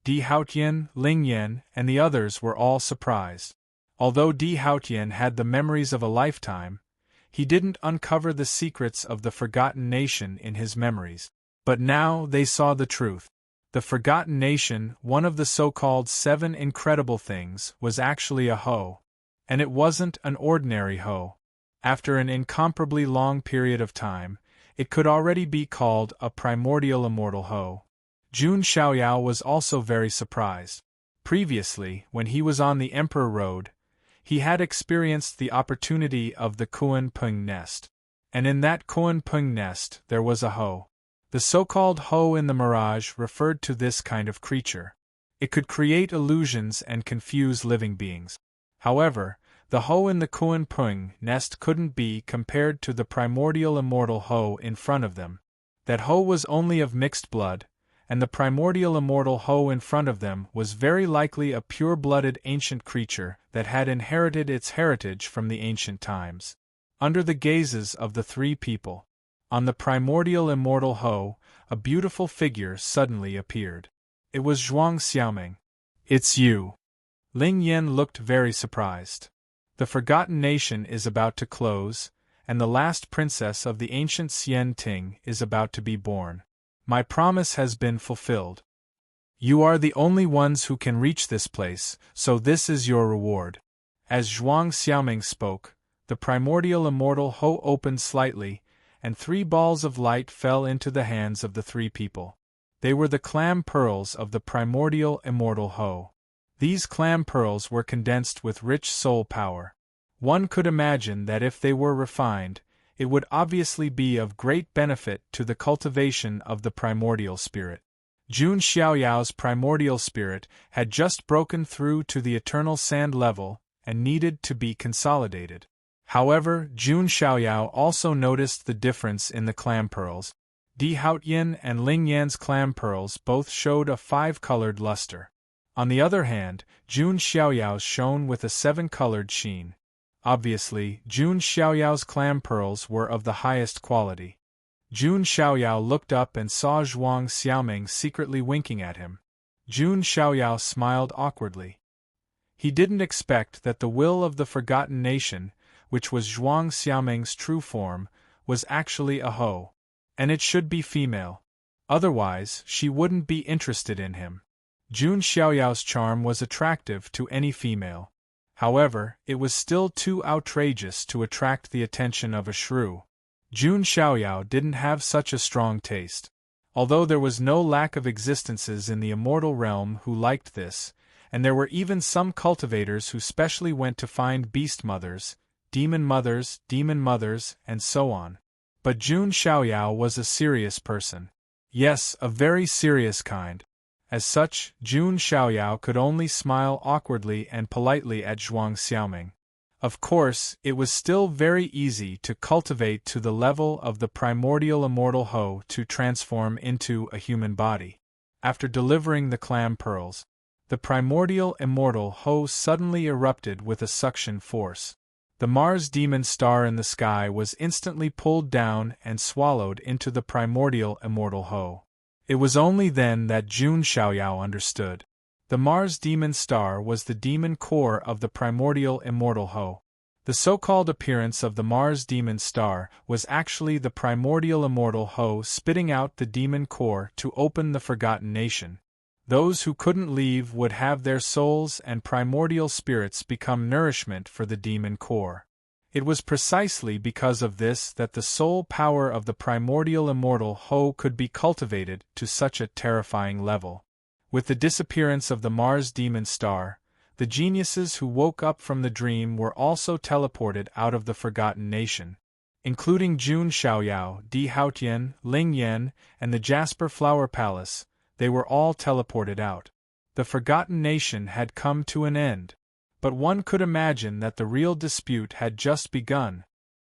Di Haotian, Ling Yen, and the others were all surprised. Although Di Haotian had the memories of a lifetime, he didn't uncover the secrets of the Forgotten Nation in his memories. But now they saw the truth. The Forgotten Nation, one of the so-called 7 incredible things, was actually a Ho. And it wasn't an ordinary Ho. After an incomparably long period of time, it could already be called a primordial immortal Ho. Jun Xiaoyao was also very surprised. Previously, when he was on the Emperor Road, he had experienced the opportunity of the Kuan Peng nest. And in that Kuan Peng nest there was a Ho. The so-called Ho in the mirage referred to this kind of creature. It could create illusions and confuse living beings. However, the Ho in the Kuan Peng nest couldn't be compared to the primordial immortal Ho in front of them. That Ho was only of mixed blood, and the primordial immortal Ho in front of them was very likely a pure-blooded ancient creature that had inherited its heritage from the ancient times. Under the gazes of the three people, on the primordial immortal Ho, a beautiful figure suddenly appeared. It was Zhuang Xiaoming. "It's you." Ling Yen looked very surprised. The Forgotten Nation is about to close, and the last princess of the ancient Xian Ting is about to be born. My promise has been fulfilled. You are the only ones who can reach this place, so this is your reward." As Zhuang Xiaoming spoke, the primordial immortal Ho opened slightly, and 3 balls of light fell into the hands of the 3 people. They were the clam pearls of the primordial immortal Ho. These clam pearls were condensed with rich soul power. One could imagine that if they were refined, it would obviously be of great benefit to the cultivation of the primordial spirit. Jun Xiaoyao's primordial spirit had just broken through to the eternal sand level and needed to be consolidated. However, Jun Xiaoyao also noticed the difference in the clam pearls. Di Haotian and Ling Yan's clam pearls both showed a 5-colored luster. On the other hand, Jun Xiaoyao's shone with a 7-colored sheen. Obviously, Jun Xiaoyao's clam pearls were of the highest quality. Jun Xiaoyao looked up and saw Zhuang Xiaoming secretly winking at him. Jun Xiaoyao smiled awkwardly. He didn't expect that the will of the forgotten nation, which was Zhuang Xiaoming's true form, was actually a Ho. And it should be female. Otherwise, she wouldn't be interested in him. Jun Xiaoyao's charm was attractive to any female. However, it was still too outrageous to attract the attention of a shrew. Jun Xiaoyao didn't have such a strong taste. Although there was no lack of existences in the immortal realm who liked this, and there were even some cultivators who specially went to find beast mothers, demon mothers, and so on. But Jun Xiaoyao was a serious person. Yes, a very serious kind. As such, Jun Xiaoyao could only smile awkwardly and politely at Zhuang Xiaoming. Of course, it was still very easy to cultivate to the level of the primordial immortal Ho to transform into a human body. After delivering the clam pearls, the primordial immortal Ho suddenly erupted with a suction force. The Mars demon star in the sky was instantly pulled down and swallowed into the primordial immortal Ho. It was only then that Jun Xiaoyao understood. The Mars demon star was the demon core of the primordial immortal Ho. The so-called appearance of the Mars demon star was actually the primordial immortal Ho spitting out the demon core to open the forgotten nation. Those who couldn't leave would have their souls and primordial spirits become nourishment for the demon core. It was precisely because of this that the soul power of the primordial immortal Ho could be cultivated to such a terrifying level. With the disappearance of the Mars demon star, the geniuses who woke up from the dream were also teleported out of the forgotten nation. Including Jun Xiaoyao, Di Haotian, Ling Yan, and the Jasper Flower Palace, they were all teleported out. The forgotten nation had come to an end. But one could imagine that the real dispute had just begun,